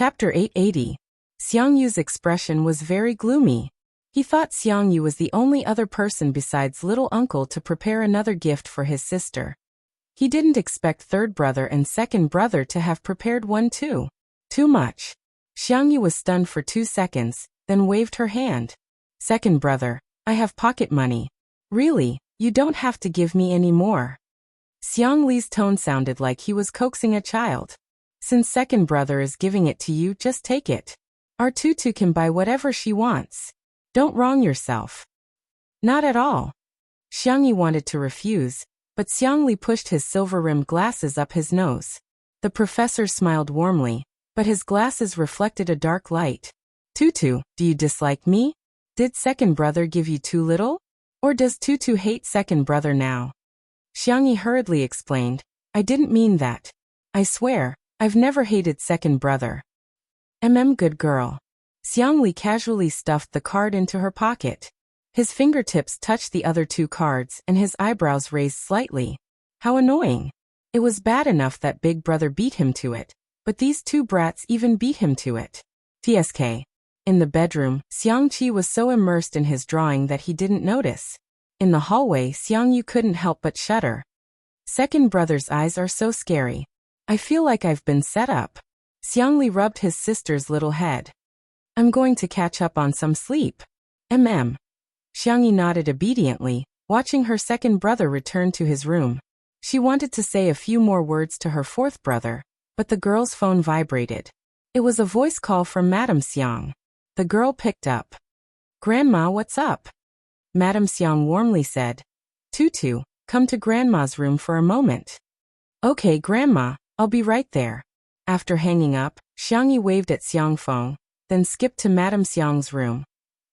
Chapter 880. Xiangyu's expression was very gloomy. He thought Xiangyu was the only other person besides little uncle to prepare another gift for his sister. He didn't expect third brother and second brother to have prepared one too. Too much. Xiangyu was stunned for 2 seconds, then waved her hand. Second brother, I have pocket money. Really, you don't have to give me any more. Xiang Li's tone sounded like he was coaxing a child. Since second brother is giving it to you, just take it. Our tutu can buy whatever she wants. Don't wrong yourself. Not at all. Xiangyu wanted to refuse, but Xiang Li pushed his silver-rimmed glasses up his nose. The professor smiled warmly, but his glasses reflected a dark light. Tutu, do you dislike me? Did second brother give you too little? Or does Tutu hate second brother now? Xiangyu hurriedly explained, I didn't mean that. I swear, I've never hated second brother. Good girl. Xiang Li casually stuffed the card into her pocket. His fingertips touched the other 2 cards and his eyebrows raised slightly. How annoying. It was bad enough that big brother beat him to it, but these 2 brats even beat him to it. TSK. In the bedroom, Xiangqi was so immersed in his drawing that he didn't notice. In the hallway, Xiangyu couldn't help but shudder. Second brother's eyes are so scary. I feel like I've been set up. Xiang Li rubbed his sister's little head. I'm going to catch up on some sleep. Xiangyu nodded obediently, watching her second brother return to his room. She wanted to say a few more words to her fourth brother, but the girl's phone vibrated. It was a voice call from Madame Xiang. The girl picked up. Grandma, what's up? Madame Xiang warmly said. Tutu, come to Grandma's room for a moment. Okay, Grandma, I'll be right there. After hanging up, Xiangyu waved at Xiang Feng, then skipped to Madame Xiang's room.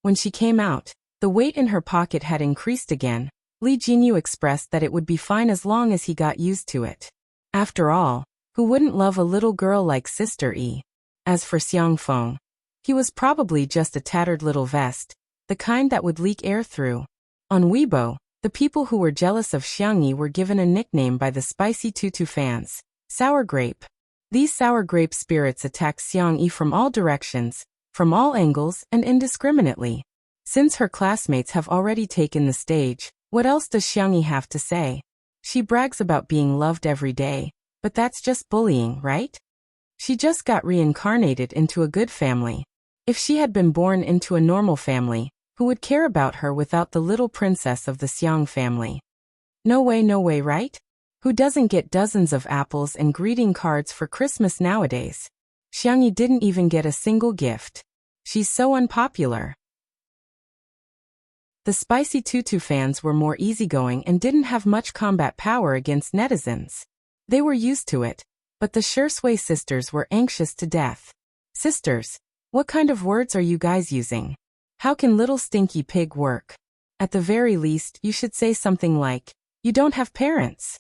When she came out, the weight in her pocket had increased again. Li Jinyu expressed that it would be fine as long as he got used to it. After all, who wouldn't love a little girl like Sister Yi? As for Xiang Feng, he was probably just a tattered little vest, the kind that would leak air through. On Weibo, the people who were jealous of Xiangyi were given a nickname by the spicy tutu fans, Sour Grape. These sour grape spirits attacked Xiangyi from all directions, from all angles and indiscriminately. Since her classmates have already taken the stage, what else does Xiangyi have to say? She brags about being loved every day, but that's just bullying, right? She just got reincarnated into a good family. If she had been born into a normal family, who would care about her without the little princess of the Xiang family? No way, right? Who doesn't get dozens of apples and greeting cards for Christmas nowadays? Xiangyi didn't even get a single gift. She's so unpopular. The spicy tutu fans were more easygoing and didn't have much combat power against netizens. They were used to it, but the Shui sisters were anxious to death. Sisters, what kind of words are you guys using? How can little stinky pig work? At the very least, you should say something like, you don't have parents.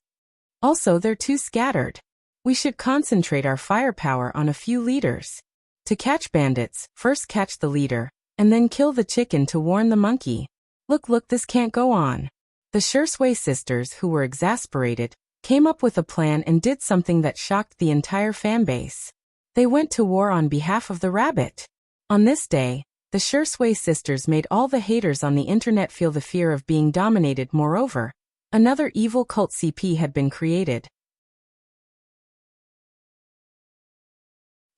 Also, they're too scattered. We should concentrate our firepower on a few leaders. To catch bandits, first catch the leader, and then kill the chicken to warn the monkey. Look, this can't go on. The Shui sisters, who were exasperated, came up with a plan and did something that shocked the entire fanbase. They went to war on behalf of the rabbit. On this day, the Shui sisters made all the haters on the internet feel the fear of being dominated. Moreover, another evil cult CP had been created.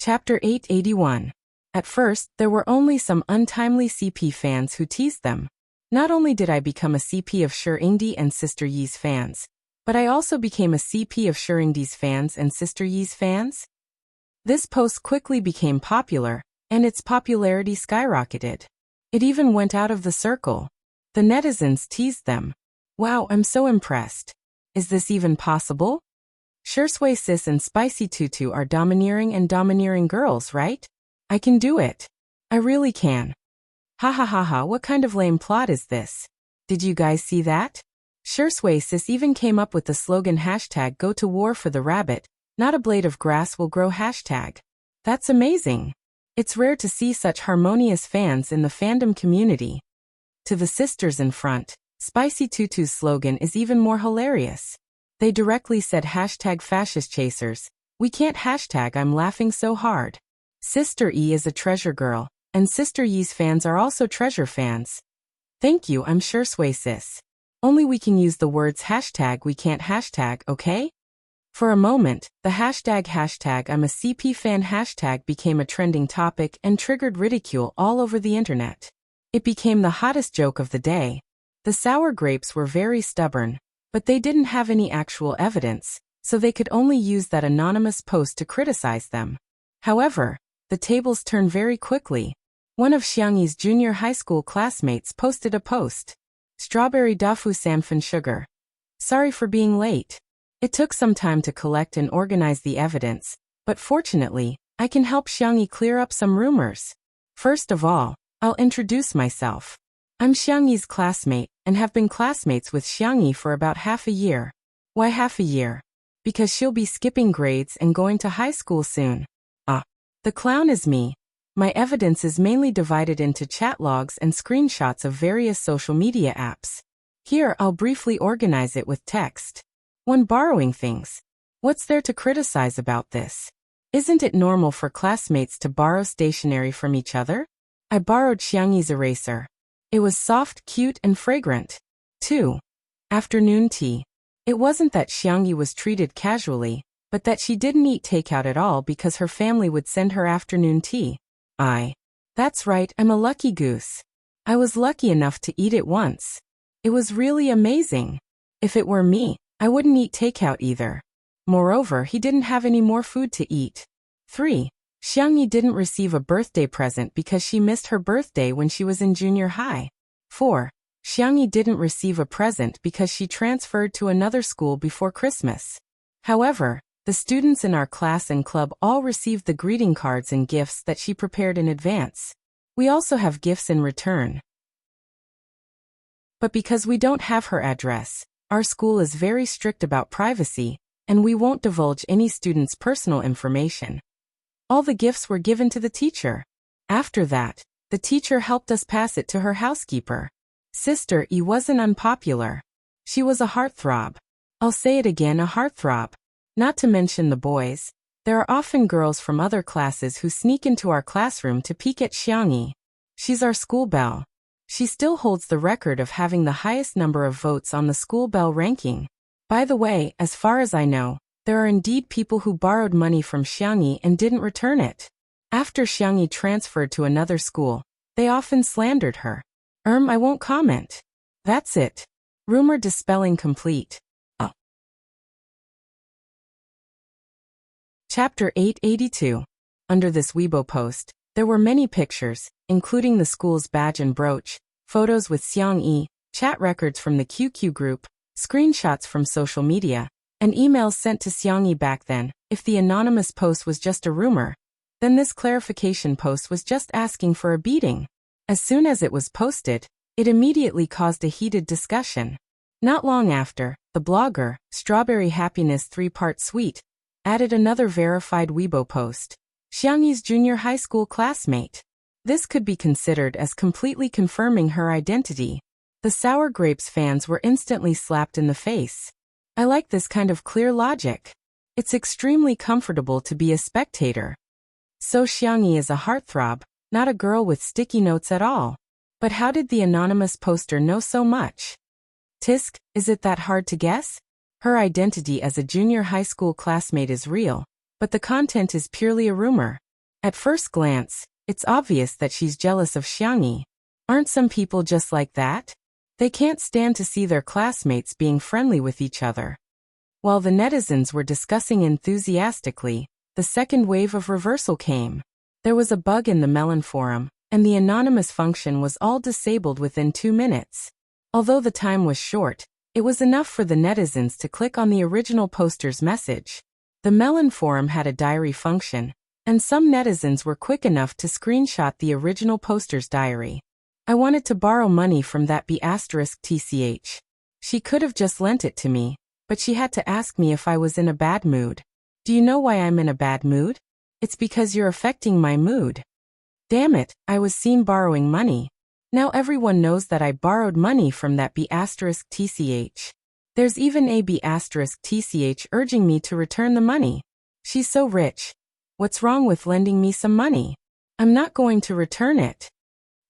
Chapter 881. At first, there were only some untimely CP fans who teased them. Not only did I become a CP of Shuringdi and Sister Yi's fans, but I also became a CP of Shuringdi's fans and Sister Yi's fans. This post quickly became popular, and its popularity skyrocketed. It even went out of the circle. The netizens teased them. Wow, I'm so impressed. Is this even possible? Shui sis and Spicy Tutu are domineering girls, right? I can do it. I really can. Ha, what kind of lame plot is this? Did you guys see that? Shui sis even came up with the slogan #Go to war for the rabbit, not a blade of grass will grow #. That's amazing. It's rare to see such harmonious fans in the fandom community. To the sisters in front, Spicy Tutu's slogan is even more hilarious. They directly said #fascist chasers. We can't #, I'm laughing so hard. Sister E is a treasure girl, and Sister Ye's fans are also treasure fans. Thank you, I'm sure sway sis. Only we can use the words hashtag we can't hashtag, okay? For a moment, the hashtag I'm a CP fan hashtag became a trending topic and triggered ridicule all over the internet. It became the hottest joke of the day. The sour grapes were very stubborn, but they didn't have any actual evidence, so they could only use that anonymous post to criticize them. However, the tables turned very quickly. One of Xiangyi's junior high school classmates posted a post. Strawberry tofu samfan sugar. Sorry for being late. It took some time to collect and organize the evidence, but fortunately, I can help Xiangyi clear up some rumors. First of all, I'll introduce myself. I'm Xiangyi's classmate, and have been classmates with Xiangyi for about half a year. Why half a year? Because she'll be skipping grades and going to high school soon. The clown is me. My evidence is mainly divided into chat logs and screenshots of various social media apps. Here I'll briefly organize it with text. 1. Borrowing things. What's there to criticize about this? Isn't it normal for classmates to borrow stationery from each other? I borrowed Xiangyi's eraser. It was soft, cute, and fragrant. 2. Afternoon tea. It wasn't that Xiangyi was treated casually, but that she didn't eat takeout at all because her family would send her afternoon tea. That's right, I'm a lucky goose. I was lucky enough to eat it once. It was really amazing. If it were me, I wouldn't eat takeout either. Moreover, he didn't have any more food to eat. 3. Xiangyi didn't receive a birthday present because she missed her birthday when she was in junior high. 4. Xiangyi didn't receive a present because she transferred to another school before Christmas. However, the students in our class and club all received the greeting cards and gifts that she prepared in advance. We also have gifts in return. But because we don't have her address, our school is very strict about privacy, and we won't divulge any student's personal information. All the gifts were given to the teacher. After that, the teacher helped us pass it to her housekeeper. Sister E wasn't unpopular. She was a heartthrob. I'll say it again, a heartthrob. Not to mention the boys. There are often girls from other classes who sneak into our classroom to peek at Xiangyi. She's our school belle. She still holds the record of having the highest number of votes on the school belle ranking. By the way, as far as I know, there are indeed people who borrowed money from Xiangyi and didn't return it. After Xiangyi transferred to another school, they often slandered her. I won't comment. That's it. Rumor dispelling complete. Chapter 882. Under this Weibo post, there were many pictures, including the school's badge and brooch, photos with Xiangyi, chat records from the QQ group, screenshots from social media, and emails sent to Xiangyi back then. If the anonymous post was just a rumor, then this clarification post was just asking for a beating. As soon as it was posted, it immediately caused a heated discussion. Not long after, the blogger, Strawberry Happiness 3-Part Sweet, added another verified Weibo post. Xiangyi's junior high school classmate. This could be considered as completely confirming her identity. The Sour Grapes fans were instantly slapped in the face. I like this kind of clear logic. It's extremely comfortable to be a spectator. So Xiangyi is a heartthrob, not a girl with sticky notes at all. But how did the anonymous poster know so much? Tisk, is it that hard to guess? Her identity as a junior high school classmate is real, but the content is purely a rumor. At first glance, it's obvious that she's jealous of Xiangyi. Aren't some people just like that? They can't stand to see their classmates being friendly with each other. While the netizens were discussing enthusiastically, the second wave of reversal came. There was a bug in the Melon forum, and the anonymous function was all disabled within 2 minutes. Although the time was short, it was enough for the netizens to click on the original poster's message. The Melon forum had a diary function, and some netizens were quick enough to screenshot the original poster's diary. I wanted to borrow money from that B*TCH. She could have just lent it to me, but she had to ask me if I was in a bad mood. Do you know why I'm in a bad mood? It's because you're affecting my mood. Damn it, I was seen borrowing money. Now everyone knows that I borrowed money from that B*TCH. There's even a B*TCH urging me to return the money. She's so rich. What's wrong with lending me some money? I'm not going to return it.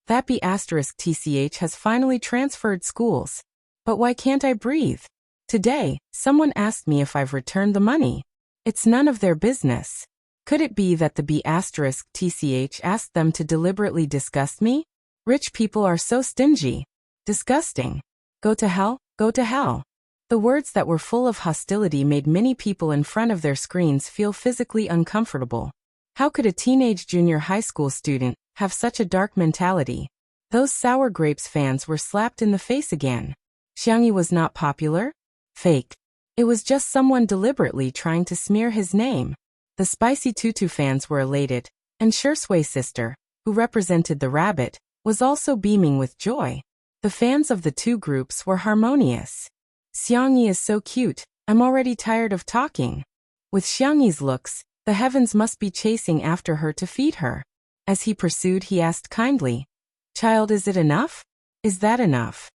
That B*TCH has finally transferred schools. But why can't I breathe? Today, someone asked me if I've returned the money. It's none of their business. Could it be that the B*TCH asked them to deliberately disgust me? Rich people are so stingy. Disgusting. Go to hell, go to hell. The words that were full of hostility made many people in front of their screens feel physically uncomfortable. How could a teenage junior high school student have such a dark mentality? Those Sour Grapes fans were slapped in the face again. Xiangyi was not popular? Fake. It was just someone deliberately trying to smear his name. The Spicy Tutu fans were elated, and Shurshui's sister, who represented the rabbit, was also beaming with joy. The fans of the two groups were harmonious. Xiangyi is so cute, I'm already tired of talking. With Xiangyi's looks, the heavens must be chasing after her to feed her. As he pursued, he asked kindly, "Child, is it enough? Is that enough?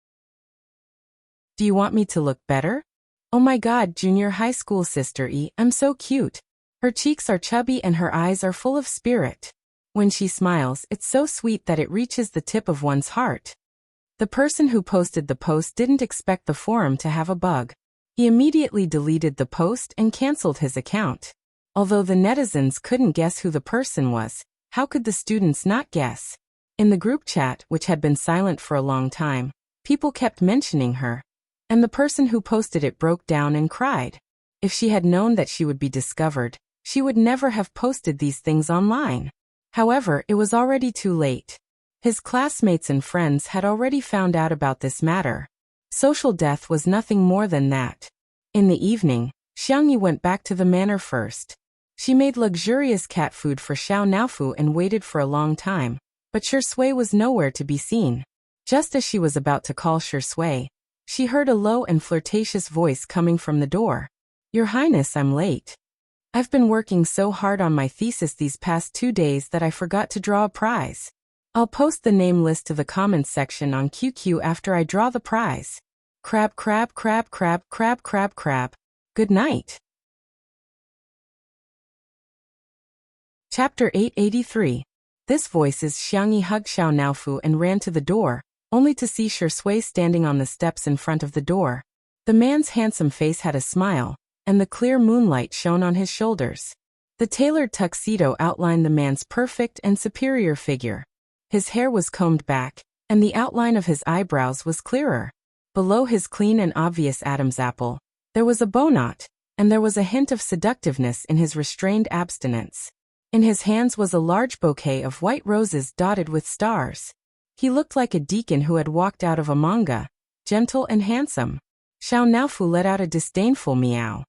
Do you want me to look better? Oh my god, junior high school sister E, I'm so cute. Her cheeks are chubby and her eyes are full of spirit. When she smiles, it's so sweet that it reaches the tip of one's heart." The person who posted the post didn't expect the forum to have a bug. He immediately deleted the post and cancelled his account. Although the netizens couldn't guess who the person was, how could the students not guess? In the group chat, which had been silent for a long time, people kept mentioning her. And the person who posted it broke down and cried. If she had known that she would be discovered, she would never have posted these things online. However, it was already too late. His classmates and friends had already found out about this matter. Social death was nothing more than that. In the evening, Xiangyi went back to the manor first. She made luxurious cat food for Xiao Naofu and waited for a long time, but Shurshui was nowhere to be seen. Just as she was about to call Shurshui, she heard a low and flirtatious voice coming from the door. "Your Highness, I'm late. I've been working so hard on my thesis these past 2 days that I forgot to draw a prize. I'll post the name list to the comments section on QQ after I draw the prize. Crab, crab, crab, crab, crab, crab, crab. Good night." Chapter 883. This voice's Xiangyi hugged Xiao Naofu and ran to the door, only to see Shurshui standing on the steps in front of the door. The man's handsome face had a smile, and the clear moonlight shone on his shoulders. The tailored tuxedo outlined the man's perfect and superior figure. His hair was combed back, and the outline of his eyebrows was clearer. Below his clean and obvious Adam's apple, there was a bow knot, and there was a hint of seductiveness in his restrained abstinence. In his hands was a large bouquet of white roses dotted with stars. He looked like a deacon who had walked out of a manga, gentle and handsome. Xiao Naofu let out a disdainful meow.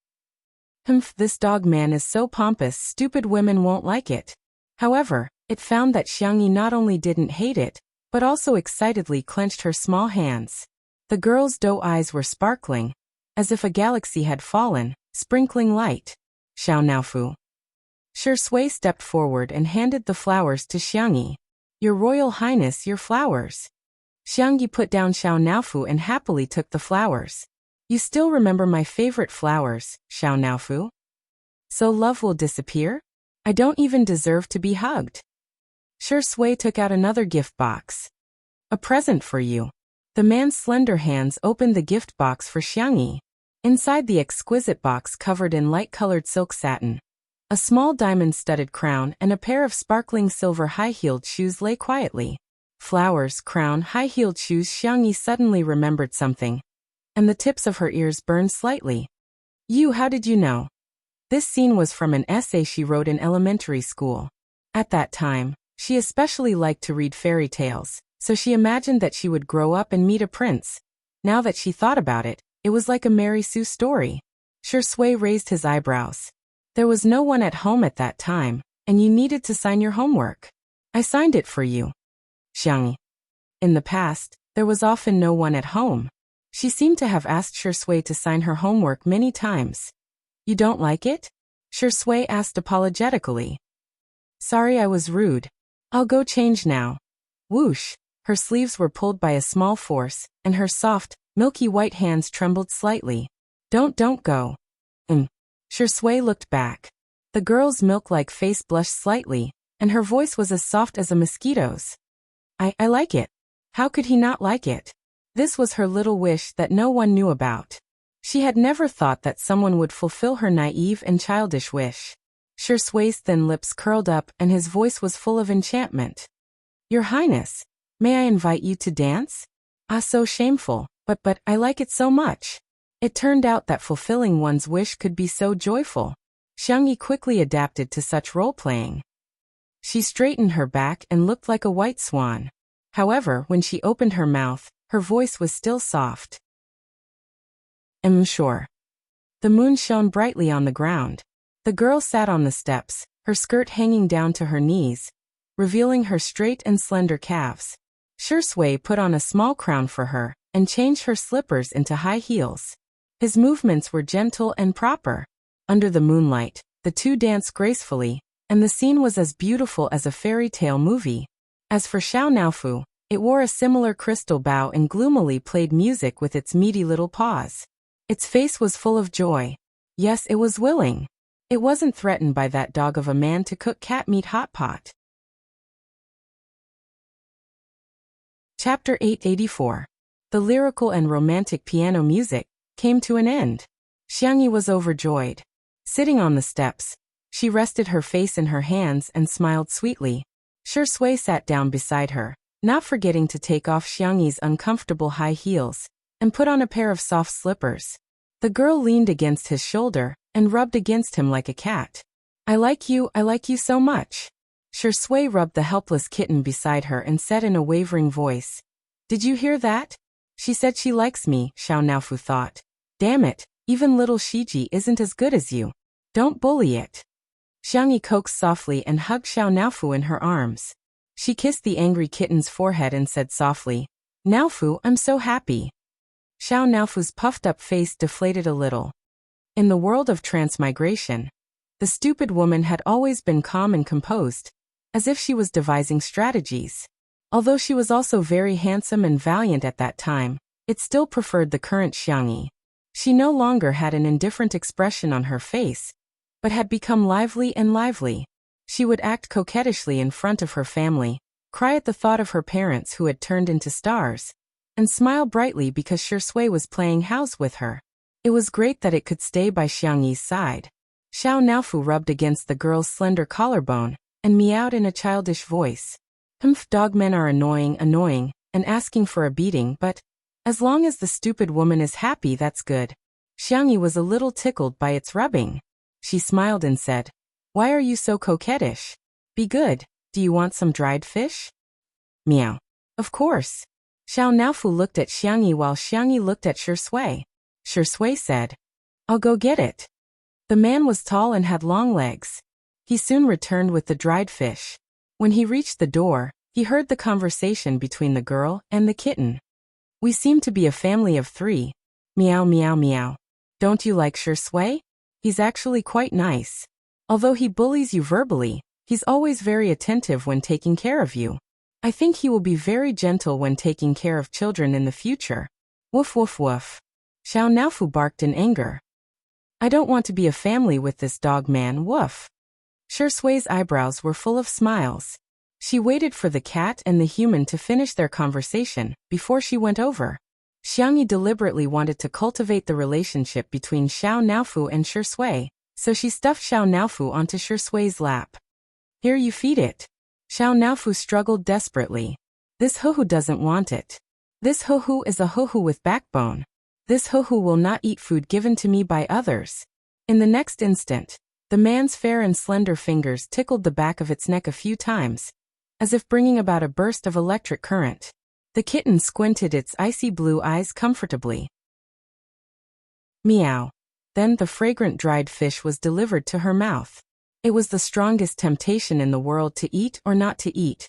"Humph, this dog man is so pompous, stupid women won't like it." However, it found that Xiangyi not only didn't hate it, but also excitedly clenched her small hands. The girl's doe eyes were sparkling, as if a galaxy had fallen, sprinkling light. "Xiao Naofu." Shurshui stepped forward and handed the flowers to Xiangyi. "Your Royal Highness, your flowers." Xiangyi put down Xiao Naofu and happily took the flowers. "You still remember my favorite flowers, Xiao Naofu? So love will disappear? I don't even deserve to be hugged." Shurshui took out another gift box. "A present for you." The man's slender hands opened the gift box for Xiangyi. Inside the exquisite box covered in light-colored silk satin, a small diamond-studded crown and a pair of sparkling silver high-heeled shoes lay quietly. Flowers, crown, high-heeled shoes. Xiangyi suddenly remembered something, and the tips of her ears burned slightly. How did you know?" This scene was from an essay she wrote in elementary school. At that time, she especially liked to read fairy tales, so she imagined that she would grow up and meet a prince. Now that she thought about it, it was like a Mary Sue story. Shurshui raised his eyebrows. "There was no one at home at that time, and you needed to sign your homework. I signed it for you." Xiangyi. In the past, there was often no one at home. She seemed to have asked Shurshui to sign her homework many times. "You don't like it?" Shurshui asked apologetically. "Sorry I was rude. I'll go change now." Whoosh! Her sleeves were pulled by a small force, and her soft, milky white hands trembled slightly. Don't go." Shurshui looked back. The girl's milk-like face blushed slightly, and her voice was as soft as a mosquito's. I like it. How could he not like it? This was her little wish that no one knew about. She had never thought that someone would fulfill her naive and childish wish. Sure Sui's thin lips curled up and his voice was full of enchantment. Your Highness, may I invite you to dance? Ah, so shameful, but I like it so much. It turned out that fulfilling one's wish could be so joyful. Xiangyi quickly adapted to such role-playing. She straightened her back and looked like a white swan. However, when she opened her mouth, her voice was still soft. Sure. The moon shone brightly on the ground. The girl sat on the steps, her skirt hanging down to her knees, revealing her straight and slender calves. Sure Sui put on a small crown for her, and changed her slippers into high heels. His movements were gentle and proper. Under the moonlight, the two danced gracefully, and the scene was as beautiful as a fairy tale movie. As for Xiao Naofu, it wore a similar crystal bow and gloomily played music with its meaty little paws. Its face was full of joy. Yes, it was willing. It wasn't threatened by that dog of a man to cook cat meat hot pot. Chapter 884. The lyrical and romantic piano music came to an end. Xiangyi was overjoyed. Sitting on the steps, she rested her face in her hands and smiled sweetly. Sure Sui sat down beside her, not forgetting to take off Xiangyi's uncomfortable high heels, and put on a pair of soft slippers. The girl leaned against his shoulder and rubbed against him like a cat. I like you so much. Sure Sui rubbed the helpless kitten beside her and said in a wavering voice, Did you hear that? She said she likes me, Xiao Naofu thought. Damn it, even little Shiji isn't as good as you. Don't bully it. Xiangyi coaxed softly and hugged Xiao Naofu in her arms. She kissed the angry kitten's forehead and said softly, Naofu, I'm so happy. Xiao Naofu's puffed-up face deflated a little. In the world of transmigration, the stupid woman had always been calm and composed, as if she was devising strategies. Although she was also very handsome and valiant at that time, it still preferred the current Xiangyi. She no longer had an indifferent expression on her face, but had become lively and lively. She would act coquettishly in front of her family, cry at the thought of her parents who had turned into stars, and smile brightly because Sure Sui was playing house with her. It was great that it could stay by Xiangyi's side. Xiao Naofu rubbed against the girl's slender collarbone, and meowed in a childish voice. Dogmen are annoying, and asking for a beating, but as long as the stupid woman is happy, that's good. Xiangyi was a little tickled by its rubbing. She smiled and said, Why are you so coquettish? Be good. Do you want some dried fish? Meow. Of course. Xiao Naofu looked at Xiangyi while Xiangyi looked at Sure Sui. Sure Sui said, I'll go get it. The man was tall and had long legs. He soon returned with the dried fish. When he reached the door, he heard the conversation between the girl and the kitten. We seem to be a family of 3. Meow meow meow. Don't you like Sure Sui? He's actually quite nice. Although he bullies you verbally, he's always very attentive when taking care of you. I think he will be very gentle when taking care of children in the future. Woof woof woof. Xiao Naofu barked in anger. I don't want to be a family with this dog man, woof. Sure Sui's eyebrows were full of smiles. She waited for the cat and the human to finish their conversation before she went over. Xiangyi deliberately wanted to cultivate the relationship between Xiao Naofu and Sure Sui, so she stuffed Xiao Naofu onto Sure Sui's lap. Here, you feed it. Xiao Naofu struggled desperately. This hoo-hoo doesn't want it. This hoo-hoo is a hoo-hoo with backbone. This hoo-hoo will not eat food given to me by others. In the next instant, the man's fair and slender fingers tickled the back of its neck a few times, as if bringing about a burst of electric current. The kitten squinted its icy blue eyes comfortably. Meow. Then the fragrant dried fish was delivered to her mouth. It was the strongest temptation in the world to eat or not to eat.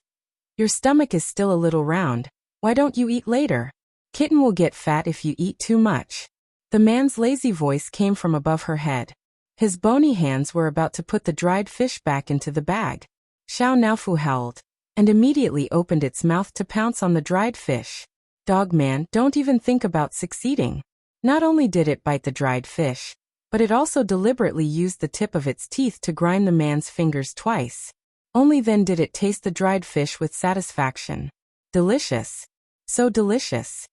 Your stomach is still a little round. Why don't you eat later? Kitten will get fat if you eat too much. The man's lazy voice came from above her head. His bony hands were about to put the dried fish back into the bag. Xiao Naofu howled, and immediately opened its mouth to pounce on the dried fish. Dog man, don't even think about succeeding. Not only did it bite the dried fish, but it also deliberately used the tip of its teeth to grind the man's fingers twice. Only then did it taste the dried fish with satisfaction. Delicious. So delicious.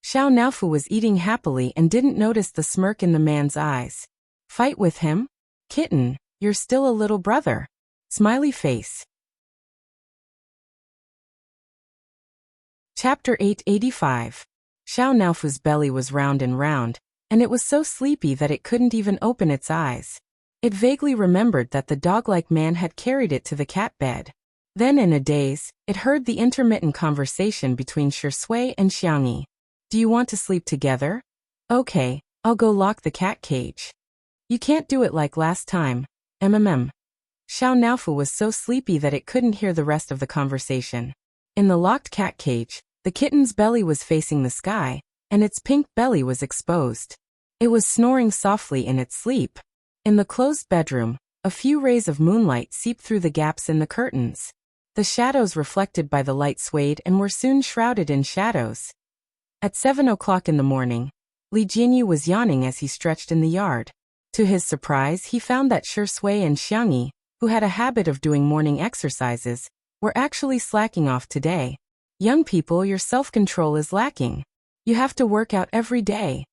Xiao Naofu was eating happily and didn't notice the smirk in the man's eyes. Fight with him? Kitten, you're still a little brother. Smiley face. Chapter 885. Xiao Naofu's belly was round, and it was so sleepy that it couldn't even open its eyes. It vaguely remembered that the dog-like man had carried it to the cat bed. Then in a daze, it heard the intermittent conversation between Shui and Xiangyi. Do you want to sleep together? Okay, I'll go lock the cat cage. You can't do it like last time. Xiao Naofu was so sleepy that it couldn't hear the rest of the conversation. In the locked cat cage, the kitten's belly was facing the sky, and its pink belly was exposed. It was snoring softly in its sleep. In the closed bedroom, a few rays of moonlight seeped through the gaps in the curtains. The shadows reflected by the light swayed and were soon shrouded in shadows. At 7 o'clock in the morning, Li Jinyu was yawning as he stretched in the yard. To his surprise, he found that Shui and Xiangyi, who had a habit of doing morning exercises, were actually slacking off today. Young people, your self-control is lacking. You have to work out every day,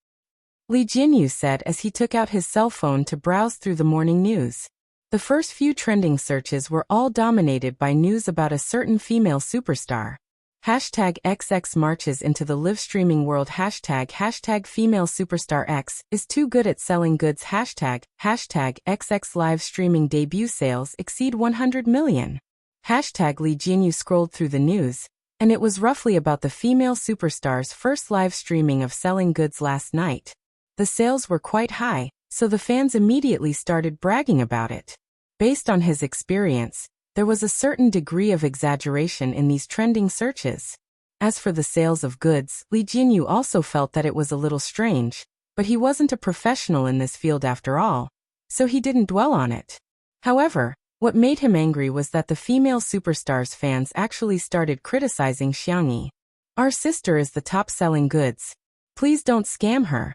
Li Jinyu said as he took out his cell phone to browse through the morning news. The first few trending searches were all dominated by news about a certain female superstar. #XX marches into the live-streaming world. ## female superstar X is too good at selling goods. #XX live streaming debut sales exceed 100 million. Li Jinyu scrolled through the news, and it was roughly about the female superstar's first live streaming of selling goods last night. The sales were quite high, so the fans immediately started bragging about it. Based on his experience, there was a certain degree of exaggeration in these trending searches. As for the sales of goods, Li Jinyu also felt that it was a little strange, but he wasn't a professional in this field after all, so he didn't dwell on it. However, what made him angry was that the female superstar's fans actually started criticizing Xiangyi. Our sister is the top-selling goods. Please don't scam her.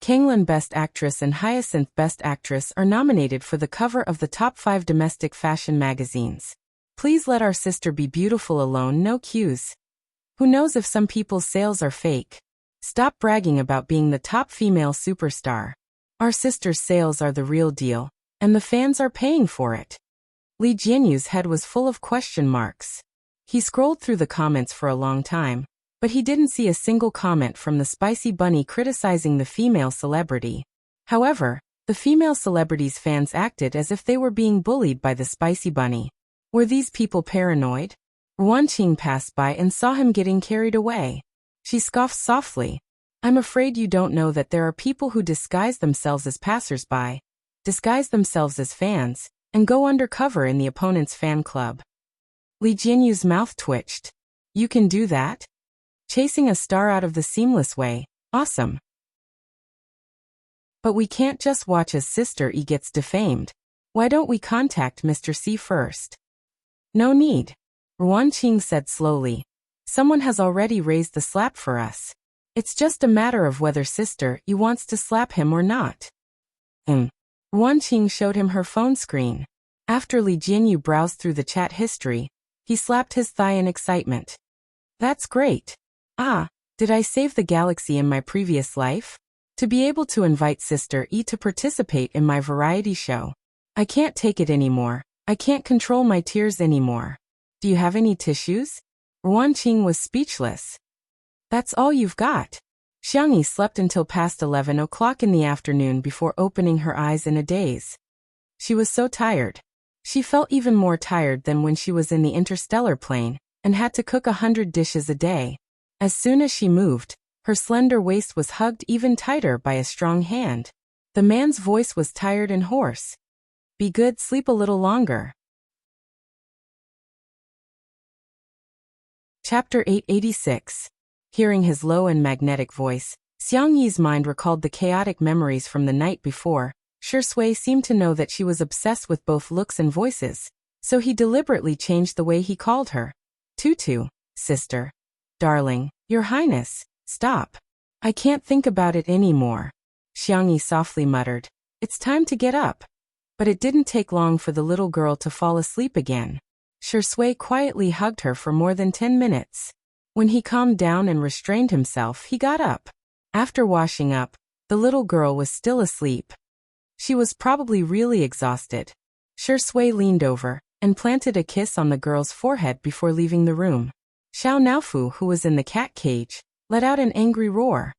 Kanglin Best Actress and Hyacinth Best Actress are nominated for the cover of the top 5 domestic fashion magazines. Please let our sister be beautiful alone, no cues. Who knows if some people's sales are fake? Stop bragging about being the top female superstar. Our sister's sales are the real deal, and the fans are paying for it. Li Jinyu's head was full of question marks. He scrolled through the comments for a long time, but he didn't see a single comment from the Spicy Bunny criticizing the female celebrity. However, the female celebrity's fans acted as if they were being bullied by the Spicy Bunny. Were these people paranoid? Ruanqing passed by and saw him getting carried away. She scoffed softly. I'm afraid you don't know that there are people who disguise themselves as passers-by, disguise themselves as fans, and go undercover in the opponent's fan club. Li Jinyu's mouth twitched. You can do that? Chasing a star out of the seamless way, awesome. But we can't just watch as Sister E gets defamed. Why don't we contact Mr. C first? No need. Ruanqing said slowly. Someone has already raised the slap for us. It's just a matter of whether Sister E wants to slap him or not. Ruanqing showed him her phone screen. After Li Jinyu browsed through the chat history, he slapped his thigh in excitement. That's great. Ah, did I save the galaxy in my previous life? To be able to invite Sister E to participate in my variety show. I can't take it anymore. I can't control my tears anymore. Do you have any tissues? Ruanqing was speechless. That's all you've got. Xiangyi slept until past 11 o'clock in the afternoon before opening her eyes in a daze. She was so tired. She felt even more tired than when she was in the interstellar plane and had to cook 100 dishes a day. As soon as she moved, her slender waist was hugged even tighter by a strong hand. The man's voice was tired and hoarse. Be good, sleep a little longer. Chapter 886. Hearing his low and magnetic voice, Xiangyi's mind recalled the chaotic memories from the night before. Shui seemed to know that she was obsessed with both looks and voices, so he deliberately changed the way he called her. Tutu, sister. Darling, Your Highness, stop. I can't think about it anymore. Xiangyi softly muttered. It's time to get up. But it didn't take long for the little girl to fall asleep again. Shui quietly hugged her for more than 10 minutes. When he calmed down and restrained himself, he got up. After washing up, the little girl was still asleep. She was probably really exhausted. Shui leaned over and planted a kiss on the girl's forehead before leaving the room. Xiao Naofu, who was in the cat cage, let out an angry roar.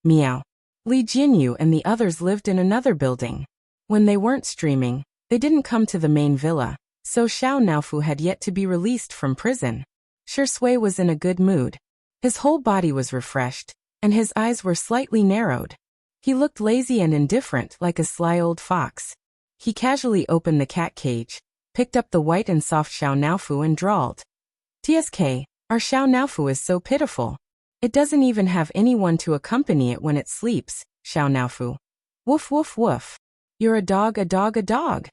Meow. Li Jinyu and the others lived in another building. When they weren't streaming, they didn't come to the main villa, so Xiao Naofu had yet to be released from prison. Shui was in a good mood. His whole body was refreshed, and his eyes were slightly narrowed. He looked lazy and indifferent like a sly old fox. He casually opened the cat cage, picked up the white and soft Xiao Naofu and drawled. "TSK, our Xiao Naofu is so pitiful. It doesn't even have anyone to accompany it when it sleeps, Xiao Naofu. Woof woof woof. You're a dog, a dog, a dog.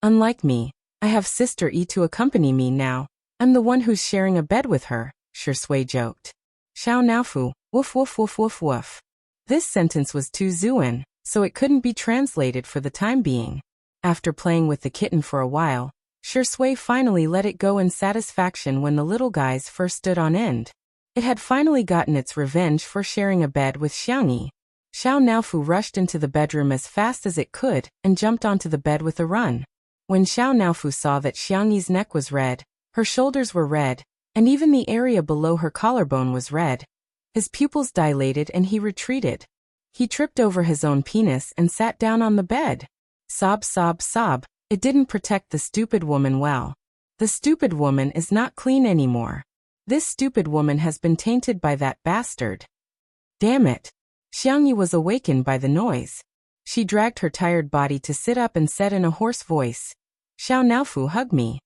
Unlike me, I have Sister E to accompany me now. I'm the one who's sharing a bed with her," Shui joked. Xiao Naofu, woof woof woof woof woof. This sentence was too Zuan, so it couldn't be translated for the time being. After playing with the kitten for a while, Shui finally let it go in satisfaction when the little guys first stood on end. It had finally gotten its revenge for sharing a bed with Xiangyi. Xiao Naofu rushed into the bedroom as fast as it could and jumped onto the bed with a run. When Xiao Naofu saw that Xiangyi's neck was red, her shoulders were red, and even the area below her collarbone was red, his pupils dilated and he retreated. He tripped over his own penis and sat down on the bed. Sob, sob, sob. It didn't protect the stupid woman well. The stupid woman is not clean anymore. This stupid woman has been tainted by that bastard. Damn it. Xiangyi was awakened by the noise. She dragged her tired body to sit up and said in a hoarse voice, "Xiao Naofu, hug me."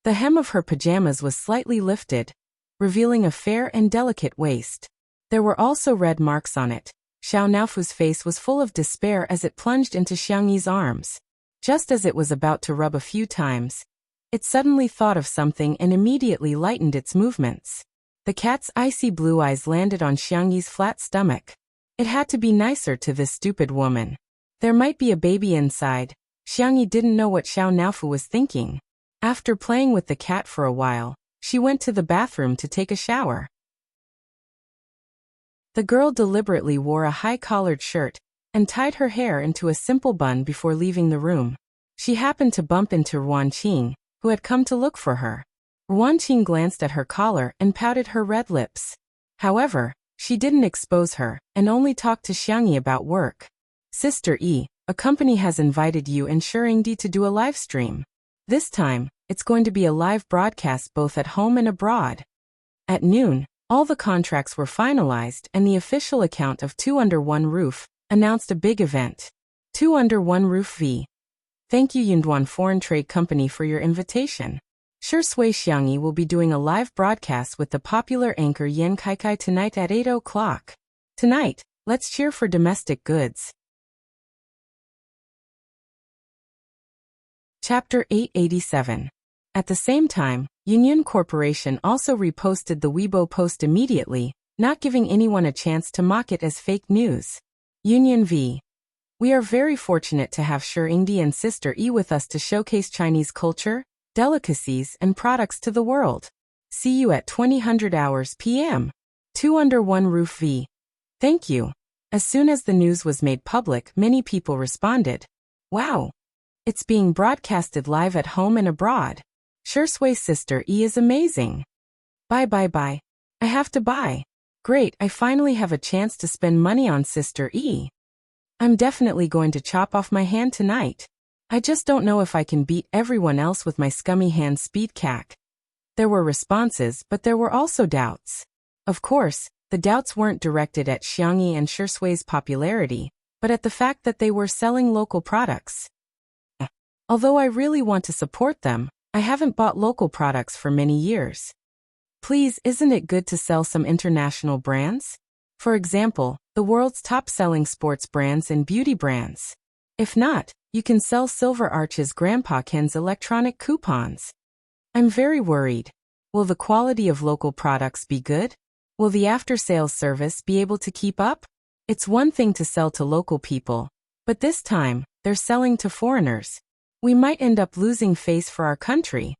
The hem of her pajamas was slightly lifted, revealing a fair and delicate waist. There were also red marks on it. Xiao Naofu's face was full of despair as it plunged into Xiangyi's arms. Just as it was about to rub a few times, it suddenly thought of something and immediately lightened its movements. The cat's icy blue eyes landed on Xiangyi's flat stomach. It had to be nicer to this stupid woman. There might be a baby inside. Xiangyi didn't know what Xiao Naofu was thinking. After playing with the cat for a while, she went to the bathroom to take a shower. The girl deliberately wore a high-collared shirt and tied her hair into a simple bun before leaving the room. She happened to bump into Ruanqing, who had come to look for her. Ruanqing glanced at her collar and pouted her red lips. However, she didn't expose her and only talked to Xiangyi about work. "Sister E, a company has invited you and Shuringdi to do a live stream. This time, it's going to be a live broadcast both at home and abroad." At noon, all the contracts were finalized and the official account of Two Under One Roof announced a big event. Two Under One Roof V. Thank you Yunduan Foreign Trade Company for your invitation. Shui Xiangyi will be doing a live broadcast with the popular anchor Yan Kaikai tonight at 8 o'clock. Tonight, let's cheer for domestic goods. Chapter 887. At the same time, Union Corporation also reposted the Weibo post immediately, not giving anyone a chance to mock it as fake news. Union V. We are very fortunate to have Shuringdi and Sister E with us to showcase Chinese culture, delicacies, and products to the world. See you at 2000 hours p.m. Two Under One Roof V. Thank you. As soon as the news was made public, many people responded. Wow! It's being broadcasted live at home and abroad. Shui Sister E is amazing. Bye. I have to buy. Great, I finally have a chance to spend money on Sister E. I'm definitely going to chop off my hand tonight. I just don't know if I can beat everyone else with my scummy hand speed cack. There were responses, but there were also doubts. Of course, the doubts weren't directed at Xiangyi and Shui's popularity, but at the fact that they were selling local products. Although I really want to support them, I haven't bought local products for many years. Please, isn't it good to sell some international brands? For example, the world's top-selling sports brands and beauty brands. If not, you can sell Silver Arch's Grandpa Ken's electronic coupons. I'm very worried. Will the quality of local products be good? Will the after-sales service be able to keep up? It's one thing to sell to local people, But this time, they're selling to foreigners. We might end up losing face for our country.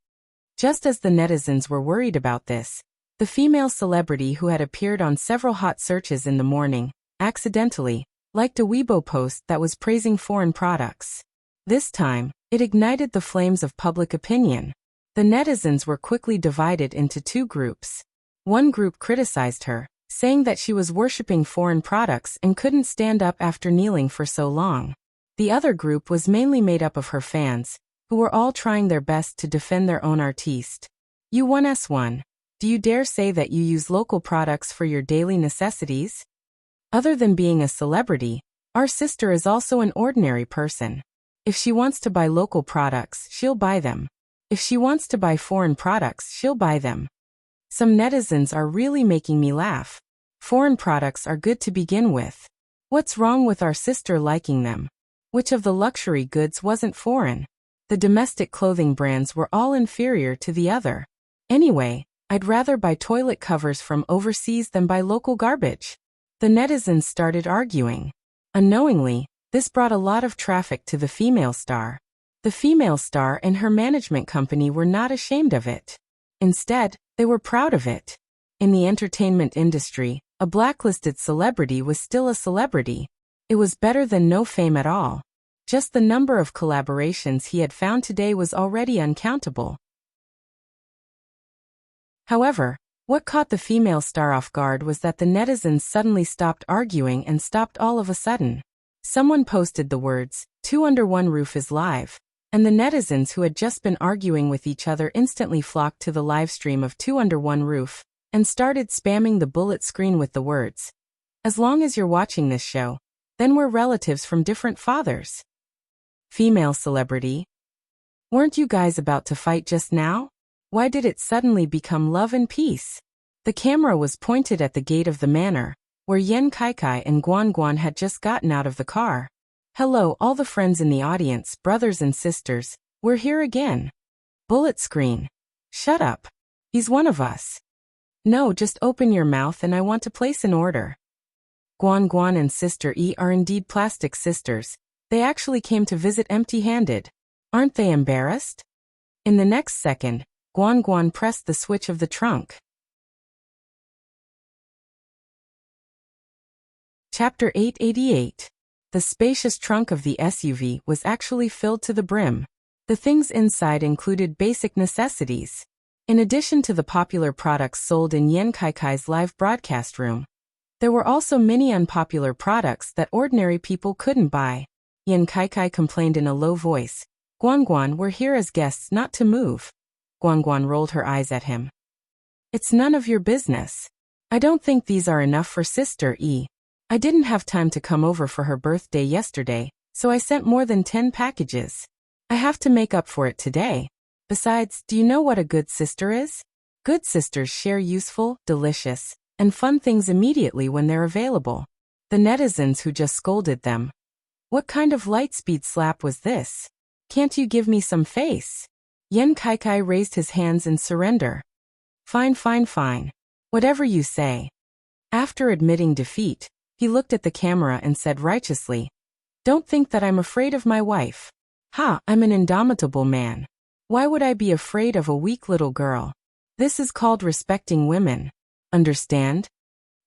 Just as the netizens were worried about this, the female celebrity who had appeared on several hot searches in the morning, accidentally, liked a Weibo post that was praising foreign products. This time, it ignited the flames of public opinion. The netizens were quickly divided into two groups. One group criticized her, saying that she was worshipping foreign products and couldn't stand up after kneeling for so long. The other group was mainly made up of her fans, who were all trying their best to defend their own artiste. You 1s1. Do you dare say that you use local products for your daily necessities? Other than being a celebrity, our sister is also an ordinary person. If she wants to buy local products, she'll buy them. If she wants to buy foreign products, she'll buy them. Some netizens are really making me laugh. Foreign products are good to begin with. What's wrong with our sister liking them? Which of the luxury goods wasn't foreign? The domestic clothing brands were all inferior to the other. Anyway, I'd rather buy toilet covers from overseas than buy local garbage. The netizens started arguing. Unknowingly, this brought a lot of traffic to the female star. The female star and her management company were not ashamed of it. Instead, they were proud of it. In the entertainment industry, a blacklisted celebrity was still a celebrity. It was better than no fame at all. Just the number of collaborations he had found today was already uncountable. However, what caught the female star off guard was that the netizens suddenly stopped arguing and stopped all of a sudden. Someone posted the words, "Two Under One Roof is live," and the netizens who had just been arguing with each other instantly flocked to the live stream of Two Under One Roof and started spamming the bullet screen with the words, "As long as you're watching this show, then we're relatives from different fathers." Female celebrity. Weren't you guys about to fight just now? Why did it suddenly become love and peace? The camera was pointed at the gate of the manor, where Yen Kaikai and Guan Guan had just gotten out of the car. Hello all the friends in the audience, brothers and sisters, we're here again. Bullet screen. Shut up. He's one of us. No, just open your mouth and I want to place an order. Guan Guan and Sister E are indeed plastic sisters. They actually came to visit empty-handed. Aren't they embarrassed? In the next second, Guan Guan pressed the switch of the trunk. Chapter 888. The spacious trunk of the SUV was actually filled to the brim. The things inside included basic necessities. In addition to the popular products sold in Yen Kaikai's live broadcast room, there were also many unpopular products that ordinary people couldn't buy. Yen Kaikai complained in a low voice, "Guan Guan, we're here as guests, not to move." Guan Guan rolled her eyes at him. "It's none of your business. I don't think these are enough for Sister E. I didn't have time to come over for her birthday yesterday, so I sent more than 10 packages. I have to make up for it today. Besides, do you know what a good sister is? Good sisters share useful, delicious, and fun things immediately when they're available." The netizens who just scolded them. What kind of lightspeed slap was this? Can't you give me some face? Yen Kaikai raised his hands in surrender. Fine, fine, fine. Whatever you say. After admitting defeat, he looked at the camera and said righteously, "Don't think that I'm afraid of my wife. Ha, I'm an indomitable man. Why would I be afraid of a weak little girl? This is called respecting women. Understand?"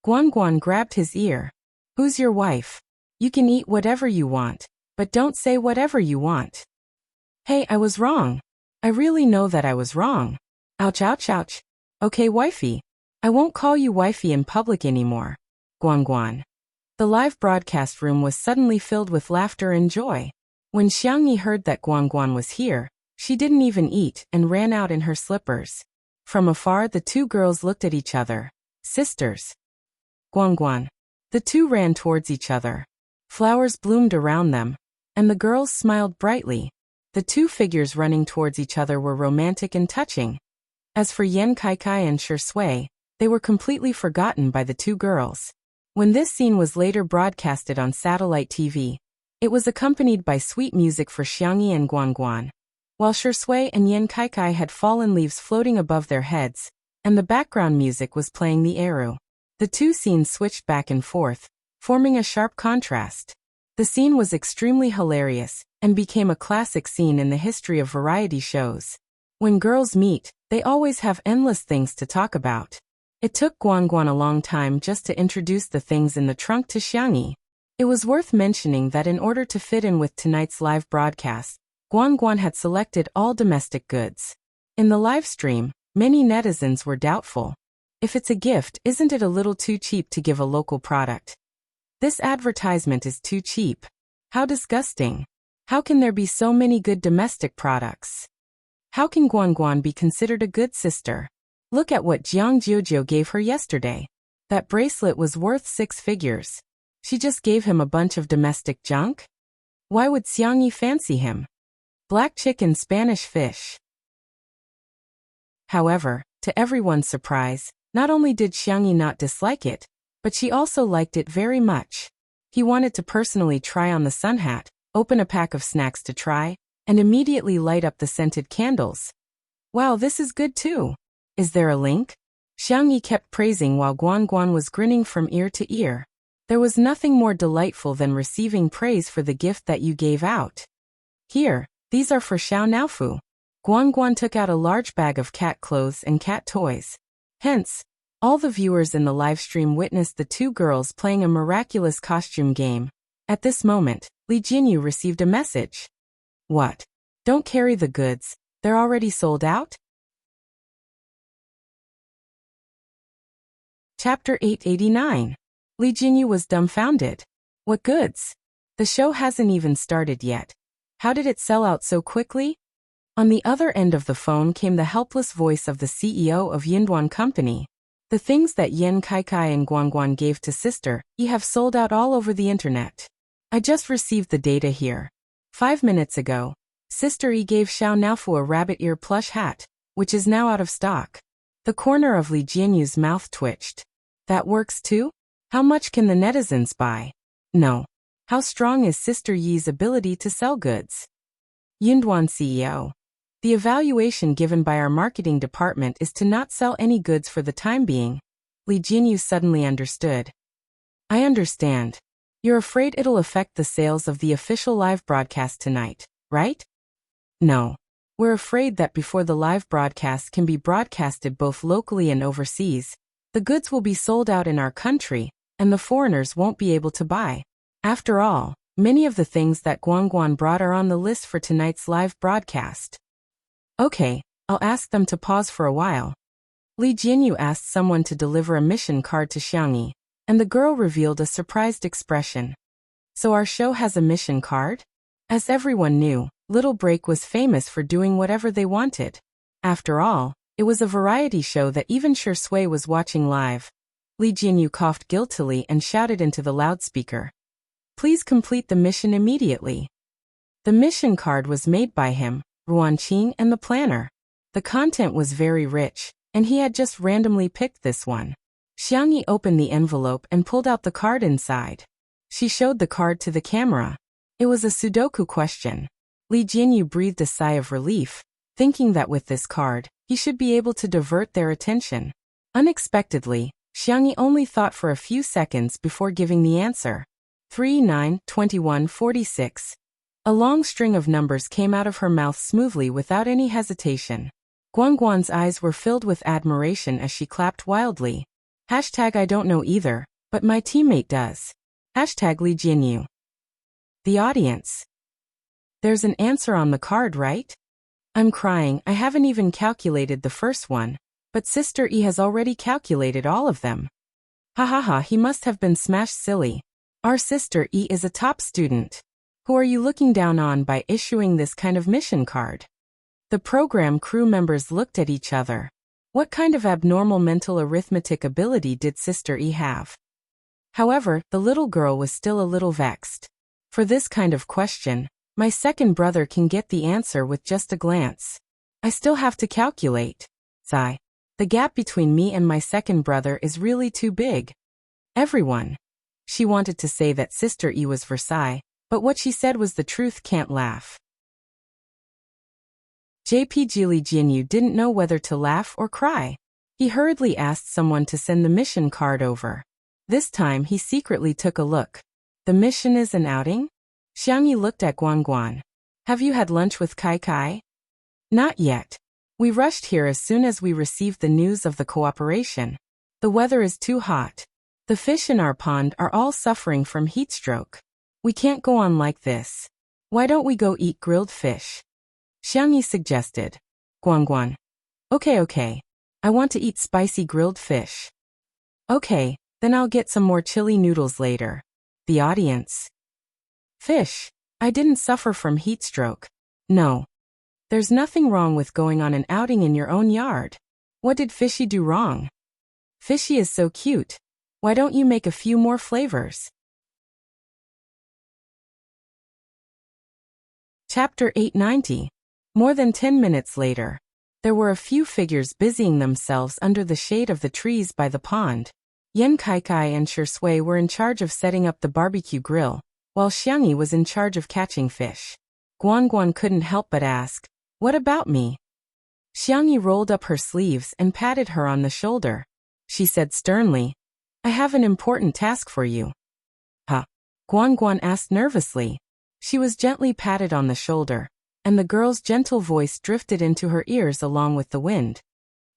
Guan Guan grabbed his ear. "Who's your wife? You can eat whatever you want, but don't say whatever you want." Hey, I was wrong. I really know that I was wrong. Ouch, ouch, ouch. Okay, wifey. I won't call you wifey in public anymore. Guan Guan. The live broadcast room was suddenly filled with laughter and joy. When Xiangyi heard that Guan Guan was here, she didn't even eat and ran out in her slippers. From afar, the two girls looked at each other. Sisters. Guan Guan. The two ran towards each other. Flowers bloomed around them, and the girls smiled brightly. The two figures running towards each other were romantic and touching. As for Yen Kaikai and Shui, they were completely forgotten by the two girls. When this scene was later broadcasted on satellite TV, it was accompanied by sweet music for Xiangyi and Guan Guan, while Shui and Yen Kaikai had fallen leaves floating above their heads, and the background music was playing the eru. The two scenes switched back and forth, forming a sharp contrast. The scene was extremely hilarious and became a classic scene in the history of variety shows. When girls meet, they always have endless things to talk about. It took Guan a long time just to introduce the things in the trunk to Xiangyi. It was worth mentioning that in order to fit in with tonight's live broadcast, Guan had selected all domestic goods. In the live stream, many netizens were doubtful. If it's a gift, isn't it a little too cheap to give a local product? This advertisement is too cheap. How disgusting. How can there be so many good domestic products? How can Guan be considered a good sister? Look at what Jiang Jiujiu gave her yesterday. That bracelet was worth 6 figures. She just gave him a bunch of domestic junk? Why would Xiangyi fancy him? Black chicken, Spanish fish. However, to everyone's surprise, not only did Xiangyi not dislike it, but she also liked it very much. He wanted to personally try on the sun hat, open a pack of snacks to try, and immediately light up the scented candles. Wow, this is good too. Is there a link? Xiangyi kept praising while Guan was grinning from ear to ear. There was nothing more delightful than receiving praise for the gift that you gave out. Here, these are for Xiao Naofu. Guan took out a large bag of cat clothes and cat toys. Hence, all the viewers in the live stream witnessed the two girls playing a miraculous costume game. At this moment, Li Jinyu received a message. What? Don't carry the goods, they're already sold out? Chapter 889. Li Jinyu was dumbfounded. What goods? The show hasn't even started yet. How did it sell out so quickly? On the other end of the phone came the helpless voice of the CEO of Yinduan Company. The things that Yen Kaikai and Guan gave to Sister E have sold out all over the internet. I just received the data here. 5 minutes ago, Sister E gave Xiao Naofu a rabbit ear plush hat, which is now out of stock. The corner of Li Jianyu's mouth twitched. That works too? How much can the netizens buy? No. How strong is Sister Yi's ability to sell goods? Yinduan CEO. The evaluation given by our marketing department is to not sell any goods for the time being. Li Jinyu suddenly understood. I understand. You're afraid it'll affect the sales of the official live broadcast tonight, right? No. We're afraid that before the live broadcast can be broadcasted both locally and overseas, the goods will be sold out in our country, and the foreigners won't be able to buy. After all, many of the things that Guan brought are on the list for tonight's live broadcast. Okay, I'll ask them to pause for a while. Li Jinyu asked someone to deliver a mission card to Xiangyi, and the girl revealed a surprised expression. So our show has a mission card? As everyone knew, Little Break was famous for doing whatever they wanted. After all, it was a variety show that even Sher Sui was watching live. Li Jinyu coughed guiltily and shouted into the loudspeaker. Please complete the mission immediately. The mission card was made by him, Ruanqing, and the planner. The content was very rich, and he had just randomly picked this one. Xiangyi opened the envelope and pulled out the card inside. She showed the card to the camera. It was a Sudoku question. Li Jinyu breathed a sigh of relief, thinking that with this card, he should be able to divert their attention. Unexpectedly, Xiangyi only thought for a few seconds before giving the answer. 3, 9, 21, 46. A long string of numbers came out of her mouth smoothly without any hesitation. Guan's eyes were filled with admiration as she clapped wildly. Hashtag I don't know either, but my teammate does. Hashtag Li Jinyu. The audience. There's an answer on the card, right? I'm crying, I haven't even calculated the first one, but Sister E has already calculated all of them. Ha ha ha, he must have been smashed silly. Our Sister E is a top student. Who are you looking down on by issuing this kind of mission card? The program crew members looked at each other. What kind of abnormal mental arithmetic ability did Sister E have? However, the little girl was still a little vexed. For this kind of question, my second brother can get the answer with just a glance. I still have to calculate. Sigh. The gap between me and my second brother is really too big. Everyone. She wanted to say that Sister E was Versailles, but what she said was the truth. Can't laugh. JPG Li Jinyu didn't know whether to laugh or cry. He hurriedly asked someone to send the mission card over. This time he secretly took a look. The mission is an outing? Xiangyi looked at Guan. Have you had lunch with Kai? Not yet. We rushed here as soon as we received the news of the cooperation. The weather is too hot. The fish in our pond are all suffering from heat stroke. We can't go on like this. Why don't we go eat grilled fish? Xiangyi suggested. Guan. Okay. I want to eat spicy grilled fish. Okay, then I'll get some more chili noodles later. The audience. Fish. I didn't suffer from heat stroke. No. There's nothing wrong with going on an outing in your own yard. What did Fishy do wrong? Fishy is so cute. Why don't you make a few more flavors? Chapter 890. More than 10 minutes later. There were a few figures busying themselves under the shade of the trees by the pond. Yan Kai and Shui were in charge of setting up the barbecue grill, while Xiangyi was in charge of catching fish. Guan couldn't help but ask, "What about me?" Xiangyi rolled up her sleeves and patted her on the shoulder. She said sternly, "I have an important task for you." Huh? Guan asked nervously. She was gently patted on the shoulder, and the girl's gentle voice drifted into her ears along with the wind.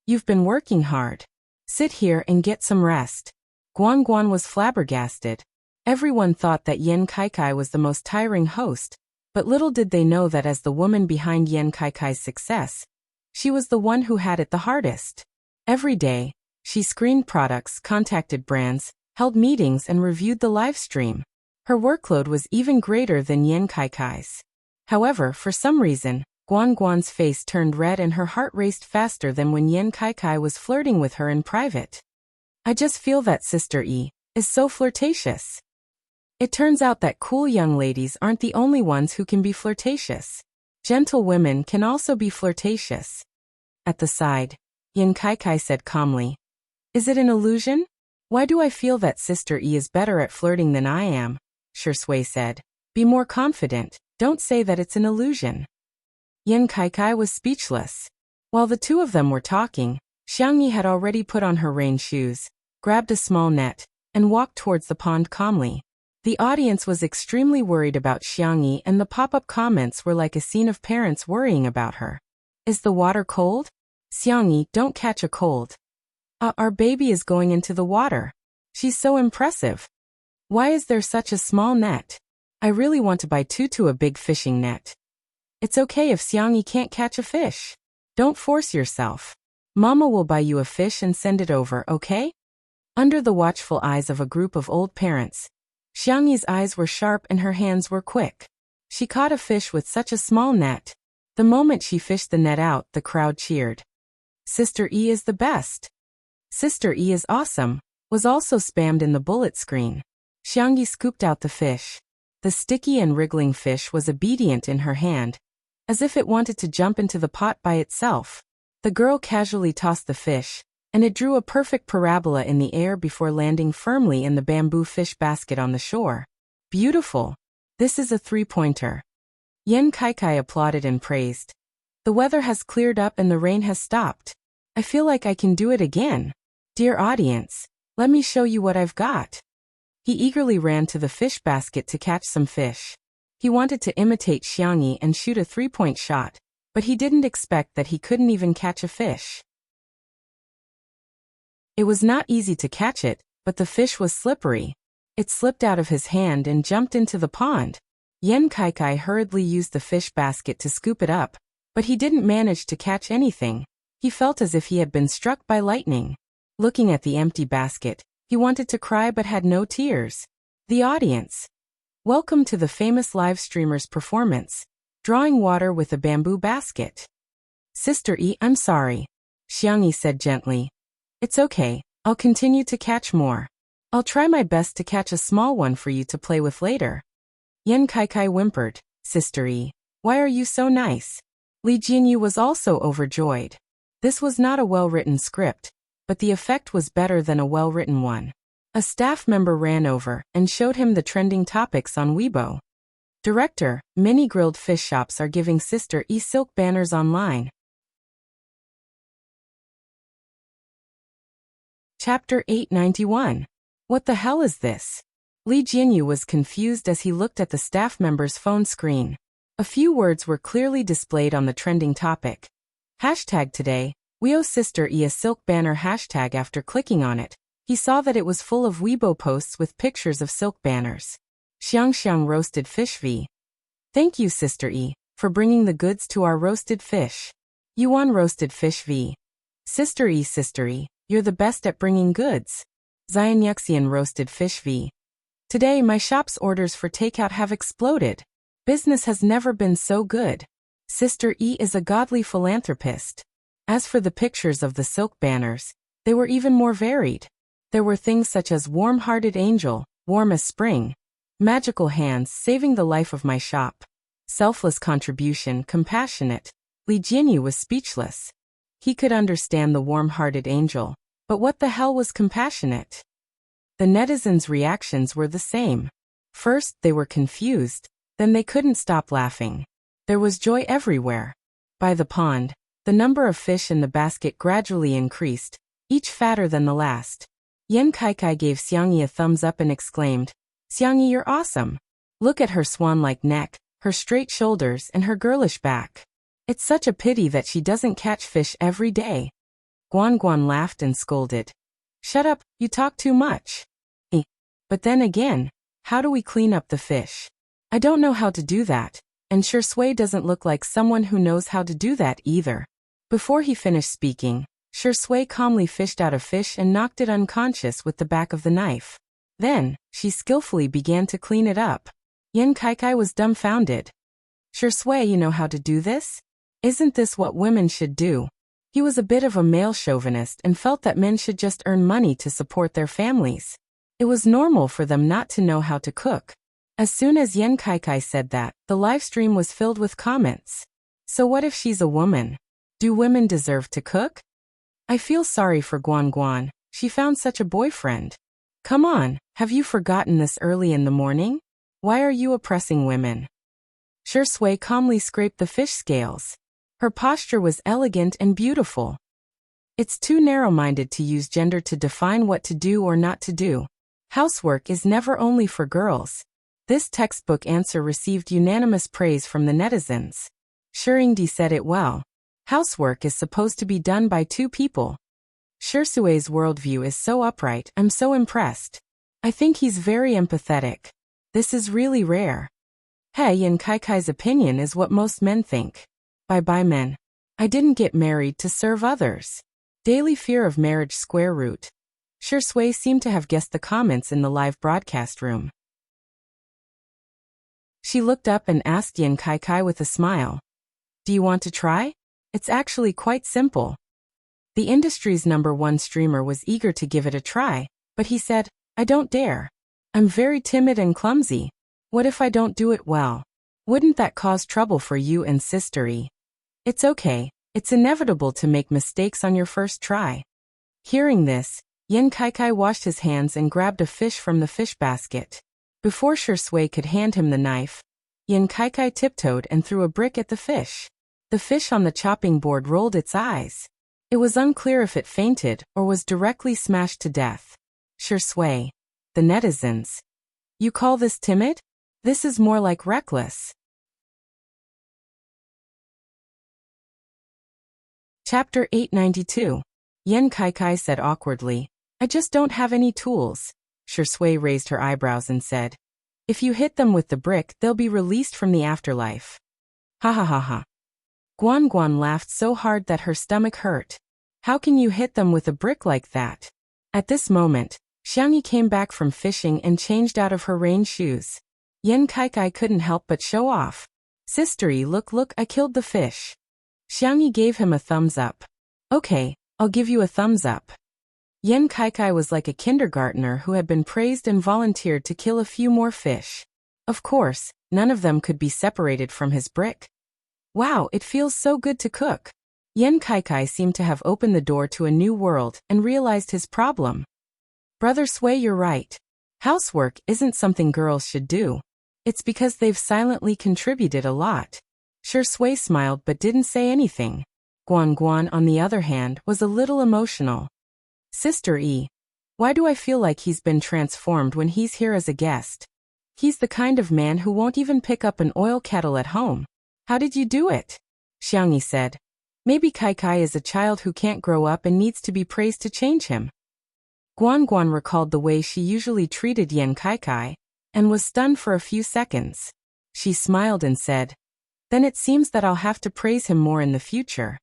"You've been working hard. Sit here and get some rest." Guan was flabbergasted. Everyone thought that Yan Kai was the most tiring host, but little did they know that as the woman behind Yan Kai's success, she was the one who had it the hardest. Every day, she screened products, contacted brands, held meetings and reviewed the live stream. Her workload was even greater than Yan Kai's. However, for some reason, Guan's face turned red and her heart raced faster than when Yan Kai was flirting with her in private. "I just feel that Sister E is so flirtatious." It turns out that cool young ladies aren't the only ones who can be flirtatious. Gentle women can also be flirtatious. At the side, Yan Kai said calmly, "Is it an illusion? Why do I feel that Sister E is better at flirting than I am?" Shui said, "Be more confident, don't say that it's an illusion." Yan Kai was speechless. While the two of them were talking, Xiangyi had already put on her rain shoes, grabbed a small net, and walked towards the pond calmly. The audience was extremely worried about Xiangyi and the pop-up comments were like a scene of parents worrying about her. "Is the water cold? Xiangyi, don't catch a cold. Our baby is going into the water. She's so impressive. Why is there such a small net? I really want to buy Tutu a big fishing net. It's okay if Xiangyi can't catch a fish. Don't force yourself. Mama will buy you a fish and send it over, okay?" Under the watchful eyes of a group of old parents, Xiangyi's eyes were sharp and her hands were quick. She caught a fish with such a small net. The moment she fished the net out, the crowd cheered. "Sister E is the best. Sister E is awesome," was also spammed in the bullet screen. Xiangyi scooped out the fish. The sticky and wriggling fish was obedient in her hand, as if it wanted to jump into the pot by itself. The girl casually tossed the fish, and it drew a perfect parabola in the air before landing firmly in the bamboo fish basket on the shore. "Beautiful. This is a three-pointer." Yan Kai applauded and praised. "The weather has cleared up and the rain has stopped. I feel like I can do it again. Dear audience, let me show you what I've got." He eagerly ran to the fish basket to catch some fish. He wanted to imitate Xiangyi and shoot a three-point shot, but he didn't expect that he couldn't even catch a fish. It was not easy to catch it, but the fish was slippery. It slipped out of his hand and jumped into the pond. Yan Kai hurriedly used the fish basket to scoop it up, but he didn't manage to catch anything. He felt as if he had been struck by lightning. Looking at the empty basket, he wanted to cry but had no tears. The audience. Welcome to the famous live streamer's performance, drawing water with a bamboo basket. "Sister E, I'm sorry," Xiangyi said gently. "It's okay, I'll continue to catch more. I'll try my best to catch a small one for you to play with later." Yan Kai whimpered, "Sister E, why are you so nice?" Li Jinyu was also overjoyed. This was not a well-written script, but the effect was better than a well-written one. A staff member ran over and showed him the trending topics on Weibo. "Director, many grilled fish shops are giving Sister E silk banners online." Chapter 891. What the hell is this? Li Jianyu was confused as he looked at the staff member's phone screen. A few words were clearly displayed on the trending topic. Hashtag today, Weibo Sister E a silk banner hashtag. After clicking on it, he saw that it was full of Weibo posts with pictures of silk banners. Xiang roasted fish v. Thank you Sister E, for bringing the goods to our roasted fish. Yuan roasted fish v. Sister E, you're the best at bringing goods. Xianyuxian roasted fish v. Today my shop's orders for takeout have exploded. Business has never been so good. Sister E is a godly philanthropist. As for the pictures of the silk banners, they were even more varied. There were things such as warm-hearted angel, warm as spring, magical hands saving the life of my shop, selfless contribution, compassionate. Li Jianyu was speechless. He could understand the warm-hearted angel, but what the hell was compassionate? The netizens' reactions were the same. First, they were confused, then they couldn't stop laughing. There was joy everywhere. By the pond, the number of fish in the basket gradually increased, each fatter than the last. Yan Kaikai gave Xiangyi a thumbs up and exclaimed, "Xiangyi, you're awesome. Look at her swan-like neck, her straight shoulders and her girlish back. It's such a pity that she doesn't catch fish every day." Guan laughed and scolded. "Shut up, you talk too much." But then again, how do we clean up the fish? I don't know how to do that, and Shui doesn't look like someone who knows how to do that either. Before he finished speaking, Shui calmly fished out a fish and knocked it unconscious with the back of the knife. Then, she skillfully began to clean it up. Yan Kaikai was dumbfounded. "Shui, you know how to do this? Isn't this what women should do?" He was a bit of a male chauvinist and felt that men should just earn money to support their families. It was normal for them not to know how to cook. As soon as Yan Kaikai said that, the live stream was filled with comments. So what if she's a woman? Do women deserve to cook? I feel sorry for Guan. She found such a boyfriend. Come on, have you forgotten this early in the morning? Why are you oppressing women? Shui calmly scraped the fish scales. Her posture was elegant and beautiful. It's too narrow-minded to use gender to define what to do or not to do. Housework is never only for girls. This textbook answer received unanimous praise from the netizens. Shuringdi said it well. Housework is supposed to be done by two people. Shui's worldview is so upright, I'm so impressed. I think he's very empathetic. This is really rare. Hey, Yan Kaikai's opinion is what most men think. Bye men. I didn't get married to serve others. Daily fear of marriage square root. Shui seemed to have guessed the comments in the live broadcast room. She looked up and asked Yan Kaikai with a smile. Do you want to try? It's actually quite simple. The industry's #1 streamer was eager to give it a try, but he said, I don't dare. I'm very timid and clumsy. What if I don't do it well? Wouldn't that cause trouble for you and Sister E? It's okay. It's inevitable to make mistakes on your first try. Hearing this, Yan Kaikai washed his hands and grabbed a fish from the fish basket. Before Shui could hand him the knife, Yan Kaikai tiptoed and threw a brick at the fish. The fish on the chopping board rolled its eyes. It was unclear if it fainted or was directly smashed to death. Shui, the netizens. You call this timid? This is more like reckless. Chapter 892. Yan Kaikai said awkwardly, I just don't have any tools. Shui raised her eyebrows and said, If you hit them with the brick, they'll be released from the afterlife. Ha ha ha ha. Guan laughed so hard that her stomach hurt. How can you hit them with a brick like that? At this moment, Xiangyi came back from fishing and changed out of her rain shoes. Yan Kaikai couldn't help but show off. Sistery, look, I killed the fish. Xiangyi gave him a thumbs up. Okay, I'll give you a thumbs up. Yan Kaikai was like a kindergartner who had been praised and volunteered to kill a few more fish. Of course, none of them could be separated from his brick. Wow, it feels so good to cook. Yan Kaikai seemed to have opened the door to a new world and realized his problem. Brother Sui, you're right. Housework isn't something girls should do. It's because they've silently contributed a lot. Shui smiled but didn't say anything. Guan, on the other hand, was a little emotional. Sister E. Why do I feel like he's been transformed when he's here as a guest? He's the kind of man who won't even pick up an oil kettle at home. How did you do it? Xiangyi said. Maybe Kai is a child who can't grow up and needs to be praised to change him. Guan recalled the way she usually treated Yan Kai and was stunned for a few seconds. She smiled and said, then it seems that I'll have to praise him more in the future.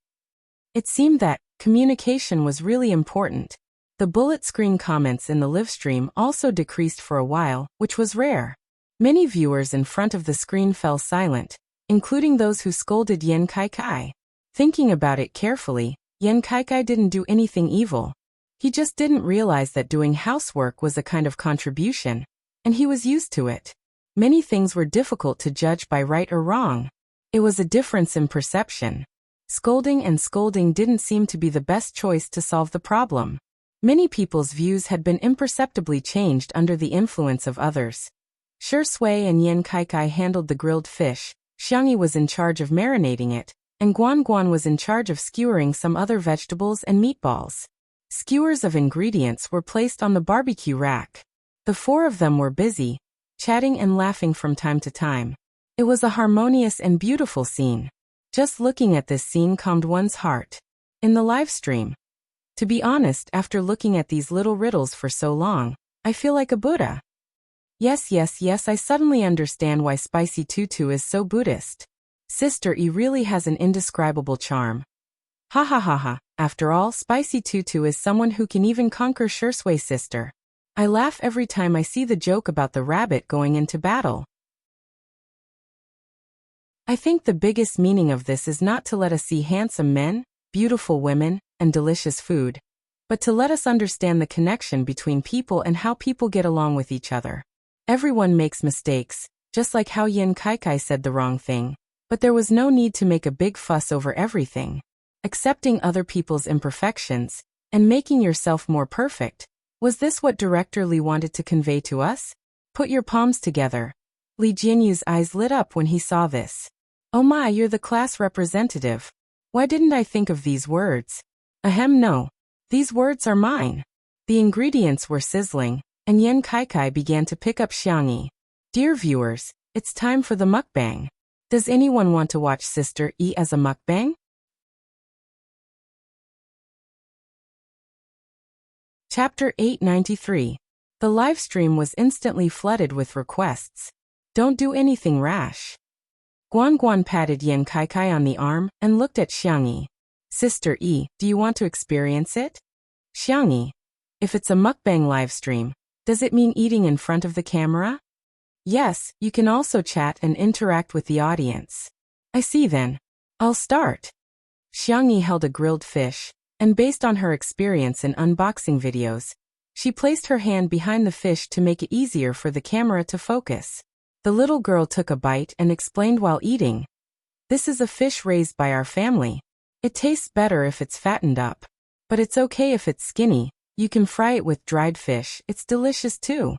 It seemed that communication was really important. The bullet screen comments in the live stream also decreased for a while, which was rare. Many viewers in front of the screen fell silent, including those who scolded Yan Kai. Thinking about it carefully, Yan Kai didn't do anything evil. He just didn't realize that doing housework was a kind of contribution, and he was used to it. Many things were difficult to judge by right or wrong. It was a difference in perception. Scolding didn't seem to be the best choice to solve the problem. Many people's views had been imperceptibly changed under the influence of others. Shui and Yan Kai handled the grilled fish, Xiangyi was in charge of marinating it, and Guan was in charge of skewering some other vegetables and meatballs. Skewers of ingredients were placed on the barbecue rack. The four of them were busy, chatting and laughing from time to time. It was a harmonious and beautiful scene. Just looking at this scene calmed one's heart. In the live stream. To be honest, after looking at these little riddles for so long, I feel like a Buddha. Yes, I suddenly understand why Spicy Tutu is so Buddhist. Sister E really has an indescribable charm. Ha ha ha ha, after all, Spicy Tutu is someone who can even conquer Shui's sister. I laugh every time I see the joke about the rabbit going into battle. I think the biggest meaning of this is not to let us see handsome men, beautiful women, and delicious food, but to let us understand the connection between people and how people get along with each other. Everyone makes mistakes, just like how Yan Kai said the wrong thing, but there was no need to make a big fuss over everything. Accepting other people's imperfections, and making yourself more perfect. Was this what Director Li wanted to convey to us? Put your palms together. Li Jianyu's eyes lit up when he saw this. Oh my, you're the class representative. Why didn't I think of these words? Ahem, no. These words are mine. The ingredients were sizzling, and Yan Kai began to pick up Xiangyi. Dear viewers, it's time for the mukbang. Does anyone want to watch Sister E as a mukbang? Chapter 893. The live stream was instantly flooded with requests. Don't do anything rash. Guan patted Yan Kai on the arm and looked at Xiangyi. Sister E, do you want to experience it? Xiangyi. If it's a mukbang live stream, does it mean eating in front of the camera? Yes, you can also chat and interact with the audience. I see then. I'll start. Xiangyi held a grilled fish, and based on her experience in unboxing videos, she placed her hand behind the fish to make it easier for the camera to focus. The little girl took a bite and explained while eating. This is a fish raised by our family. It tastes better if it's fattened up. But it's okay if it's skinny, you can fry it with dried fish, it's delicious too.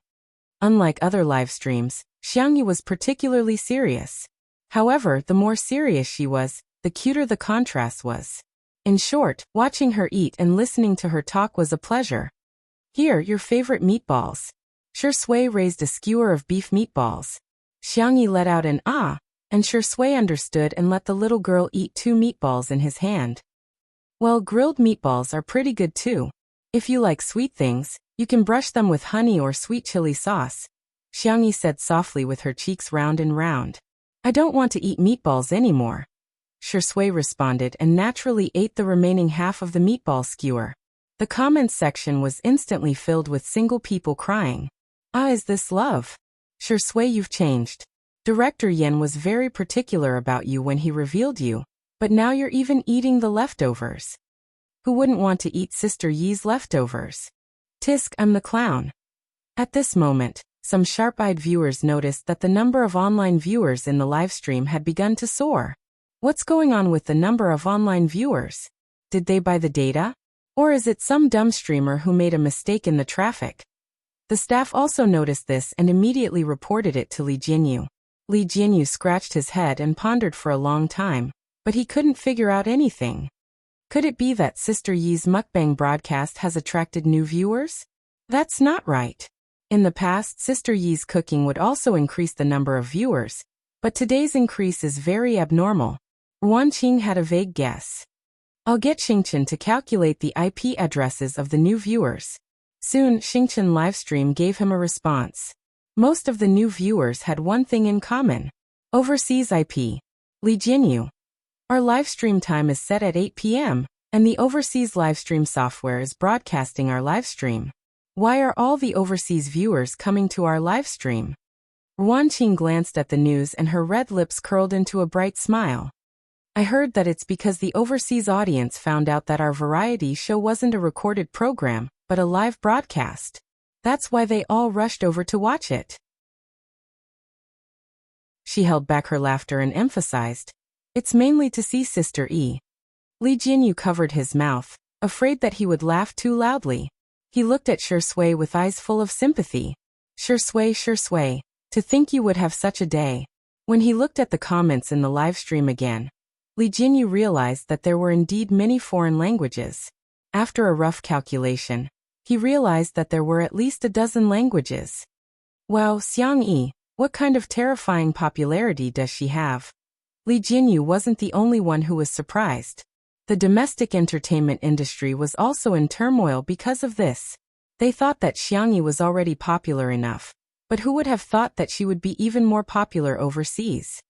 Unlike other live streams, Xiangyi was particularly serious. However, the more serious she was, the cuter the contrast was. In short, watching her eat and listening to her talk was a pleasure. Here, your favorite meatballs. Shui raised a skewer of beef meatballs. Xiangyi let out an ah, and Shui understood and let the little girl eat 2 meatballs in his hand. Well, grilled meatballs are pretty good too. If you like sweet things, you can brush them with honey or sweet chili sauce. Xiangyi said softly with her cheeks round and round. I don't want to eat meatballs anymore. Shui responded and naturally ate the remaining half of the meatball skewer. The comments section was instantly filled with single people crying. Ah, is this love? Shui, you've changed. Director Yan was very particular about you when he revealed you, but now you're even eating the leftovers. Who wouldn't want to eat Sister Yi's leftovers? Tisk, I'm the clown. At this moment, some sharp-eyed viewers noticed that the number of online viewers in the live stream had begun to soar. What's going on with the number of online viewers? Did they buy the data? Or is it some dumb streamer who made a mistake in the traffic? The staff also noticed this and immediately reported it to Li Jianyu. Li Jianyu scratched his head and pondered for a long time, but he couldn't figure out anything. Could it be that Sister Yi's mukbang broadcast has attracted new viewers? That's not right. In the past, Sister Yi's cooking would also increase the number of viewers, but today's increase is very abnormal. Wan Qing had a vague guess. I'll get Xingchen to calculate the IP addresses of the new viewers. Soon, Xingchen livestream gave him a response. Most of the new viewers had one thing in common. Overseas IP. Li Jinyu. Our livestream time is set at 8 p.m., and the overseas livestream software is broadcasting our livestream. Why are all the overseas viewers coming to our livestream? Wan Qing glanced at the news and her red lips curled into a bright smile. I heard that it's because the overseas audience found out that our variety show wasn't a recorded program, but a live broadcast. That's why they all rushed over to watch it. She held back her laughter and emphasized, it's mainly to see Sister E. Li Jinyu covered his mouth, afraid that he would laugh too loudly. He looked at Shi Sui with eyes full of sympathy. Shi Sui, to think you would have such a day. When he looked at the comments in the live stream again, Li Jinyu realized that there were indeed many foreign languages. After a rough calculation, he realized that there were at least a dozen languages. Wow, Xiang Yi, what kind of terrifying popularity does she have? Li Jinyu wasn't the only one who was surprised. The domestic entertainment industry was also in turmoil because of this. They thought that Xiang Yi was already popular enough, but who would have thought that she would be even more popular overseas?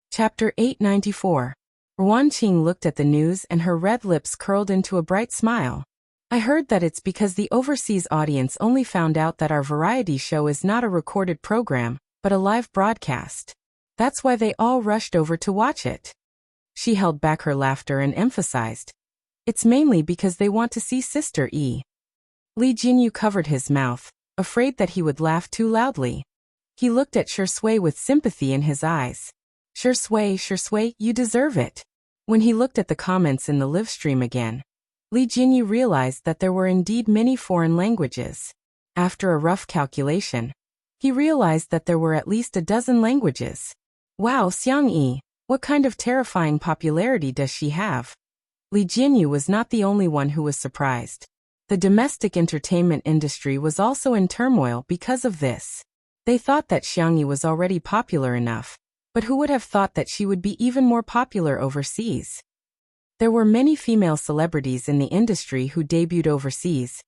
Chapter 894. Wan Qing looked at the news and her red lips curled into a bright smile. I heard that it's because the overseas audience only found out that our variety show is not a recorded program, but a live broadcast. That's why they all rushed over to watch it. She held back her laughter and emphasized, it's mainly because they want to see Sister E. Li Jinyu covered his mouth, afraid that he would laugh too loudly. He looked at Shi Sui with sympathy in his eyes. Shi Sui, you deserve it. When he looked at the comments in the live stream again, Li Jinyu realized that there were indeed many foreign languages. After a rough calculation, he realized that there were at least a dozen languages. Wow, Xiang Yi, what kind of terrifying popularity does she have? Li Jinyu was not the only one who was surprised. The domestic entertainment industry was also in turmoil because of this. They thought that Xiang Yi was already popular enough, but who would have thought that she would be even more popular overseas? There were many female celebrities in the industry who debuted overseas,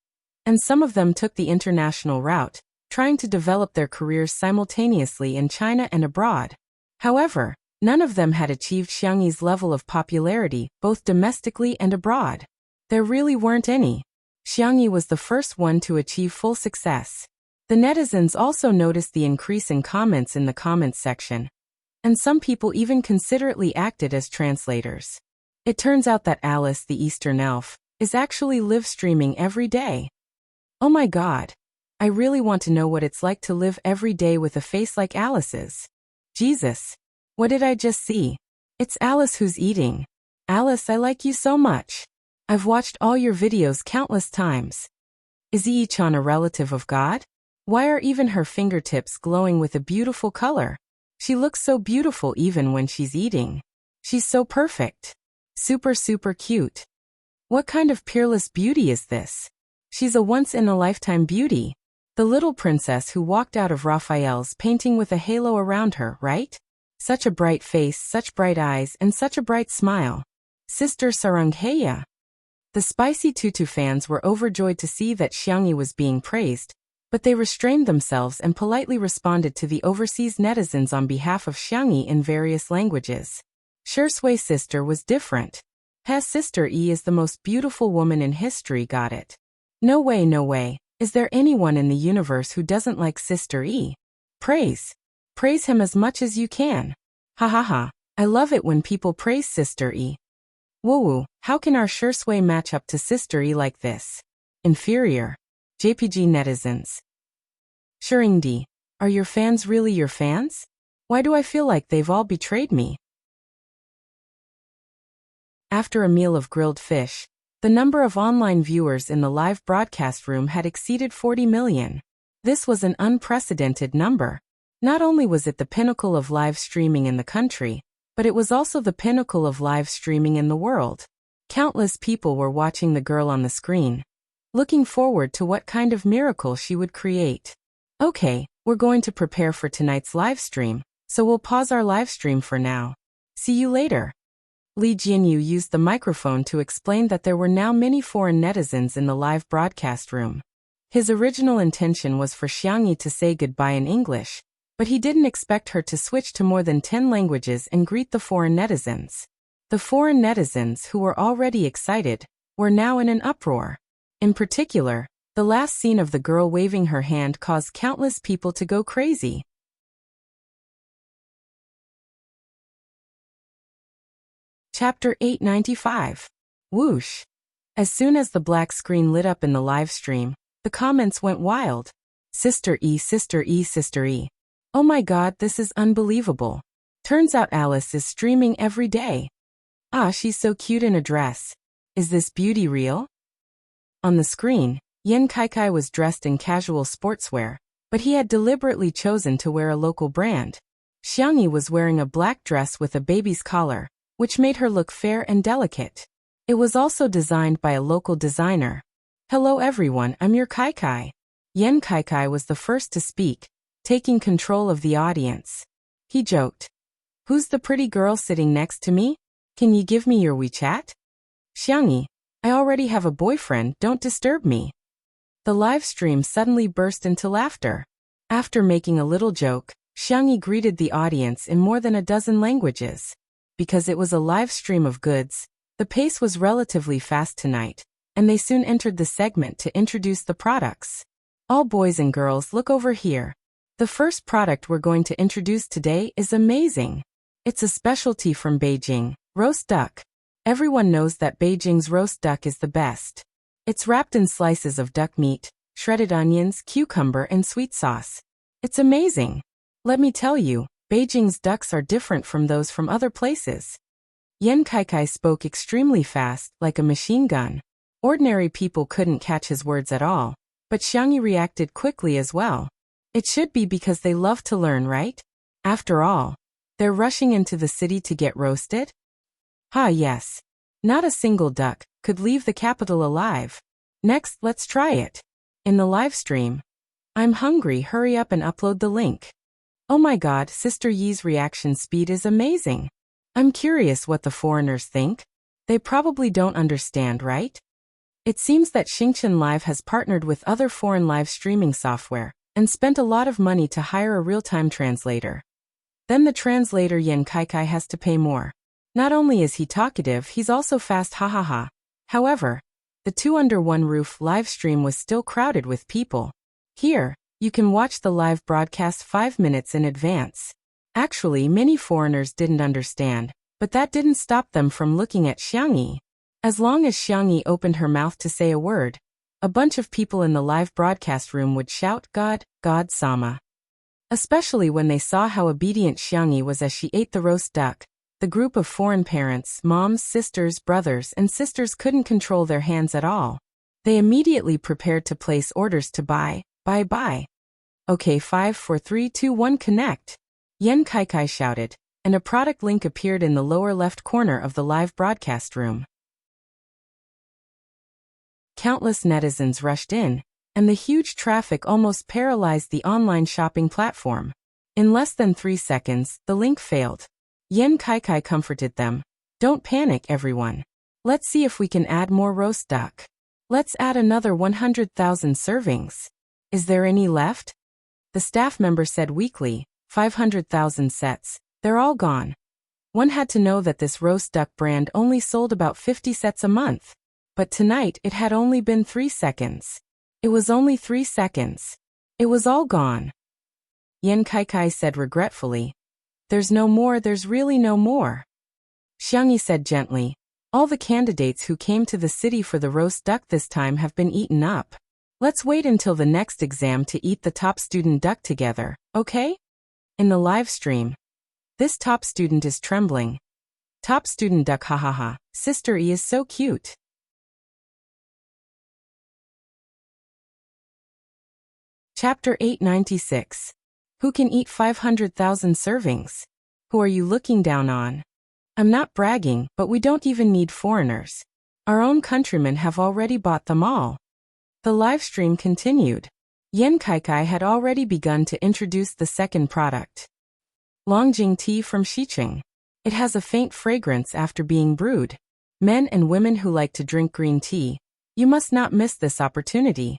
and some of them took the international route, trying to develop their careers simultaneously in China and abroad. However, none of them had achieved Xiang Yi's level of popularity, both domestically and abroad. There really weren't any. Xiang Yi was the first one to achieve full success. The netizens also noticed the increase in comments in the comments section, and some people even considerately acted as translators. It turns out that Alice the Eastern Elf is actually live streaming every day. Oh my god. I really want to know what it's like to live every day with a face like Alice's. Jesus. What did I just see? It's Alice who's eating. Alice, I like you so much. I've watched all your videos countless times. Is Yi-chan a relative of God? Why are even her fingertips glowing with a beautiful color? She looks so beautiful even when she's eating. She's so perfect. Super cute. What kind of peerless beauty is this? She's a once-in-a-lifetime beauty. The little princess who walked out of Raphael's painting with a halo around her, right? Such a bright face, such bright eyes, and such a bright smile. Sister Sarangheya. The Spicy Tutu fans were overjoyed to see that Xiang Yi was being praised, but they restrained themselves and politely responded to the overseas netizens on behalf of Xiang Yi in various languages. Shi Sui's sister was different. His sister E is the most beautiful woman in history, got it. No way. Is there anyone in the universe who doesn't like Sister E? Praise him as much as you can. Ha ha ha. I love it when people praise Sister E. Woo, how can our Shi Sui match up to Sister E like this? Inferior. JPG netizens. Shiringdi, are your fans really your fans? Why do I feel like they've all betrayed me? After a meal of grilled fish, the number of online viewers in the live broadcast room had exceeded 40 million. This was an unprecedented number. Not only was it the pinnacle of live streaming in the country, but it was also the pinnacle of live streaming in the world. Countless people were watching the girl on the screen, looking forward to what kind of miracle she would create. Okay, we're going to prepare for tonight's live stream, so we'll pause our live stream for now. See you later. Li Jianyu used the microphone to explain that there were now many foreign netizens in the live broadcast room. His original intention was for Xiangyi to say goodbye in English, but he didn't expect her to switch to more than 10 languages and greet the foreign netizens. The foreign netizens, who were already excited, were now in an uproar. In particular, the last scene of the girl waving her hand caused countless people to go crazy. Chapter 895. Whoosh. As soon as the black screen lit up in the live stream, the comments went wild. Sister E, Sister E, Sister E. Oh my god, this is unbelievable. Turns out Alice is streaming every day. Ah, she's so cute in a dress. Is this beauty real? On the screen, Yan Kaikai was dressed in casual sportswear, but he had deliberately chosen to wear a local brand. Xiangyi was wearing a black dress with a baby's collar, which made her look fair and delicate. It was also designed by a local designer. Hello everyone, I'm your Kaikai. Yan Kaikai was the first to speak, taking control of the audience. He joked. Who's the pretty girl sitting next to me? Can you give me your WeChat? Xiangyi, I already have a boyfriend, don't disturb me. The live stream suddenly burst into laughter. After making a little joke, Xiangyi greeted the audience in more than a dozen languages. Because it was a live stream of goods, the pace was relatively fast tonight, and they soon entered the segment to introduce the products. All boys and girls, look over here. The first product we're going to introduce today is amazing. It's a specialty from Beijing, roast duck. Everyone knows that Beijing's roast duck is the best. It's wrapped in slices of duck meat, shredded onions, cucumber, and sweet sauce. It's amazing. Let me tell you, Beijing's ducks are different from those from other places. Yan Kaikai spoke extremely fast, like a machine gun. Ordinary people couldn't catch his words at all, but Xiangyi reacted quickly as well. It should be because they love to learn, right? After all, they're rushing into the city to get roasted? Yes. Not a single duck could leave the capital alive. Next, let's try it. In the live stream. I'm hungry, hurry up and upload the link. Oh my god, Sister Yi's reaction speed is amazing. I'm curious what the foreigners think. They probably don't understand, right? It seems that Xingchen Live has partnered with other foreign live streaming software and spent a lot of money to hire a real-time translator. Then the translator Yan Kaikai has to pay more. Not only is he talkative, he's also fast, hahaha. However, the two under one roof live stream was still crowded with people. Here, you can watch the live broadcast 5 minutes in advance. Actually, many foreigners didn't understand, but that didn't stop them from looking at Xiangyi. As long as Xiangyi opened her mouth to say a word, a bunch of people in the live broadcast room would shout, God, God Sama. Especially when they saw how obedient Xiangyi was as she ate the roast duck. The group of foreign parents, moms, sisters, brothers, and sisters couldn't control their hands at all. They immediately prepared to place orders to buy. Okay, 5, 4, 3, 2, 1, connect. Yan Kaikai shouted, and a product link appeared in the lower left corner of the live broadcast room. Countless netizens rushed in, and the huge traffic almost paralyzed the online shopping platform. In less than 3 seconds, the link failed. Yan Kaikai comforted them. Don't panic, everyone. Let's see if we can add more roast duck. Let's add another 100,000 servings. Is there any left? The staff member said weakly, 500,000 sets. They're all gone. One had to know that this roast duck brand only sold about 50 sets a month. But tonight it had only been 3 seconds. It was only 3 seconds. It was all gone. Yan Kaikai said regretfully. There's no more, there's really no more. Xiangyi said gently. All the candidates who came to the city for the roast duck this time have been eaten up. Let's wait until the next exam to eat the top student duck together, okay? In the live stream. This top student is trembling. Top student duck, hahaha. Sister E is so cute. Chapter 896. Who can eat 500,000 servings? Who are you looking down on? I'm not bragging, but we don't even need foreigners. Our own countrymen have already bought them all. The live stream continued. Yan Kaikai had already begun to introduce the second product. Longjing tea from Xiqing. It has a faint fragrance after being brewed. Men and women who like to drink green tea, you must not miss this opportunity.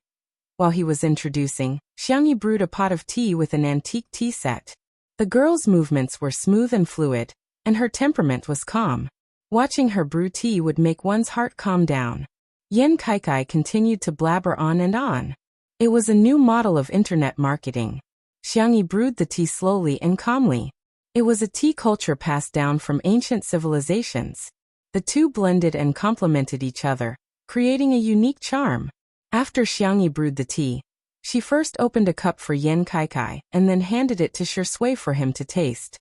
While he was introducing, Xiangyi brewed a pot of tea with an antique tea set. The girl's movements were smooth and fluid, and her temperament was calm. Watching her brew tea would make one's heart calm down. Yan Kaikai continued to blabber on and on. It was a new model of internet marketing. Xiangyi brewed the tea slowly and calmly. It was a tea culture passed down from ancient civilizations. The two blended and complemented each other, creating a unique charm. After Xiangyi brewed the tea, she first opened a cup for Yan Kaikai and then handed it to Shui for him to taste.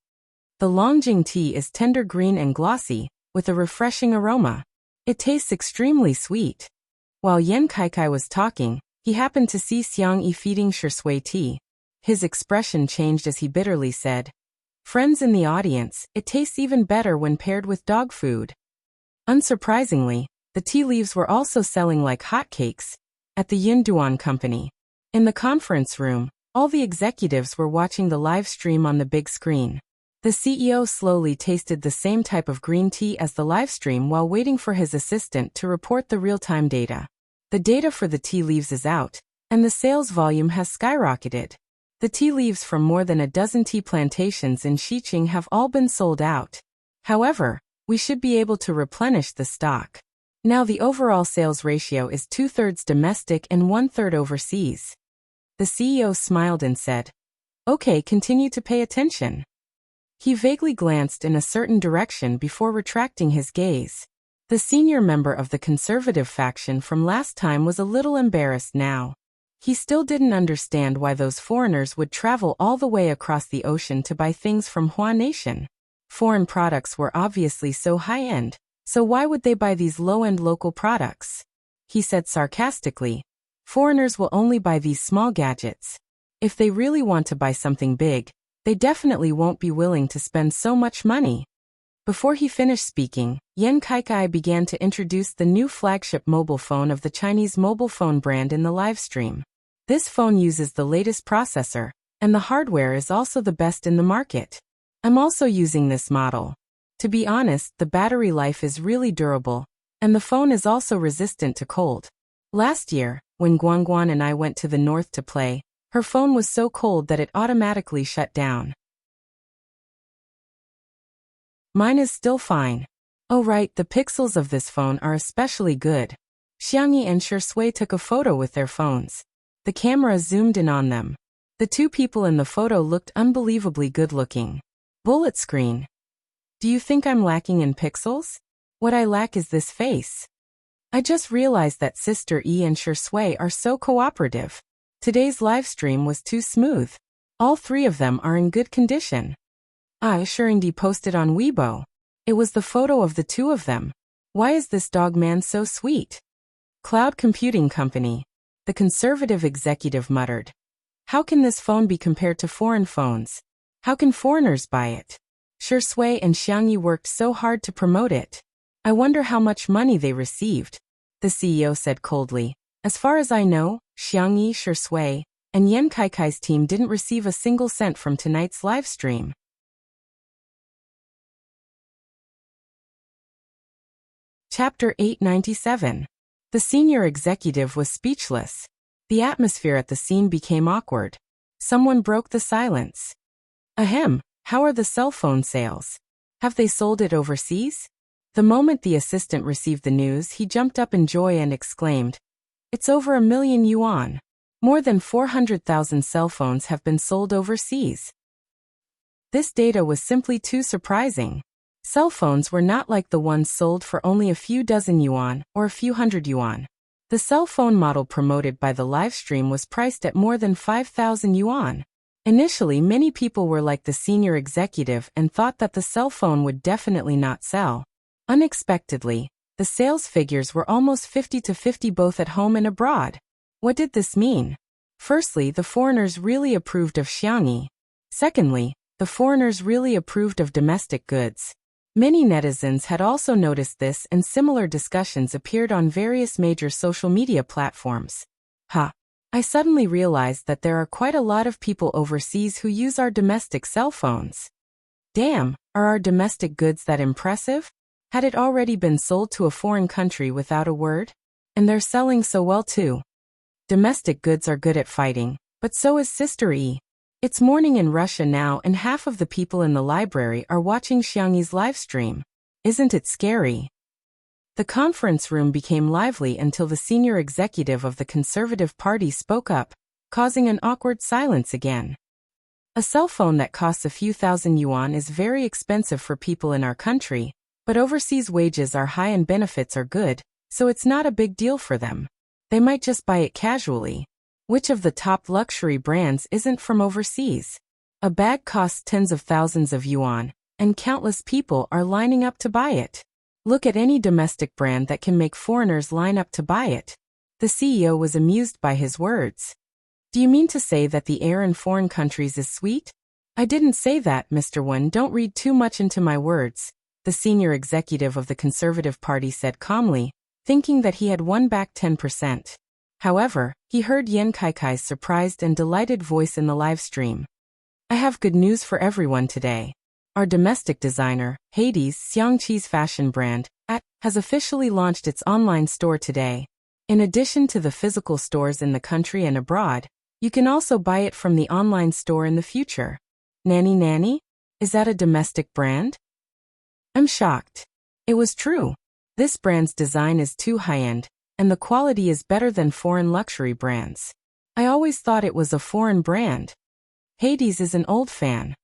The Longjing tea is tender green and glossy, with a refreshing aroma. It tastes extremely sweet. While Yan Kaikai was talking, he happened to see Xiangyi feeding Shui tea. His expression changed as he bitterly said, "Friends in the audience, it tastes even better when paired with dog food." Unsurprisingly, the tea leaves were also selling like hotcakes at the Yinduan company. In the conference room, all the executives were watching the live stream on the big screen. The CEO slowly tasted the same type of green tea as the live stream while waiting for his assistant to report the real-time data. The data for the tea leaves is out, and the sales volume has skyrocketed. The tea leaves from more than a dozen tea plantations in Xiqing have all been sold out. However, we should be able to replenish the stock. Now the overall sales ratio is 2/3 domestic and 1/3 overseas. The CEO smiled and said, "Okay, continue to pay attention." He vaguely glanced in a certain direction before retracting his gaze. The senior member of the conservative faction from last time was a little embarrassed now. He still didn't understand why those foreigners would travel all the way across the ocean to buy things from Hua Nation. Foreign products were obviously so high-end, so why would they buy these low-end local products? He said sarcastically, "Foreigners will only buy these small gadgets. If they really want to buy something big, they definitely won't be willing to spend so much money." Before he finished speaking, Yan Kaikai began to introduce the new flagship mobile phone of the Chinese mobile phone brand in the live stream. This phone uses the latest processor, and the hardware is also the best in the market. "I'm also using this model. To be honest, the battery life is really durable, and the phone is also resistant to cold. Last year, when Guangguan and I went to the north to play, her phone was so cold that it automatically shut down. Mine is still fine. Oh right, the pixels of this phone are especially good." Xiangyi and Shui took a photo with their phones. The camera zoomed in on them. The two people in the photo looked unbelievably good-looking. Bullet screen. "Do you think I'm lacking in pixels? What I lack is this face. I just realized that Sister E and Shui are so cooperative. Today's live stream was too smooth. All three of them are in good condition." Shurindi posted on Weibo. It was the photo of the two of them. "Why is this dog man so sweet?" Cloud Computing Company. The conservative executive muttered, "How can this phone be compared to foreign phones? How can foreigners buy it? Shui and Xiangyi worked so hard to promote it. I wonder how much money they received." The CEO said coldly, "As far as I know, Xiangyi, Shui, and Yan Kaikai's team didn't receive a single cent from tonight's live stream." Chapter 897. The senior executive was speechless. The atmosphere at the scene became awkward. Someone broke the silence. "Ahem, how are the cell phone sales? Have they sold it overseas?" The moment the assistant received the news, he jumped up in joy and exclaimed, "It's over 1,000,000 yuan. More than 400,000 cell phones have been sold overseas." This data was simply too surprising. Cell phones were not like the ones sold for only a few dozen yuan or a few hundred yuan. The cell phone model promoted by the live stream was priced at more than 5,000 yuan. Initially, many people were like the senior executive and thought that the cell phone would definitely not sell. Unexpectedly, the sales figures were almost 50-50 both at home and abroad. What did this mean? Firstly, the foreigners really approved of Xiangyi. Secondly, the foreigners really approved of domestic goods. Many netizens had also noticed this, and similar discussions appeared on various major social media platforms. I suddenly realized that there are quite a lot of people overseas who use our domestic cell phones. Damn, are our domestic goods that impressive? Had it already been sold to a foreign country without a word? And they're selling so well too. Domestic goods are good at fighting, but so is Sister E. It's morning in Russia now, and half of the people in the library are watching Xiangyi's live stream. Isn't it scary? The conference room became lively until the senior executive of the Conservative Party spoke up, causing an awkward silence again. A cell phone that costs a few thousand yuan is very expensive for people in our country, but overseas wages are high and benefits are good, so it's not a big deal for them. They might just buy it casually. Which of the top luxury brands isn't from overseas? A bag costs tens of thousands of yuan, and countless people are lining up to buy it. Look at any domestic brand that can make foreigners line up to buy it. The CEO was amused by his words. Do you mean to say that the air in foreign countries is sweet? I didn't say that, Mr. Wen. Don't read too much into my words, the senior executive of the Conservative Party said calmly, thinking that he had won back 10%. However, he heard Yan Kaikai's surprised and delighted voice in the live stream. I have good news for everyone today. Our domestic designer, Hades, Xiangqi's fashion brand, has officially launched its online store today. In addition to the physical stores in the country and abroad, you can also buy it from the online store in the future. Nanny? Is that a domestic brand? I'm shocked. It was true. This brand's design is too high-end, and the quality is better than foreign luxury brands. I always thought it was a foreign brand. Hades is an old fan.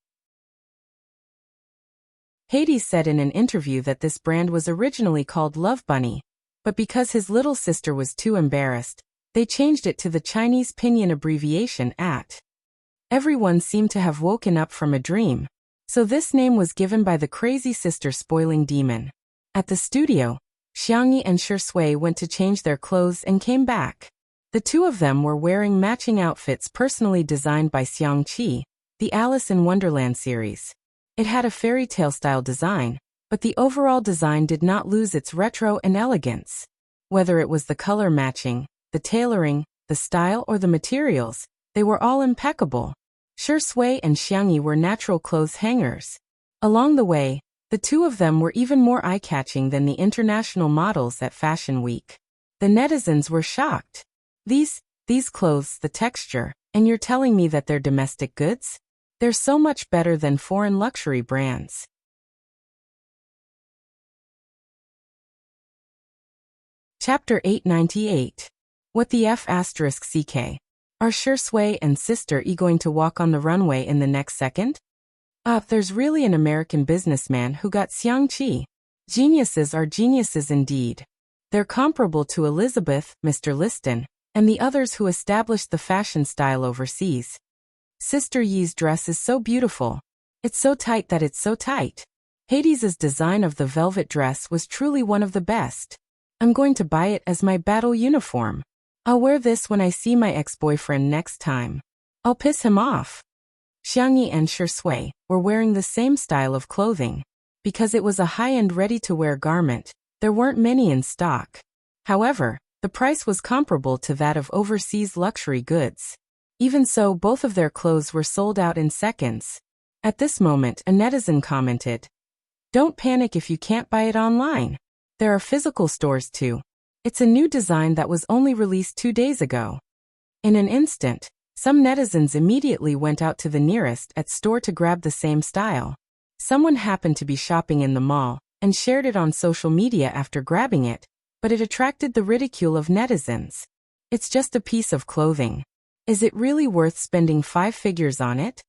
Hades said in an interview that this brand was originally called Love Bunny, but because his little sister was too embarrassed, they changed it to the Chinese pinyin abbreviation @ Everyone seemed to have woken up from a dream, so this name was given by the crazy sister spoiling demon. At the studio, Xiangyi and Shui went to change their clothes and came back. The two of them were wearing matching outfits personally designed by Xiangqi, the Alice in Wonderland series. It had a fairy tale style design, but the overall design did not lose its retro and elegance. Whether it was the color matching, the tailoring, the style, or the materials, they were all impeccable. Shui and Xiangyi were natural clothes hangers. Along the way, the two of them were even more eye-catching than the international models at Fashion Week. The netizens were shocked. These clothes, the texture, and you're telling me that they're domestic goods? They're so much better than foreign luxury brands. Chapter 898. What the F***CK? Are Shui and Sister E going to walk on the runway in the next second? There's really an American businessman who got Xiangqi. Geniuses are geniuses indeed. They're comparable to Elizabeth, Mr. Liston, and the others who established the fashion style overseas. Sister Yi's dress is so beautiful. It's so tight that it's so tight. Hades's design of the velvet dress was truly one of the best. I'm going to buy it as my battle uniform. I'll wear this when I see my ex-boyfriend next time. I'll piss him off. Xiangyi and Shui were wearing the same style of clothing. Because it was a high-end ready-to-wear garment, there weren't many in stock. However, the price was comparable to that of overseas luxury goods. Even so, both of their clothes were sold out in seconds. At this moment, a netizen commented, "Don't panic if you can't buy it online. There are physical stores too. It's a new design that was only released 2 days ago." In an instant, some netizens immediately went out to the nearest store to grab the same style. Someone happened to be shopping in the mall and shared it on social media after grabbing it, but it attracted the ridicule of netizens. It's just a piece of clothing. Is it really worth spending 5 figures on it?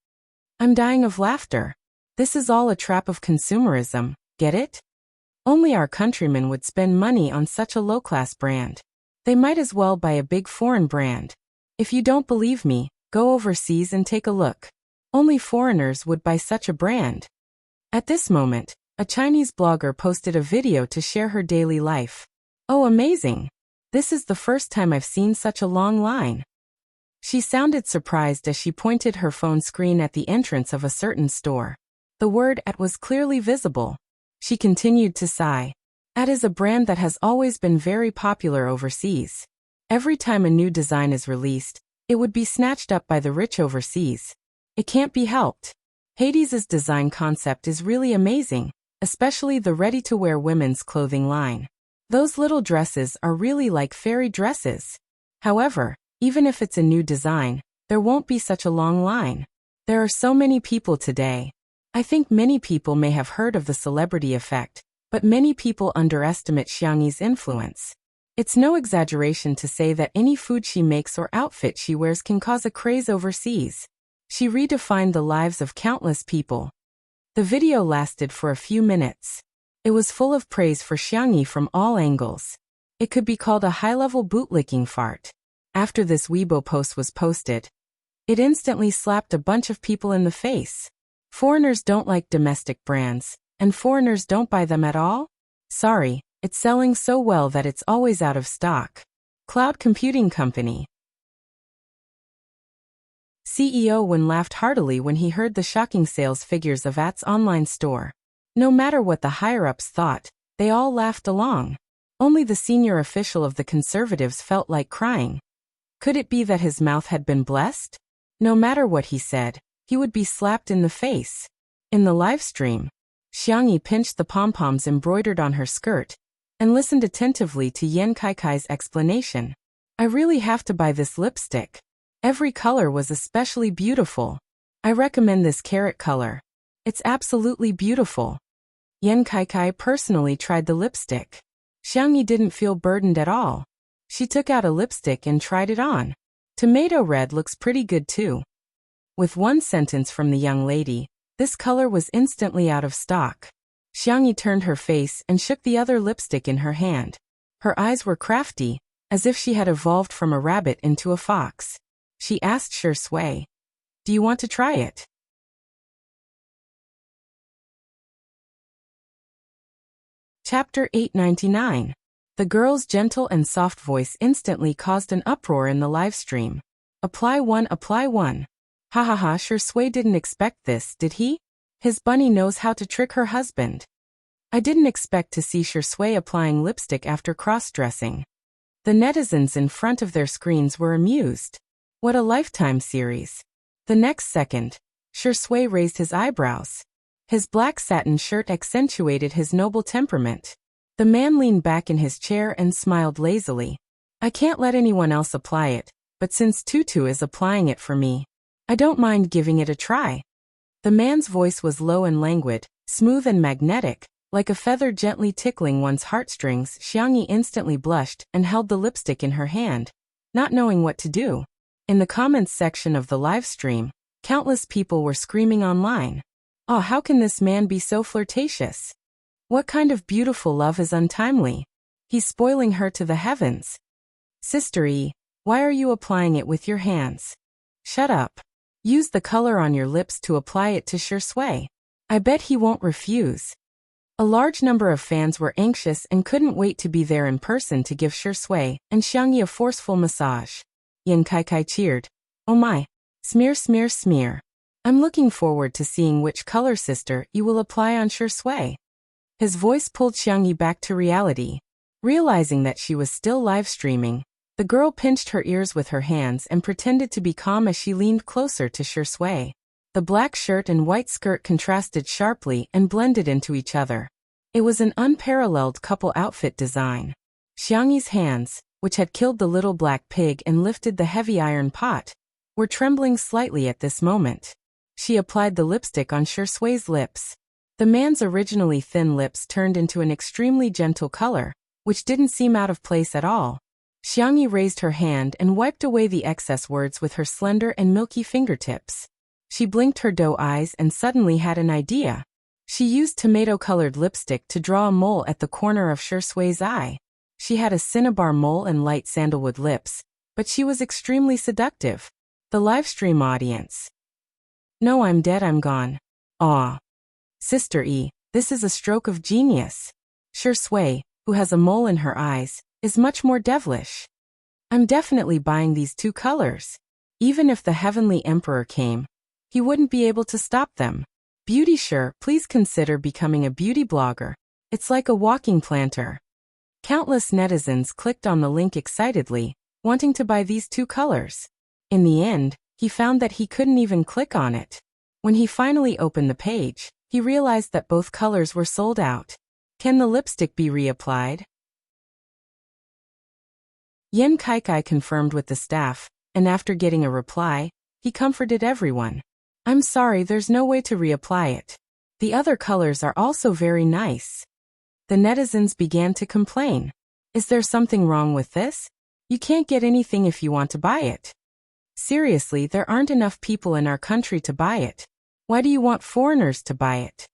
I'm dying of laughter. This is all a trap of consumerism, get it? Only our countrymen would spend money on such a low-class brand. They might as well buy a big foreign brand. If you don't believe me, go overseas and take a look. Only foreigners would buy such a brand. At this moment, a Chinese blogger posted a video to share her daily life. Oh, amazing! This is the first time I've seen such a long line. She sounded surprised as she pointed her phone screen at the entrance of a certain store. The word "at" was clearly visible. She continued to sigh. Ad is a brand that has always been very popular overseas. Every time a new design is released, it would be snatched up by the rich overseas. It can't be helped. Hades's design concept is really amazing, especially the ready-to-wear women's clothing line. Those little dresses are really like fairy dresses. However, even if it's a new design, there won't be such a long line. There are so many people today. I think many people may have heard of the celebrity effect, but many people underestimate Xiangyi's influence. It's no exaggeration to say that any food she makes or outfit she wears can cause a craze overseas. She redefined the lives of countless people. The video lasted for a few minutes. It was full of praise for Xiangyi from all angles. It could be called a high-level bootlicking fart. After this Weibo post was posted, it instantly slapped a bunch of people in the face. Foreigners don't like domestic brands, and foreigners don't buy them at all? Sorry, it's selling so well that it's always out of stock. Cloud computing company CEO Wen laughed heartily when he heard the shocking sales figures of AT's online store. No matter what the higher-ups thought, they all laughed along. Only the senior official of the Conservatives felt like crying. Could it be that his mouth had been blessed? No matter what he said, he would be slapped in the face. In the live stream, Xiangyi pinched the pom-poms embroidered on her skirt and listened attentively to Yan Kaikai's explanation. I really have to buy this lipstick. Every color was especially beautiful. I recommend this carrot color. It's absolutely beautiful. Yan Kaikai personally tried the lipstick. Xiangyi didn't feel burdened at all. She took out a lipstick and tried it on. Tomato red looks pretty good too. With one sentence from the young lady, this color was instantly out of stock. Xiangyi turned her face and shook the other lipstick in her hand. Her eyes were crafty, as if she had evolved from a rabbit into a fox. She asked Shui, "Do you want to try it?" Chapter 899. The girl's gentle and soft voice instantly caused an uproar in the live stream. Apply one, apply one. Ha ha ha, Shui didn't expect this, did he? His bunny knows how to trick her husband. I didn't expect to see Shui applying lipstick after cross-dressing. The netizens in front of their screens were amused. What a lifetime series. The next second, Shui raised his eyebrows. His black satin shirt accentuated his noble temperament. The man leaned back in his chair and smiled lazily. I can't let anyone else apply it, but since Tutu is applying it for me, I don't mind giving it a try. The man's voice was low and languid, smooth and magnetic, like a feather gently tickling one's heartstrings. Xiangyi instantly blushed and held the lipstick in her hand, not knowing what to do. In the comments section of the live stream, countless people were screaming online. Oh, how can this man be so flirtatious? What kind of beautiful love is untimely? He's spoiling her to the heavens. Sister E, why are you applying it with your hands? Shut up. Use the color on your lips to apply it to Shui. I bet he won't refuse. A large number of fans were anxious and couldn't wait to be there in person to give Shui and Xiangyi a forceful massage. Yan Kaikai cheered. Oh my. Smear, smear, smear. I'm looking forward to seeing which color, sister, you will apply on Shui. His voice pulled Xiangyi back to reality. Realizing that she was still live streaming, the girl pinched her ears with her hands and pretended to be calm as she leaned closer to Shui. The black shirt and white skirt contrasted sharply and blended into each other. It was an unparalleled couple outfit design. Xiangyi's hands, which had killed the little black pig and lifted the heavy iron pot, were trembling slightly at this moment. She applied the lipstick on Shui's lips. The man's originally thin lips turned into an extremely gentle color, which didn't seem out of place at all. Xiangyi raised her hand and wiped away the excess words with her slender and milky fingertips. She blinked her doe eyes and suddenly had an idea. She used tomato-colored lipstick to draw a mole at the corner of Shui's eye. She had a cinnabar mole and light sandalwood lips, but she was extremely seductive. The livestream audience. No, I'm dead, I'm gone. Aw. Sister E, this is a stroke of genius. Shui, who has a mole in her eyes, is much more devilish. I'm definitely buying these two colors. Even if the Heavenly Emperor came, he wouldn't be able to stop them. Beauty sure, please consider becoming a beauty blogger. It's like a walking planter. Countless netizens clicked on the link excitedly, wanting to buy these 2 colors. In the end, he found that he couldn't even click on it. When he finally opened the page, he realized that both colors were sold out. Can the lipstick be reapplied? Yan Kaikai confirmed with the staff, and after getting a reply, he comforted everyone. I'm sorry, there's no way to reapply it. The other colors are also very nice. The netizens began to complain. Is there something wrong with this? You can't get anything if you want to buy it. Seriously, there aren't enough people in our country to buy it. Why do you want foreigners to buy it?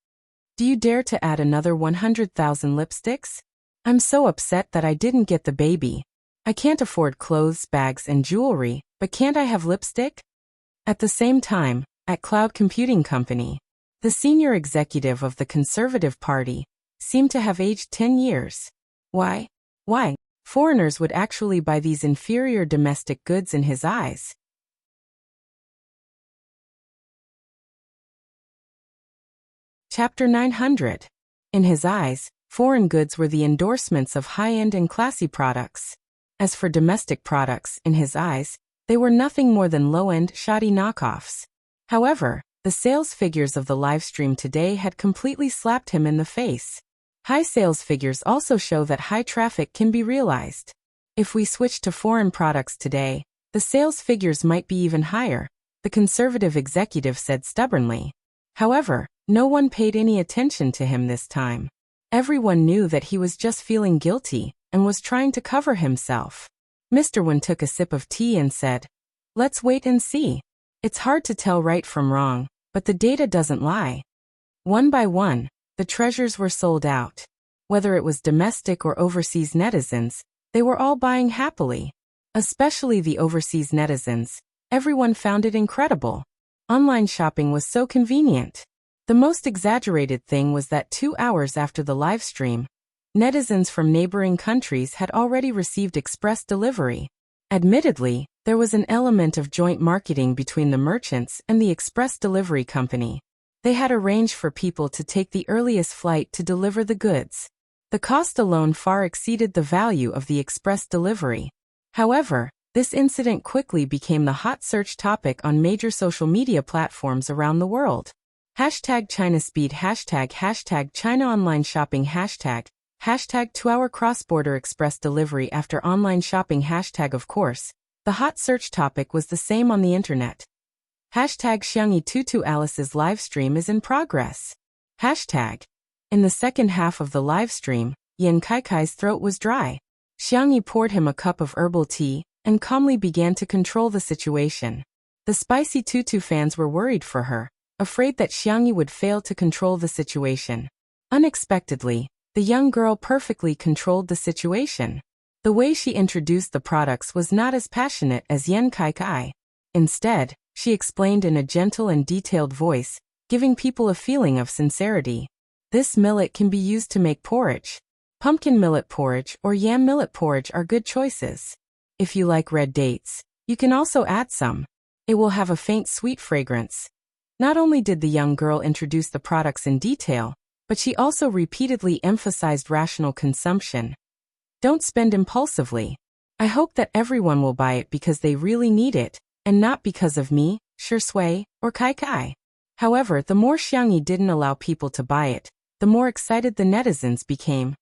Do you dare to add another 100,000 lipsticks? I'm so upset that I didn't get the baby. I can't afford clothes, bags, and jewelry, but can't I have lipstick? At the same time, at Cloud Computing Company, the senior executive of the Conservative Party seemed to have aged 10 years. Why? Foreigners would actually buy these inferior domestic goods in his eyes. Chapter 900. In his eyes, foreign goods were the endorsements of high-end and classy products. As for domestic products, in his eyes, they were nothing more than low-end, shoddy knockoffs. However, the sales figures of the livestream today had completely slapped him in the face. High sales figures also show that high traffic can be realized. If we switch to foreign products today, the sales figures might be even higher, the conservative executive said stubbornly. However, no one paid any attention to him this time. Everyone knew that he was just feeling guilty and was trying to cover himself. Mr. Wen took a sip of tea and said, "Let's wait and see. It's hard to tell right from wrong, but the data doesn't lie." One by one, the treasures were sold out. Whether it was domestic or overseas netizens, they were all buying happily. Especially the overseas netizens, everyone found it incredible. Online shopping was so convenient. The most exaggerated thing was that 2 hours after the live stream, netizens from neighboring countries had already received express delivery. Admittedly, there was an element of joint marketing between the merchants and the express delivery company. They had arranged for people to take the earliest flight to deliver the goods. The cost alone far exceeded the value of the express delivery. However, this incident quickly became the hot search topic on major social media platforms around the world. #ChinaSpeed, #China Online Shopping, #2 2-hour cross-border express delivery after online shopping, of course. The hot search topic was the same on the internet. #Xiangyi Tutu Alice's live stream is in progress. In the second half of the live stream, Yan Kaikai's throat was dry. Xiangyi poured him a cup of herbal tea and calmly began to control the situation. The spicy Tutu fans were worried for her, afraid that Xiangyi would fail to control the situation. Unexpectedly, the young girl perfectly controlled the situation. The way she introduced the products was not as passionate as Yan Kaikai. Instead, she explained in a gentle and detailed voice, giving people a feeling of sincerity. This millet can be used to make porridge. Pumpkin millet porridge or yam millet porridge are good choices. If you like red dates, you can also add some. It will have a faint sweet fragrance. Not only did the young girl introduce the products in detail, but she also repeatedly emphasized rational consumption. Don't spend impulsively. I hope that everyone will buy it because they really need it, and not because of me, Shui, or Kai. However, the more Xiangyi didn't allow people to buy it, the more excited the netizens became.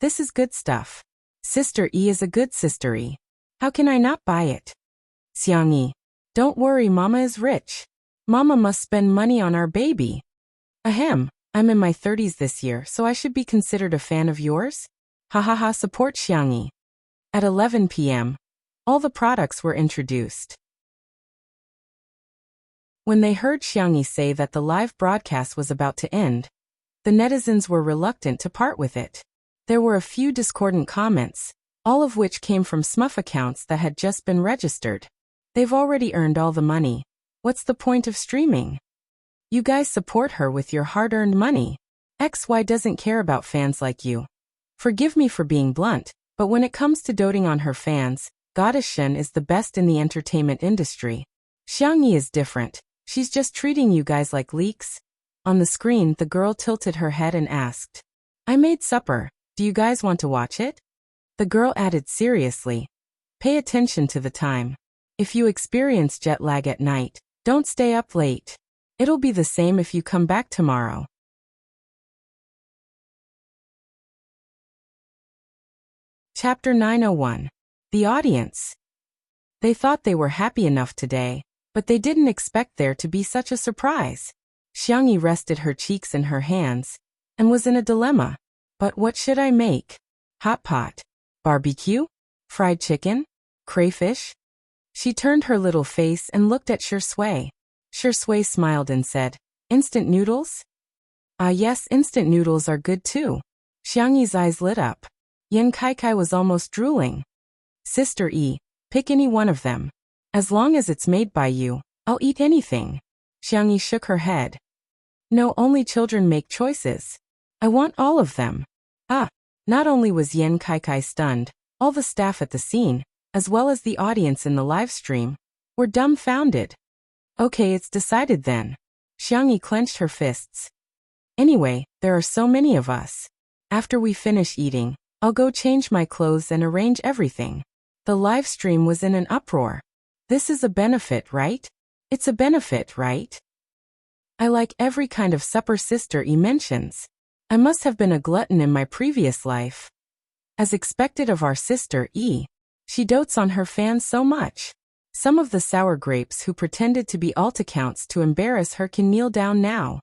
This is good stuff. Sister E is a good sister E. How can I not buy it? Xiangyi. Don't worry, Mama is rich. Mama must spend money on our baby. Ahem, I'm in my 30s this year, so I should be considered a fan of yours? Hahaha, support Xiangyi. At 11 p.m., all the products were introduced. When they heard Xiangyi say that the live broadcast was about to end, the netizens were reluctant to part with it. There were a few discordant comments, all of which came from SMUF accounts that had just been registered. They've already earned all the money. What's the point of streaming? You guys support her with your hard-earned money. XY doesn't care about fans like you. Forgive me for being blunt, but when it comes to doting on her fans, Goddess Shen is the best in the entertainment industry. Xiangyi is different. She's just treating you guys like leaks. On the screen, the girl tilted her head and asked, I made supper. Do you guys want to watch it? The girl added seriously, pay attention to the time. If you experience jet lag at night, don't stay up late. It'll be the same if you come back tomorrow. Chapter 901. The Audience. They thought they were happy enough today, but they didn't expect there to be such a surprise. Xiangyi rested her cheeks in her hands and was in a dilemma. But what should I make? Hot pot? Barbecue? Fried chicken? Crayfish? She turned her little face and looked at Shui. Shui smiled and said, Instant noodles? Ah yes, instant noodles are good too. Xiangyi's eyes lit up. Yan Kaikai was almost drooling. Sister E, pick any one of them. As long as it's made by you, I'll eat anything. Xiangyi shook her head. No, only children make choices. I want all of them. Ah, not only was Yan Kaikai stunned, all the staff at the scene, as well as the audience in the live stream, were dumbfounded. Okay, it's decided then. Xiangyi clenched her fists. Anyway, there are so many of us. After we finish eating, I'll go change my clothes and arrange everything. The live stream was in an uproar. This is a benefit, right? It's a benefit, right? I like every kind of supper Sister E mentions. I must have been a glutton in my previous life. As expected of our Sister E, she dotes on her fans so much. Some of the sour grapes who pretended to be alt accounts to embarrass her can kneel down now.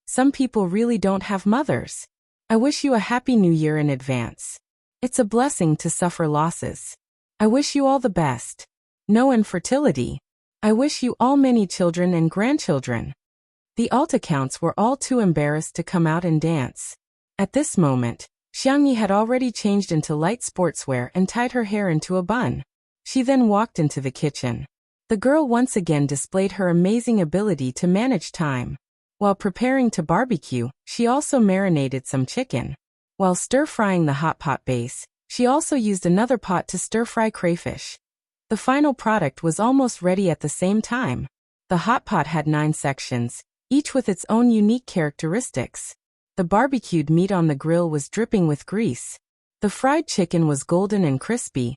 Some people really don't have mothers. I wish you a happy new year in advance. It's a blessing to suffer losses. I wish you all the best. No infertility. I wish you all many children and grandchildren. The alt accounts were all too embarrassed to come out and dance. At this moment, Xiangyi had already changed into light sportswear and tied her hair into a bun. She then walked into the kitchen. The girl once again displayed her amazing ability to manage time. While preparing to barbecue, she also marinated some chicken. While stir-frying the hot pot base, she also used another pot to stir-fry crayfish. The final product was almost ready at the same time. The hot pot had 9 sections, each with its own unique characteristics. The barbecued meat on the grill was dripping with grease. The fried chicken was golden and crispy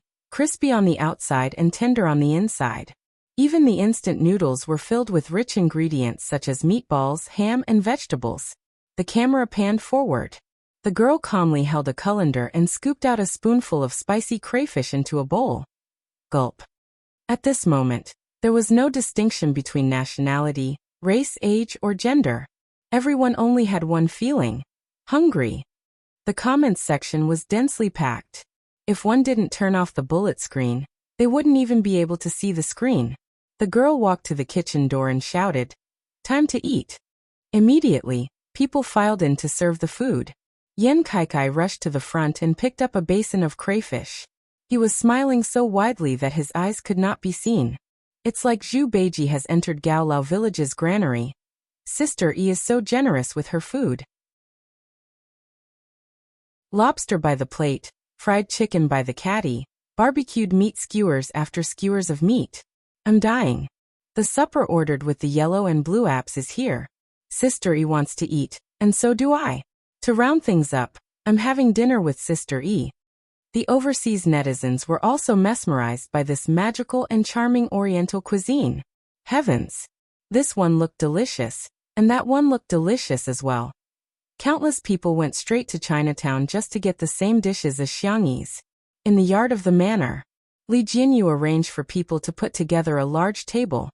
on the outside and tender on the inside. Even the instant noodles were filled with rich ingredients such as meatballs, ham, and vegetables. The camera panned forward. The girl calmly held a colander and scooped out a spoonful of spicy crayfish into a bowl. Gulp. At this moment, there was no distinction between nationality, race, age, or gender. Everyone only had one feeling: hungry. The comments section was densely packed. If one didn't turn off the bullet screen, they wouldn't even be able to see the screen. The girl walked to the kitchen door and shouted, "Time to eat." Immediately, people filed in to serve the food. Yan Kaikai rushed to the front and picked up a basin of crayfish. He was smiling so widely that his eyes could not be seen. It's like Zhu Beiji has entered Gao Lao village's granary. Sister E is so generous with her food. Lobster by the plate, fried chicken by the caddy, barbecued meat skewers after skewers of meat. I'm dying. The supper ordered with the yellow and blue apps is here. Sister E wants to eat, and so do I. To round things up, I'm having dinner with Sister E. The overseas netizens were also mesmerized by this magical and charming Oriental cuisine. Heavens! This one looked delicious, and that one looked delicious as well. Countless people went straight to Chinatown just to get the same dishes as Xiangyi's. In the yard of the manor, Li Jinyu arranged for people to put together a large table,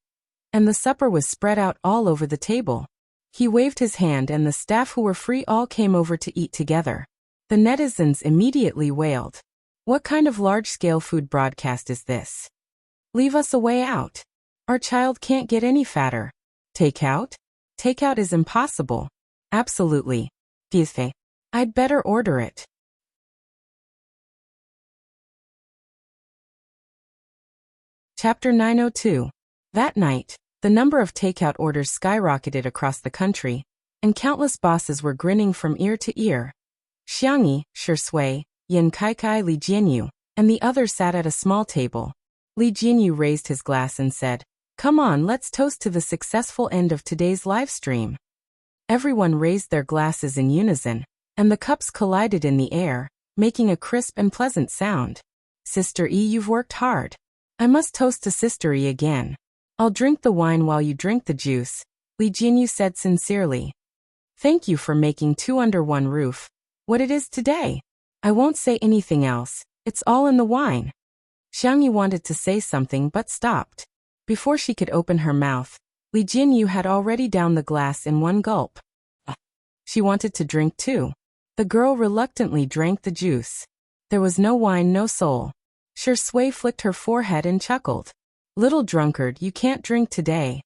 and the supper was spread out all over the table. He waved his hand and the staff who were free all came over to eat together. The netizens immediately wailed. What kind of large-scale food broadcast is this? Leave us a way out. Our child can't get any fatter. Takeout? Takeout is impossible. Absolutely. Fife. I'd better order it. Chapter 902. That night, the number of takeout orders skyrocketed across the country, and countless bosses were grinning from ear to ear. Xiangyi, Shui, Yan Kaikai, Li Jinyu, and the others sat at a small table. Li Jinyu raised his glass and said, "Come on, let's toast to the successful end of today's live stream." Everyone raised their glasses in unison, and the cups collided in the air, making a crisp and pleasant sound. Sister E, you've worked hard. I must toast to Sister E again. I'll drink the wine while you drink the juice, Li Jinyu said sincerely. Thank you for making two under one roof what it is today. I won't say anything else, it's all in the wine. Xiangyu wanted to say something but stopped. Before she could open her mouth, Li Jinyu had already downed the glass in one gulp. She wanted to drink too. The girl reluctantly drank the juice. There was no wine, no soul. Shui flicked her forehead and chuckled. Little drunkard, you can't drink today.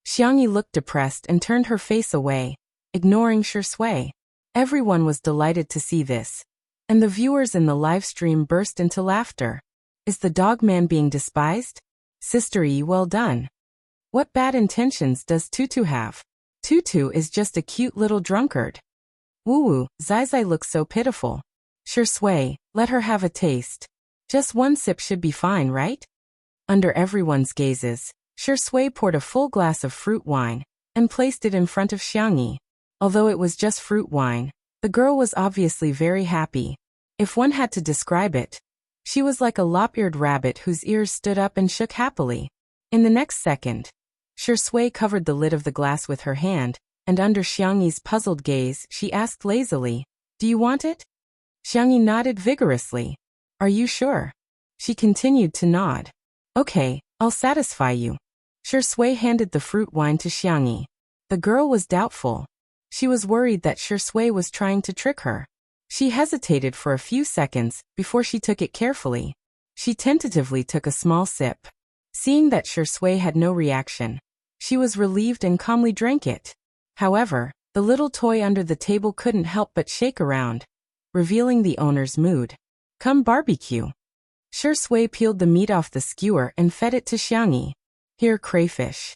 Xiangyu looked depressed and turned her face away, ignoring Shui. Everyone was delighted to see this, and the viewers in the live stream burst into laughter. Is the dog man being despised? Sister E, well done. What bad intentions does Tutu have? Tutu is just a cute little drunkard. Woo-woo, Zai looks so pitiful. Shui, let her have a taste. Just one sip should be fine, right? Under everyone's gazes, Shui poured a full glass of fruit wine and placed it in front of Xiangyu. Although it was just fruit wine, the girl was obviously very happy. If one had to describe it, she was like a lop-eared rabbit whose ears stood up and shook happily. In the next second, Shui covered the lid of the glass with her hand, and under Xiangyu's puzzled gaze, she asked lazily, "Do you want it?" Xiangyu nodded vigorously. "Are you sure?" She continued to nod. "Okay, I'll satisfy you." Shui handed the fruit wine to Xiangyu. The girl was doubtful. She was worried that Shui was trying to trick her. She hesitated for a few seconds before she took it carefully. She tentatively took a small sip. Seeing that Shui had no reaction, she was relieved and calmly drank it. However, the little toy under the table couldn't help but shake around, revealing the owner's mood. "Come barbecue." Shui peeled the meat off the skewer and fed it to Xiangyu. "Here, crayfish."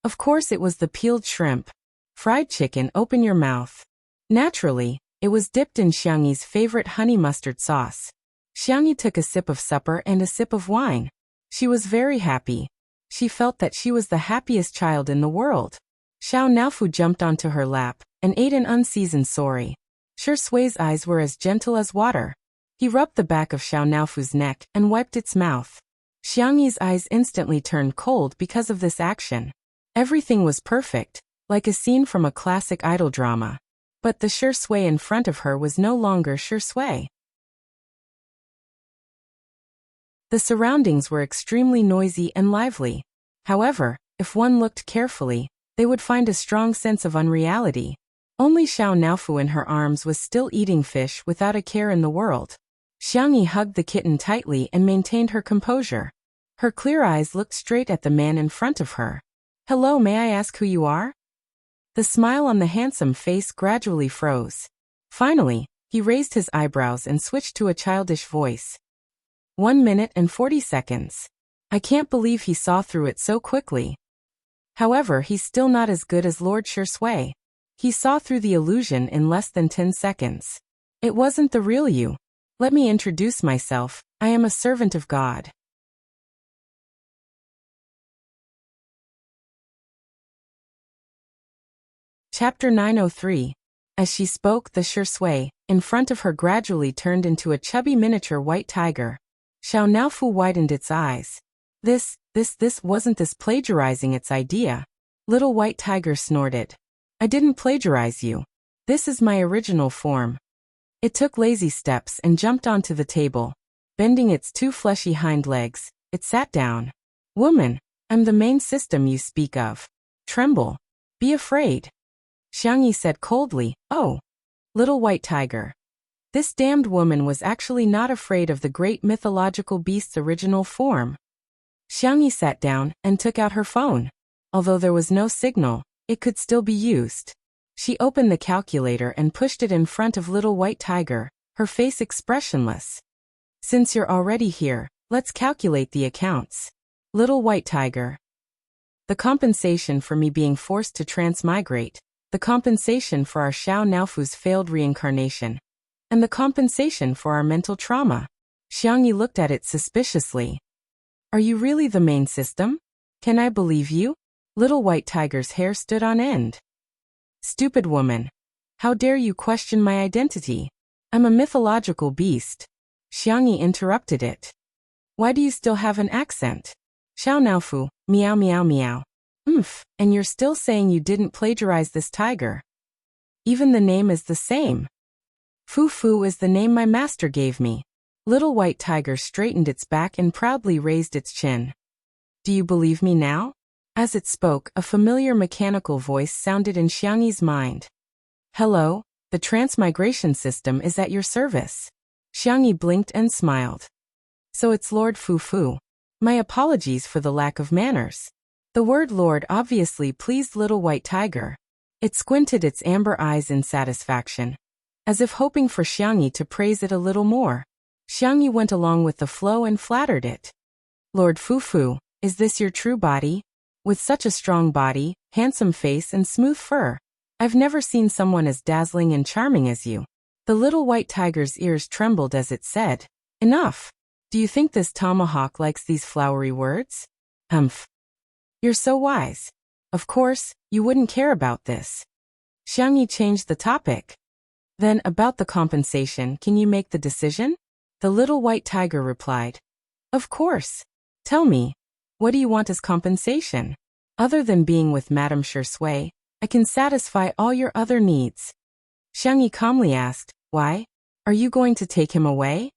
Of course it was the peeled shrimp. "Fried chicken, open your mouth." Naturally, it was dipped in Xiangyu's favorite honey mustard sauce. Xiangyu took a sip of supper and a sip of wine. She was very happy. She felt that she was the happiest child in the world. Xiao Naofu jumped onto her lap and ate an unseasoned sori. Shui's eyes were as gentle as water. He rubbed the back of Xiao Naofu's neck and wiped its mouth. Xiangyu's eyes instantly turned cold because of this action. Everything was perfect, like a scene from a classic idol drama. But the Shui in front of her was no longer Shui. The surroundings were extremely noisy and lively. However, if one looked carefully, they would find a strong sense of unreality. Only Xiao Naofu in her arms was still eating fish without a care in the world. Xiangyu hugged the kitten tightly and maintained her composure. Her clear eyes looked straight at the man in front of her. "Hello, may I ask who you are?" The smile on the handsome face gradually froze. Finally, he raised his eyebrows and switched to a childish voice. 1 minute and 40 seconds. I can't believe he saw through it so quickly. However, he's still not as good as Lord Shui. He saw through the illusion in less than 10 seconds. It wasn't the real you. Let me introduce myself. I am a servant of God. Chapter 903. As she spoke, the Shui in front of her gradually turned into a chubby miniature white tiger. Xiao Naofu widened its eyes. This wasn't this plagiarizing its idea. Little white tiger snorted. I didn't plagiarize you. This is my original form. It took lazy steps and jumped onto the table. Bending its 2 fleshy hind legs, it sat down. Woman, I'm the main system you speak of. Tremble. Be afraid. Xiangyu said coldly, oh. Little white tiger. This damned woman was actually not afraid of the great mythological beast's original form. Xiangyu sat down and took out her phone. Although there was no signal, it could still be used. She opened the calculator and pushed it in front of little white tiger, her face expressionless. Since you're already here, let's calculate the accounts. Little white tiger. The compensation for me being forced to transmigrate, the compensation for our Xiao Naofu's failed reincarnation, and the compensation for our mental trauma. Xiangyu looked at it suspiciously. Are you really the main system? Can I believe you? Little white tiger's hair stood on end. Stupid woman. How dare you question my identity? I'm a mythological beast. Xiangyi interrupted it. Why do you still have an accent? Xiao Naofu, meow meow meow. And you're still saying you didn't plagiarize this tiger. Even the name is the same. Fu Fu is the name my master gave me. Little White Tiger straightened its back and proudly raised its chin. Do you believe me now? As it spoke, a familiar mechanical voice sounded in Xiangyi's mind. Hello, the transmigration system is at your service. Xiangyi blinked and smiled. So it's Lord Fu Fu. My apologies for the lack of manners. The word Lord obviously pleased Little White Tiger. It squinted its amber eyes in satisfaction, as if hoping for Xiangyi to praise it a little more. Xiangyi went along with the flow and flattered it. Lord Fu Fu, is this your true body? With such a strong body, handsome face and smooth fur, I've never seen someone as dazzling and charming as you. The Little White Tiger's ears trembled as it said, Enough! Do you think this tomahawk likes these flowery words? You're so wise. Of course, you wouldn't care about this. Xiangyi changed the topic. Then, about the compensation, can you make the decision? The Little White Tiger replied. Of course. Tell me, what do you want as compensation? Other than being with Madame Shui, I can satisfy all your other needs. Xiangyi calmly asked, Why? Are you going to take him away?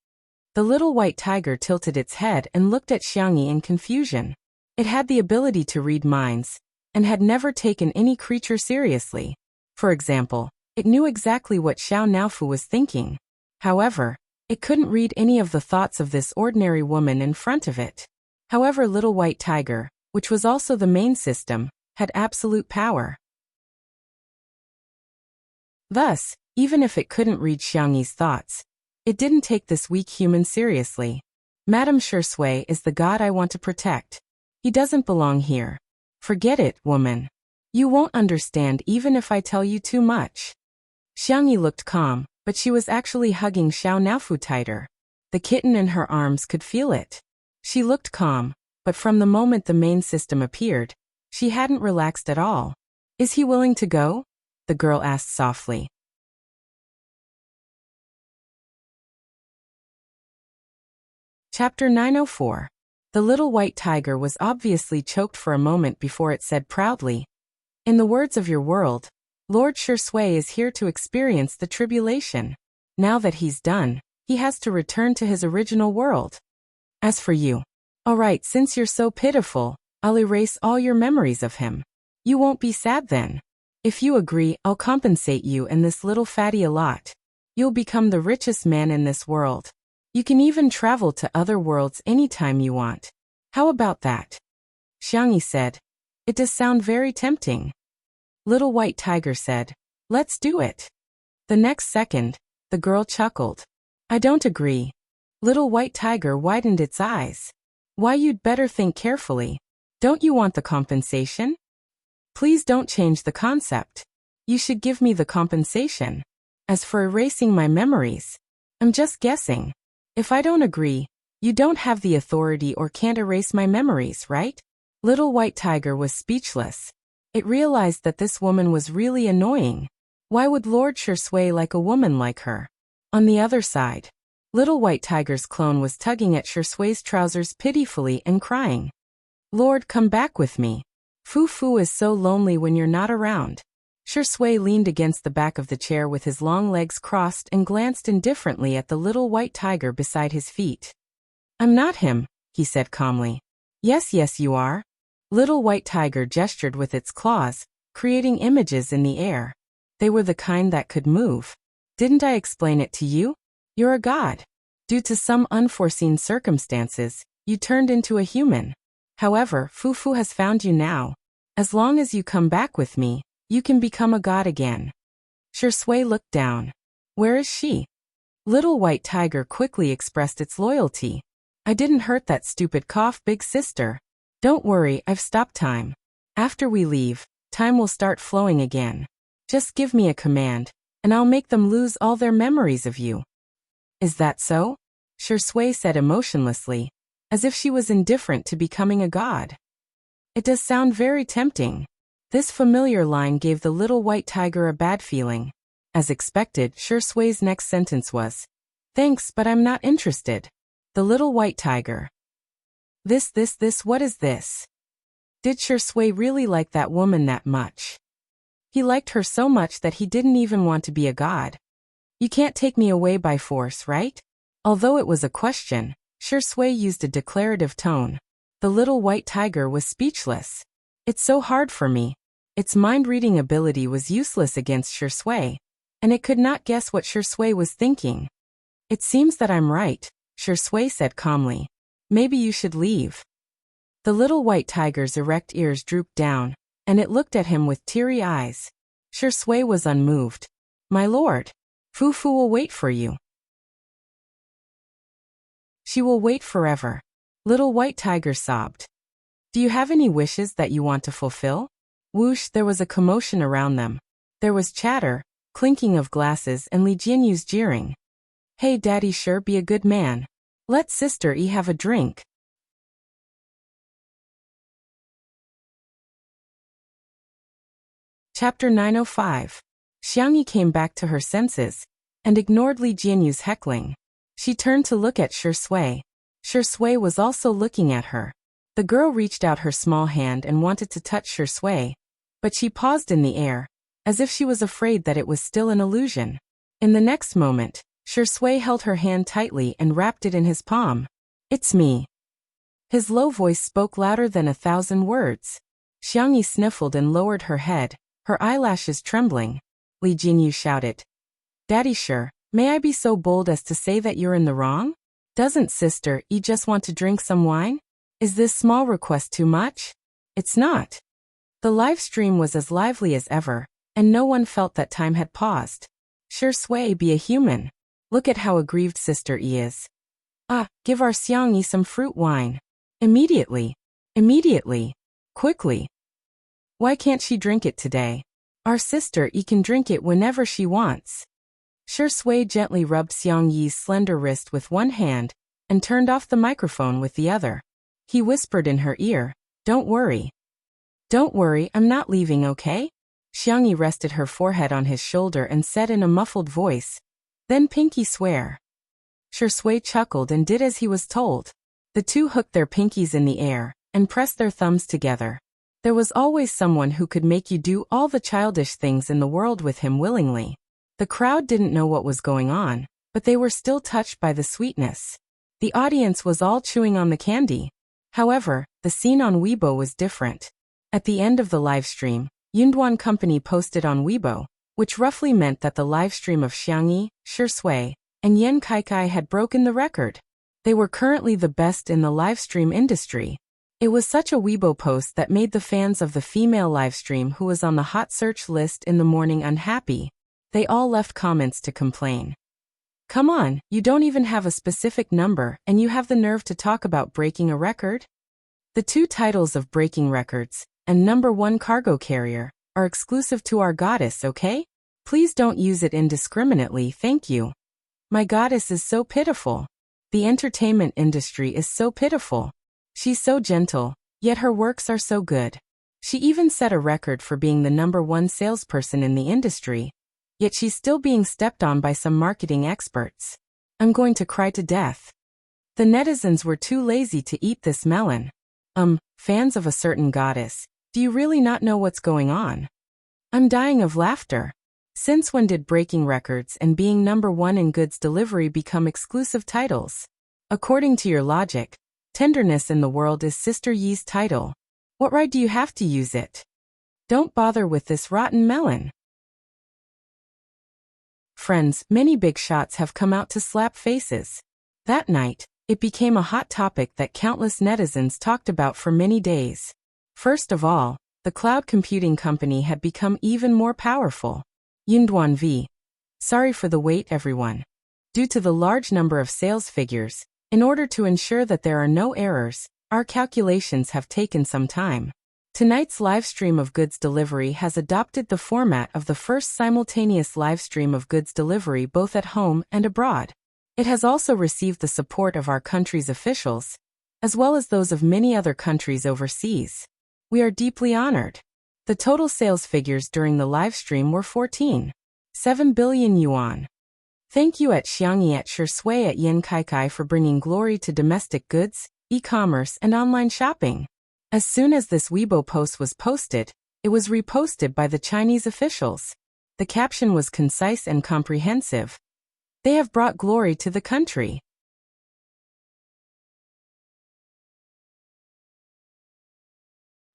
The Little White Tiger tilted its head and looked at Xiangyi in confusion. It had the ability to read minds, and had never taken any creature seriously. For example, it knew exactly what Xiao Naofu was thinking. However, it couldn't read any of the thoughts of this ordinary woman in front of it. However, Little White Tiger, which was also the main system, had absolute power. Thus, even if it couldn't read Xiangyi's thoughts, it didn't take this weak human seriously. Madame Shui is the god I want to protect. He doesn't belong here. Forget it, woman. You won't understand even if I tell you too much. Xiangyi looked calm, but she was actually hugging Xiao Naofu tighter. The kitten in her arms could feel it. She looked calm, but from the moment the main system appeared, she hadn't relaxed at all. Is he willing to go? The girl asked softly. Chapter 904. The Little White Tiger was obviously choked for a moment before it said proudly, In the words of your world, Lord Shui is here to experience the tribulation. Now that he's done, he has to return to his original world. As for you, alright, since you're so pitiful, I'll erase all your memories of him. You won't be sad then. If you agree, I'll compensate you and this little fatty a lot. You'll become the richest man in this world. You can even travel to other worlds anytime you want. How about that? Xiangyi said. It does sound very tempting. Little White Tiger said, Let's do it. The next second, the girl chuckled. I don't agree. Little White Tiger widened its eyes. Why, you'd better think carefully. Don't you want the compensation? Please don't change the concept. You should give me the compensation. As for erasing my memories, I'm just guessing. If I don't agree, you don't have the authority or can't erase my memories, right? Little White Tiger was speechless. It realized that this woman was really annoying. Why would Lord Shui like a woman like her? On the other side, Little White Tiger's clone was tugging at Shui's trousers pitifully and crying. Lord, come back with me. Fu Fu is so lonely when you're not around. Shui leaned against the back of the chair with his long legs crossed and glanced indifferently at the Little White Tiger beside his feet. I'm not him, he said calmly. Yes, you are. Little White Tiger gestured with its claws, creating images in the air. They were the kind that could move. Didn't I explain it to you? You're a god. Due to some unforeseen circumstances, you turned into a human. However, Fu Fu has found you now. As long as you come back with me, you can become a god again. Shui looked down. Where is she? Little White Tiger quickly expressed its loyalty. I didn't hurt that stupid cough, big sister. Don't worry, I've stopped time. After we leave, time will start flowing again. Just give me a command, and I'll make them lose all their memories of you. Is that so? Shui said emotionlessly, as if she was indifferent to becoming a god. It does sound very tempting. This familiar line gave the little white tiger a bad feeling. As expected, Shui's next sentence was, "Thanks, but I'm not interested." The little white tiger. This, what is this? Did Shui really like that woman that much? He liked her so much that he didn't even want to be a god. You can't take me away by force, right? Although it was a question, Shui used a declarative tone. The little white tiger was speechless. It's so hard for me. Its mind-reading ability was useless against Shui, and it could not guess what Shui was thinking. It seems that I'm right, Shui said calmly. Maybe you should leave. The little white tiger's erect ears drooped down, and it looked at him with teary eyes. Shui was unmoved. My lord, Fufu will wait for you. She will wait forever. Little white tiger sobbed. Do you have any wishes that you want to fulfill? Whoosh, there was a commotion around them. There was chatter, clinking of glasses and Li Jianyu's jeering. Hey daddy, sure, be a good man. Let sister E have a drink. Chapter 905. Xiang Yi came back to her senses and ignored Li Jianyu's heckling. She turned to look at Shui. Shui was also looking at her. The girl reached out her small hand and wanted to touch Shui, but she paused in the air, as if she was afraid that it was still an illusion. In the next moment, Shui held her hand tightly and wrapped it in his palm. It's me. His low voice spoke louder than 1,000 words. Xiang Yi sniffled and lowered her head, her eyelashes trembling. Li Jianyu shouted. Daddy sure, may I be so bold as to say that you're in the wrong? Doesn't sister E just want to drink some wine? Is this small request too much? It's not. The live stream was as lively as ever, and no one felt that time had paused. Shui, be a human. Look at how aggrieved sister E is. Give our Xiang Yi some fruit wine. Immediately. Immediately. Quickly. Why can't she drink it today? Our sister E can drink it whenever she wants. Shui gently rubbed Xiang Yi's slender wrist with one hand and turned off the microphone with the other. He whispered in her ear, Don't worry. Don't worry, I'm not leaving, okay? Xiang Yi rested her forehead on his shoulder and said in a muffled voice, Then pinky swear. Shui chuckled and did as he was told. The two hooked their pinkies in the air and pressed their thumbs together. There was always someone who could make you do all the childish things in the world with him willingly. The crowd didn't know what was going on, but they were still touched by the sweetness. The audience was all chewing on the candy. However, the scene on Weibo was different. At the end of the live stream, Yunduan Company posted on Weibo, which roughly meant that the live stream of Xiang Yi, Shui, and Yan Kaikai had broken the record. They were currently the best in the live stream industry. It was such a Weibo post that made the fans of the female livestream who was on the hot search list in the morning unhappy. They all left comments to complain. Come on, you don't even have a specific number and you have the nerve to talk about breaking a record? The two titles of breaking records and #1 cargo carrier are exclusive to our goddess, okay? Please don't use it indiscriminately, thank you. My goddess is so pitiful. The entertainment industry is so pitiful. She's so gentle, yet her works are so good. She even set a record for being the #1 salesperson in the industry, yet she's still being stepped on by some marketing experts. I'm going to cry to death. The netizens were too lazy to eat this melon. Fans of a certain goddess, do you really not know what's going on? I'm dying of laughter. Since when did breaking records and being #1 in goods delivery become exclusive titles? According to your logic, tenderness in the world is Sister Yi's title. What right do you have to use it? Don't bother with this rotten melon. Friends, many big shots have come out to slap faces. That night, it became a hot topic that countless netizens talked about for many days. First of all, the cloud computing company had become even more powerful. Yunduan V. Sorry for the wait, everyone. Due to the large number of sales figures, in order to ensure that there are no errors, our calculations have taken some time. Tonight's live stream of goods delivery has adopted the format of the first simultaneous live stream of goods delivery both at home and abroad. It has also received the support of our country's officials, as well as those of many other countries overseas. We are deeply honored. The total sales figures during the live stream were 14.7 billion yuan. Thank you at Xiangyi at Shui at Yan Kaikai for bringing glory to domestic goods, e-commerce and online shopping. As soon as this Weibo post was posted, it was reposted by the Chinese officials. The caption was concise and comprehensive. They have brought glory to the country.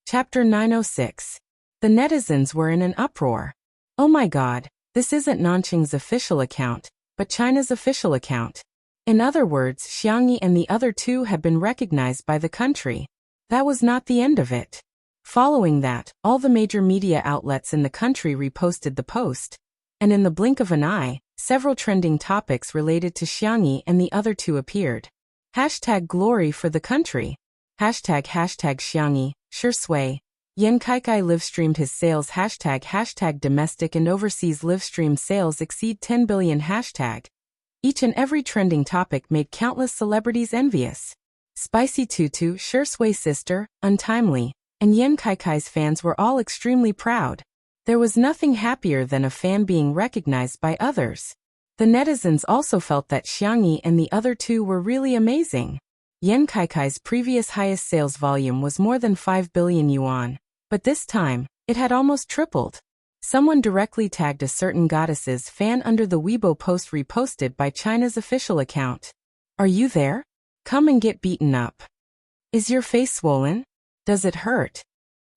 Chapter 906. The netizens were in an uproar. Oh my god, this isn't Nanqing's official account, but China's official account. In other words, Xiangyi and the other two had been recognized by the country. That was not the end of it. Following that, all the major media outlets in the country reposted the post. And in the blink of an eye, several trending topics related to Xiangyi and the other two appeared. Hashtag glory for the country. Hashtag Xiangyi, Shui, Yan Kaikai live-streamed his sales hashtag domestic and overseas live-stream sales exceed 10 billion hashtag. Each and every trending topic made countless celebrities envious. Spicy Tutu, Shui's sister, Untimely, and Yan Kaikai's fans were all extremely proud. There was nothing happier than a fan being recognized by others. The netizens also felt that Xiangyi and the other two were really amazing. Yan Kaikai's previous highest sales volume was more than 5 billion yuan, but this time, it had almost tripled. Someone directly tagged a certain goddess's fan under the Weibo post reposted by China's official account. Are you there? Come and get beaten up. Is your face swollen? Does it hurt?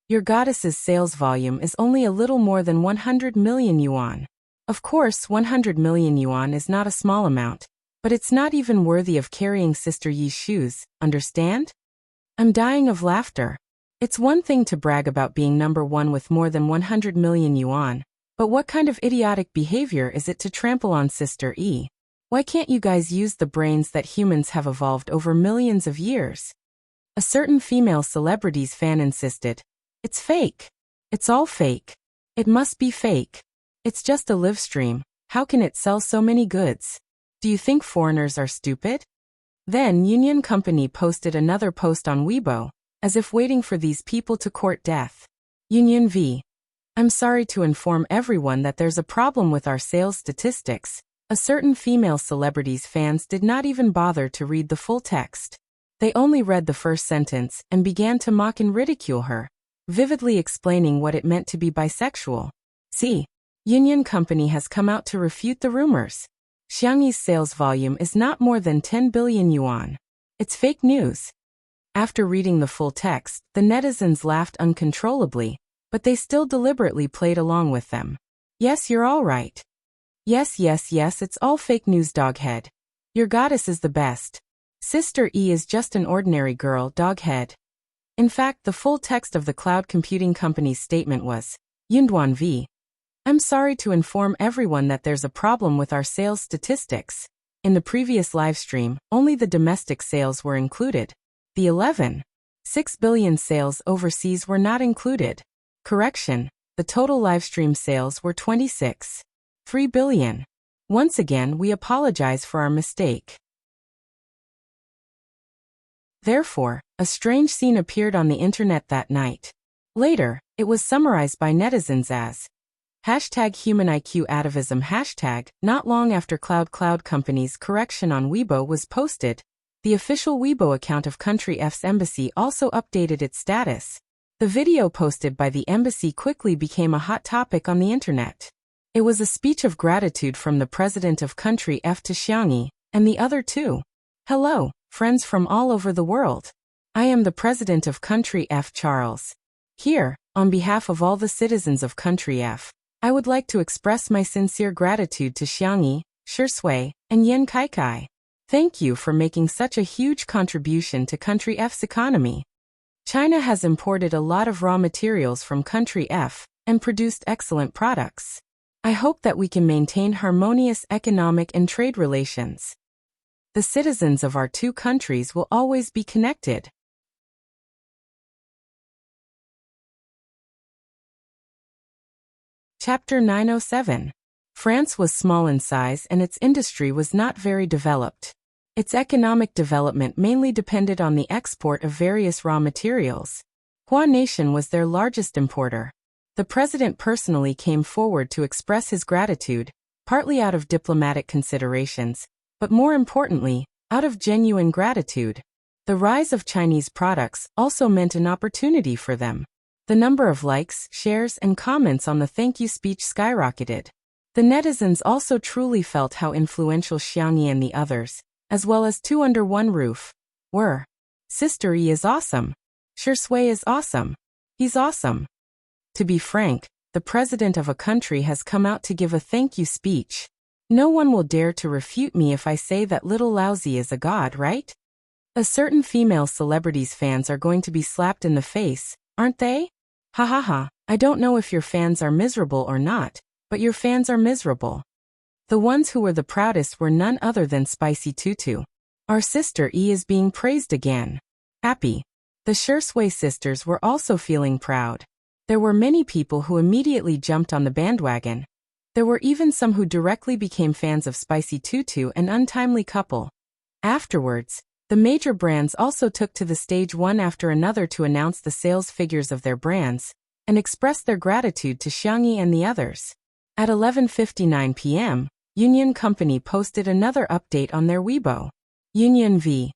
Your goddess's sales volume is only a little more than 100 million yuan. Of course, 100 million yuan is not a small amount, but it's not even worthy of carrying Sister Yi's shoes, understand? I'm dying of laughter. It's one thing to brag about being number one with more than 100 million yuan, but what kind of idiotic behavior is it to trample on Sister Yi? Why can't you guys use the brains that humans have evolved over millions of years? A certain female celebrity's fan insisted. It's fake. It's all fake. It must be fake. It's just a live stream. How can it sell so many goods? Do you think foreigners are stupid? Then Union Company posted another post on Weibo, as if waiting for these people to court death. Union V. I'm sorry to inform everyone that there's a problem with our sales statistics. A certain female celebrity's fans did not even bother to read the full text. They only read the first sentence and began to mock and ridicule her, vividly explaining what it meant to be bisexual. See, Union Company has come out to refute the rumors. Xiangyi's sales volume is not more than 10 billion yuan. It's fake news. After reading the full text, the netizens laughed uncontrollably, but they still deliberately played along with them. Yes, you're all right. Yes, it's all fake news, doghead. Your goddess is the best. Sister E is just an ordinary girl, doghead. In fact, the full text of the cloud computing company's statement was, Yunduan V. I'm sorry to inform everyone that there's a problem with our sales statistics. In the previous live stream, only the domestic sales were included. The 11.6 billion sales overseas were not included. Correction, the total live stream sales were 26.3 billion. Once again, we apologize for our mistake. Therefore, a strange scene appeared on the internet that night. Later, it was summarized by netizens as #human IQ atavism #. Not long after Cloud Company's correction on Weibo was posted, the official Weibo account of Country F's embassy also updated its status. The video posted by the embassy quickly became a hot topic on the internet. It was a speech of gratitude from the president of Country F to Xiangyi, and the other two. Hello, friends from all over the world. I am the president of Country F, Charles. Here, on behalf of all the citizens of Country F, I would like to express my sincere gratitude to Xiangyi, Shui, and Yan Kaikai. Thank you for making such a huge contribution to Country F's economy. China has imported a lot of raw materials from Country F and produced excellent products. I hope that we can maintain harmonious economic and trade relations. The citizens of our two countries will always be connected. Chapter 907. France was small in size and its industry was not very developed. Its economic development mainly depended on the export of various raw materials. Hua Nation was their largest importer. The president personally came forward to express his gratitude, partly out of diplomatic considerations, but more importantly, out of genuine gratitude. The rise of Chinese products also meant an opportunity for them. The number of likes, shares, and comments on the thank you speech skyrocketed. The netizens also truly felt how influential Xiangyi and the others, as well as Two Under One Roof, were. Sister Yi is awesome. Shui is awesome. He's awesome. To be frank, the president of a country has come out to give a thank you speech. No one will dare to refute me if I say that little Laozi is a god, right? A certain female celebrity's fans are going to be slapped in the face, aren't they? Ha ha ha, I don't know if your fans are miserable or not, but your fans are miserable. The ones who were the proudest were none other than Spicy Tutu. Our sister E is being praised again. Happy. The Shui sisters were also feeling proud. There were many people who immediately jumped on the bandwagon. There were even some who directly became fans of Spicy Tutu and Untimely Couple. Afterwards, the major brands also took to the stage one after another to announce the sales figures of their brands and express their gratitude to Xiangyi and the others. At 11:59 p.m., Union Company posted another update on their Weibo. Union V.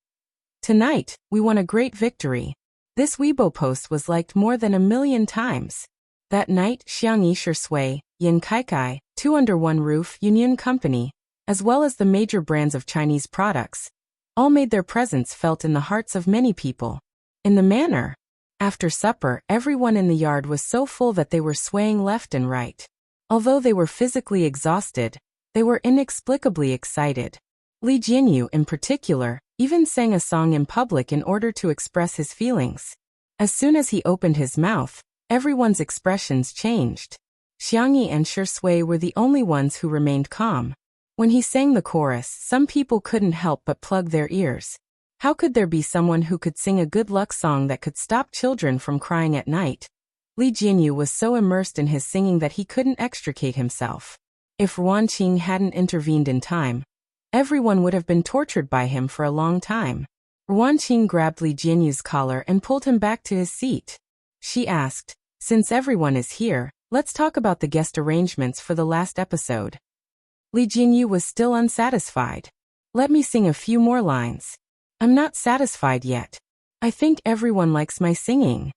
Tonight, we won a great victory. This Weibo post was liked more than 1 million times. That night, Xiangyi Shui, Yin Kaikai, Two Under One Roof, Union Company, as well as the major brands of Chinese products, all made their presence felt in the hearts of many people. In the manner. After supper, everyone in the yard was so full that they were swaying left and right. Although they were physically exhausted, they were inexplicably excited. Li Jinyu, in particular, even sang a song in public in order to express his feelings. As soon as he opened his mouth, everyone's expressions changed. Xiangyi and Shui were the only ones who remained calm. When he sang the chorus, some people couldn't help but plug their ears. How could there be someone who could sing a good luck song that could stop children from crying at night? Li Jinyu was so immersed in his singing that he couldn't extricate himself. If Ruan Qing hadn't intervened in time, everyone would have been tortured by him for a long time. Ruan Qing grabbed Li Jinyu's collar and pulled him back to his seat. She asked, "Since everyone is here, let's talk about the guest arrangements for the last episode." Li Jinyu was still unsatisfied. "Let me sing a few more lines. I'm not satisfied yet. I think everyone likes my singing."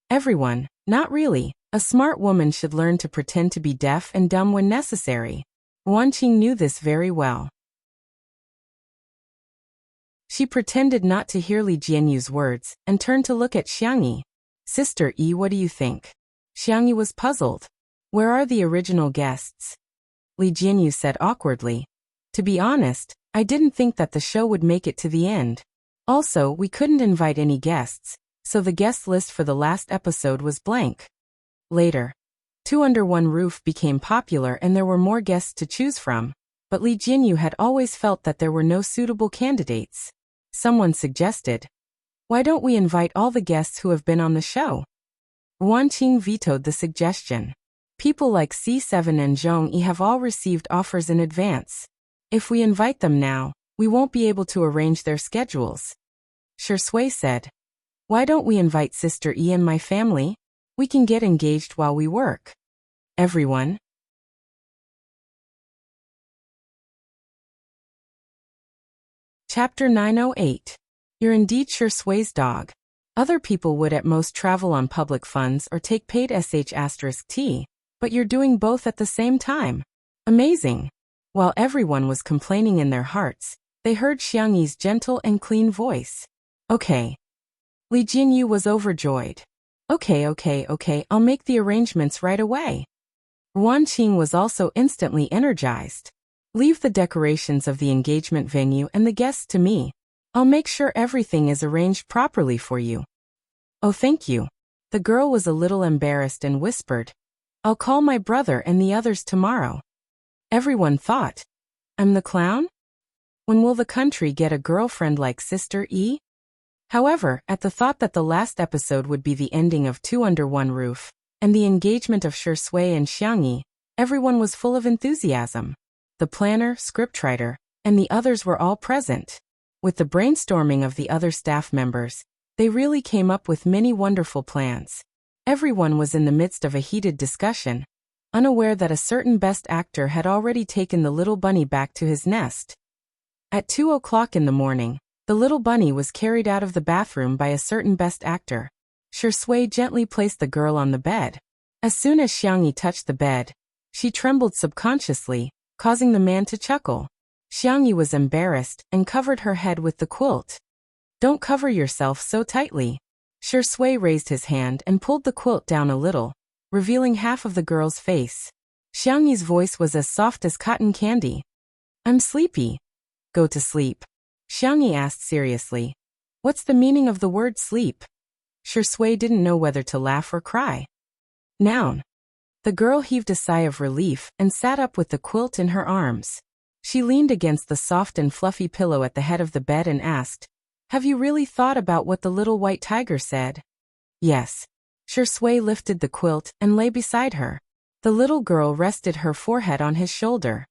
Everyone, not really. A smart woman should learn to pretend to be deaf and dumb when necessary. Ruan Qing knew this very well. She pretended not to hear Li Jianyu's words and turned to look at Xiangyi. "Sister E, what do you think?" Xiangyi was puzzled. "Where are the original guests?" Li Jianyu said awkwardly. "To be honest, I didn't think that the show would make it to the end. Also, we couldn't invite any guests, so the guest list for the last episode was blank." Later, Two Under One Roof became popular and there were more guests to choose from, but Li Jianyu had always felt that there were no suitable candidates. Someone suggested, "Why don't we invite all the guests who have been on the show?" Ruan Qing vetoed the suggestion. "People like C7 and Zhong Yi have all received offers in advance. If we invite them now, we won't be able to arrange their schedules." Shui said, "Why don't we invite Sister E and my family? We can get engaged while we work." Everyone. Chapter 908. You're indeed Shui's dog. Other people would at most travel on public funds or take paid sh*t, but you're doing both at the same time. Amazing. While everyone was complaining in their hearts, they heard Xiangyi's gentle and clean voice. "Okay." Li Jinyu was overjoyed. Okay, I'll make the arrangements right away." Ruan Qing was also instantly energized. "Leave the decorations of the engagement venue and the guests to me. I'll make sure everything is arranged properly for you." "Oh, thank you." The girl was a little embarrassed and whispered, "I'll call my brother and the others tomorrow." Everyone thought, "I'm the clown? When will the country get a girlfriend like Sister E?" However, at the thought that the last episode would be the ending of Two Under One Roof, and the engagement of Shui and Xiangyi, everyone was full of enthusiasm. The planner, scriptwriter, and the others were all present. With the brainstorming of the other staff members, they really came up with many wonderful plans. Everyone was in the midst of a heated discussion, unaware that a certain best actor had already taken the little bunny back to his nest. At 2 o'clock in the morning, the little bunny was carried out of the bathroom by a certain best actor. Shui gently placed the girl on the bed. As soon as Xiangyi touched the bed, she trembled subconsciously, causing the man to chuckle. Xiangyi was embarrassed and covered her head with the quilt. "Don't cover yourself so tightly." Shui raised his hand and pulled the quilt down a little, revealing half of the girl's face. Xiangyi's voice was as soft as cotton candy. "I'm sleepy." "Go to sleep." Xiangyi asked seriously. "What's the meaning of the word sleep?" Shui didn't know whether to laugh or cry. "Noun." The girl heaved a sigh of relief and sat up with the quilt in her arms. She leaned against the soft and fluffy pillow at the head of the bed and asked, "Have you really thought about what the little white tiger said?" "Yes." Shui lifted the quilt and lay beside her. The little girl rested her forehead on his shoulder.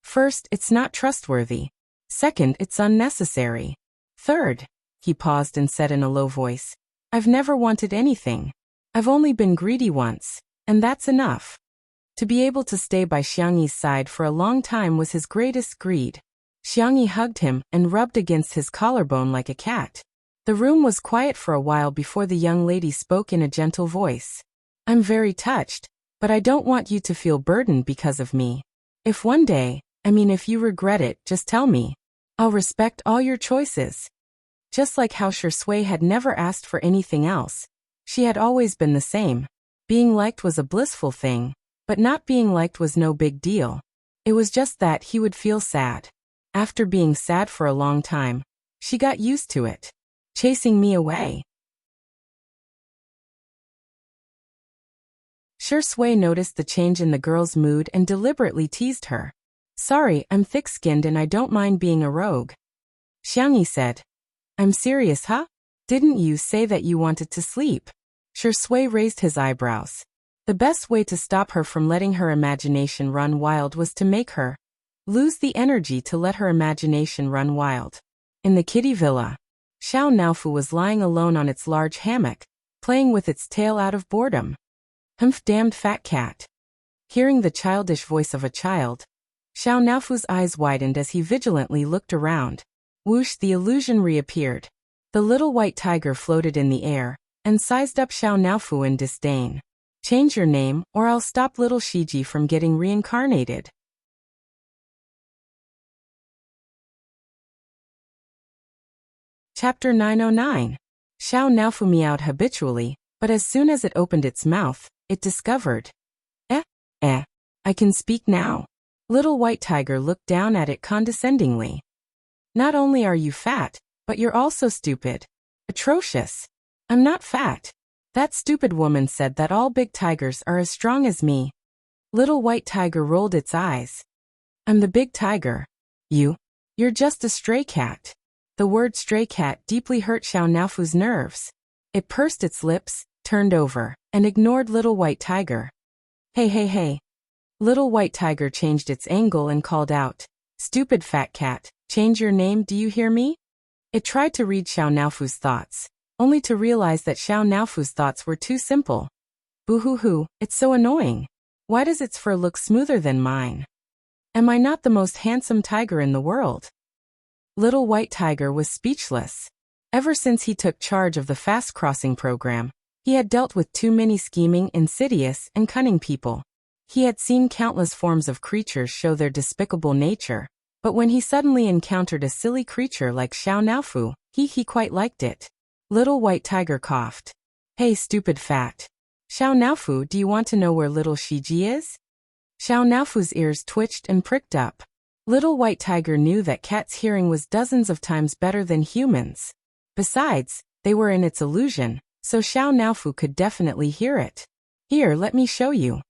"First, it's not trustworthy. Second, it's unnecessary. Third," he paused and said in a low voice, "I've never wanted anything. I've only been greedy once, and that's enough." To be able to stay by Xiangyi's side for a long time was his greatest greed. Xiangyi hugged him and rubbed against his collarbone like a cat. The room was quiet for a while before the young lady spoke in a gentle voice. "I'm very touched, but I don't want you to feel burdened because of me. If one day, if you regret it, just tell me. I'll respect all your choices." Just like how Shui had never asked for anything else, she had always been the same. Being liked was a blissful thing, but not being liked was no big deal. It was just that he would feel sad. After being sad for a long time, she got used to it. "Chasing me away." Shui noticed the change in the girl's mood and deliberately teased her. "Sorry, I'm thick-skinned and I don't mind being a rogue." Xiangyi said, "I'm serious, huh? Didn't you say that you wanted to sleep?" Shui raised his eyebrows. The best way to stop her from letting her imagination run wild was to make her lose the energy to let her imagination run wild. In the kitty villa, Xiao Naofu was lying alone on its large hammock, playing with its tail out of boredom. "Humph, damned fat cat." Hearing the childish voice of a child, Xiao Naofu's eyes widened as he vigilantly looked around. Whoosh, the illusion reappeared. The little white tiger floated in the air and sized up Xiao Naofu in disdain. "Change your name, or I'll stop little Shiji from getting reincarnated." Chapter 909. Xiao Naofu meowed habitually, but as soon as it opened its mouth, it discovered. I can speak now." Little white tiger looked down at it condescendingly. "Not only are you fat, but you're also stupid. Atrocious." "I'm not fat. That stupid woman said that all big tigers are as strong as me." Little white tiger rolled its eyes. "I'm the big tiger. You're just a stray cat." The word stray cat deeply hurt Xiao Naofu's nerves. It pursed its lips, turned over, and ignored little white tiger. Hey. Little white tiger changed its angle and called out, "Stupid fat cat, change your name, do you hear me?" It tried to read Xiao Naofu's thoughts, only to realize that Xiao Naofu's thoughts were too simple. Boo-hoo-hoo, it's so annoying. Why does its fur look smoother than mine? Am I not the most handsome tiger in the world? Little white tiger was speechless. Ever since he took charge of the fast crossing program, he had dealt with too many scheming, insidious, and cunning people. He had seen countless forms of creatures show their despicable nature, but when he suddenly encountered a silly creature like Xiao Naofu, he quite liked it. Little white tiger coughed. "Hey, stupid fat. Xiao Naofu, do you want to know where little Shiji is?" Xiao Naofu's ears twitched and pricked up. Little white tiger knew that cats' hearing was dozens of times better than humans. Besides, they were in its illusion, so Xiao Naofu could definitely hear it. "Here, let me show you."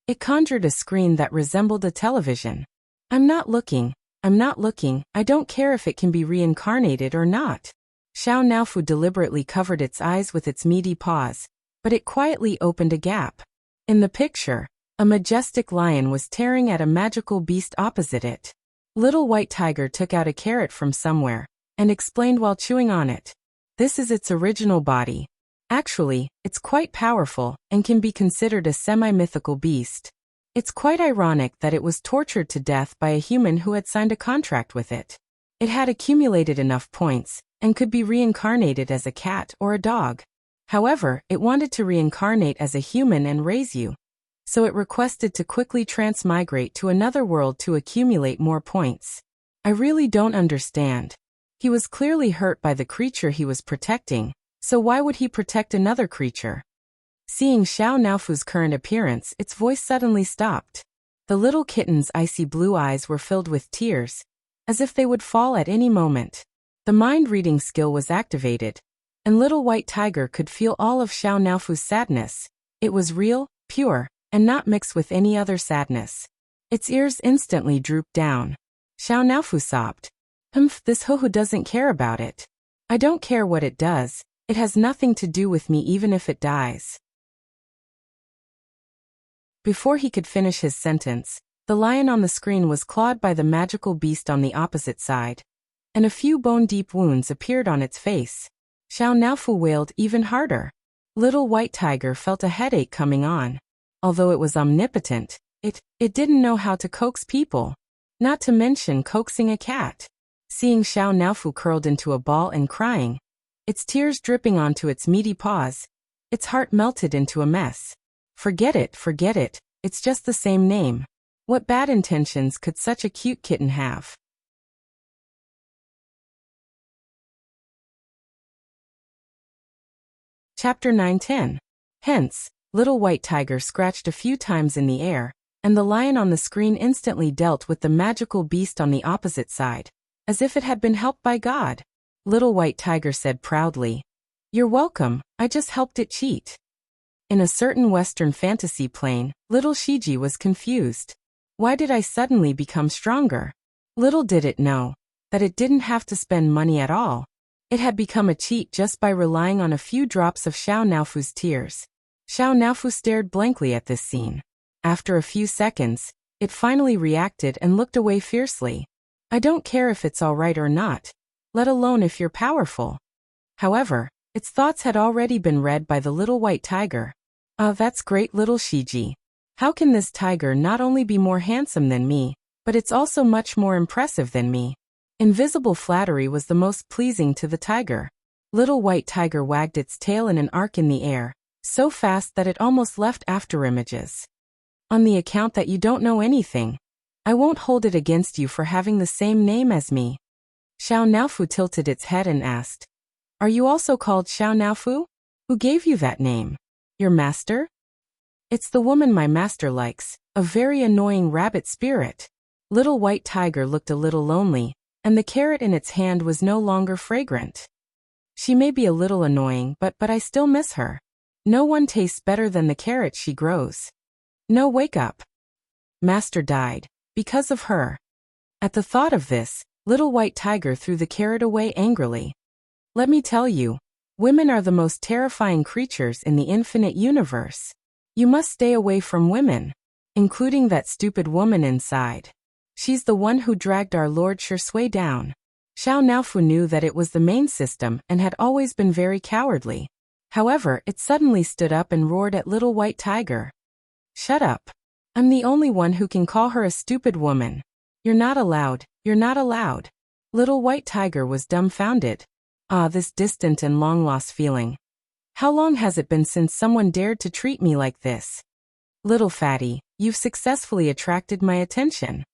It conjured a screen that resembled a television. I'm not looking, I don't care if it can be reincarnated or not." Xiao Naofu deliberately covered its eyes with its meaty paws, but it quietly opened a gap. In the picture, a majestic lion was tearing at a magical beast opposite it. Little white tiger took out a carrot from somewhere and explained while chewing on it. "This is its original body. Actually, it's quite powerful and can be considered a semi-mythical beast. It's quite ironic that it was tortured to death by a human who had signed a contract with it. It had accumulated enough points and could be reincarnated as a cat or a dog. However, it wanted to reincarnate as a human and raise you. So it requested to quickly transmigrate to another world to accumulate more points. I really don't understand. He was clearly hurt by the creature he was protecting, so why would he protect another creature? Seeing Xiao Naofu's current appearance, its voice suddenly stopped. The little kitten's icy blue eyes were filled with tears, as if they would fall at any moment. The mind-reading skill was activated, and little white tiger could feel all of Xiao Naofu's sadness. It was real, pure, and not mixed with any other sadness. Its ears instantly drooped down. Xiao Naofu sobbed. This Hohu doesn't care about it. I don't care what it does. It has nothing to do with me even if it dies. Before he could finish his sentence, the lion on the screen was clawed by the magical beast on the opposite side, and a few bone-deep wounds appeared on its face. Xiao Naofu wailed even harder. Little white tiger felt a headache coming on. Although it was omnipotent, it didn't know how to coax people, not to mention coaxing a cat. Seeing Xiao Naofu curled into a ball and crying, its tears dripping onto its meaty paws, its heart melted into a mess. Forget it, it's just the same name. What bad intentions could such a cute kitten have? Chapter 9:10. Hence, little white tiger scratched a few times in the air, and the lion on the screen instantly dealt with the magical beast on the opposite side, as if it had been helped by God. Little white tiger said proudly, "You're welcome, I just helped it cheat." In a certain Western fantasy plane, little Shiji was confused. Why did I suddenly become stronger? Little did it know that it didn't have to spend money at all. It had become a cheat just by relying on a few drops of Xiao Naofu's tears. Xiao Naofu stared blankly at this scene. After a few seconds, it finally reacted and looked away fiercely. I don't care if it's all right or not, let alone if you're powerful. However, its thoughts had already been read by the little white tiger. That's great, little Shiji. How can this tiger not only be more handsome than me, but it's also much more impressive than me? Invisible flattery was the most pleasing to the tiger. Little white tiger wagged its tail in an arc in the air, so fast that it almost left afterimages. On the account that you don't know anything, I won't hold it against you for having the same name as me. Xiao Naofu tilted its head and asked, "Are you also called Xiao Naofu? Who gave you that name? Your master?" "It's the woman my master likes, a very annoying rabbit spirit." Little white tiger looked a little lonely, and the carrot in its hand was no longer fragrant. "She may be a little annoying, but I still miss her. No one tastes better than the carrot she grows." "No, wake up. Master died, because of her." At the thought of this, little white tiger threw the carrot away angrily. "Let me tell you, women are the most terrifying creatures in the infinite universe. You must stay away from women, including that stupid woman inside. She's the one who dragged our Lord Shui down." Xiao Naofu knew that it was the main system and had always been very cowardly. However, it suddenly stood up and roared at little white tiger. "Shut up. I'm the only one who can call her a stupid woman. You're not allowed, you're not allowed." Little white tiger was dumbfounded. This distant and long-lost feeling. How long has it been since someone dared to treat me like this? "Little fatty, you've successfully attracted my attention."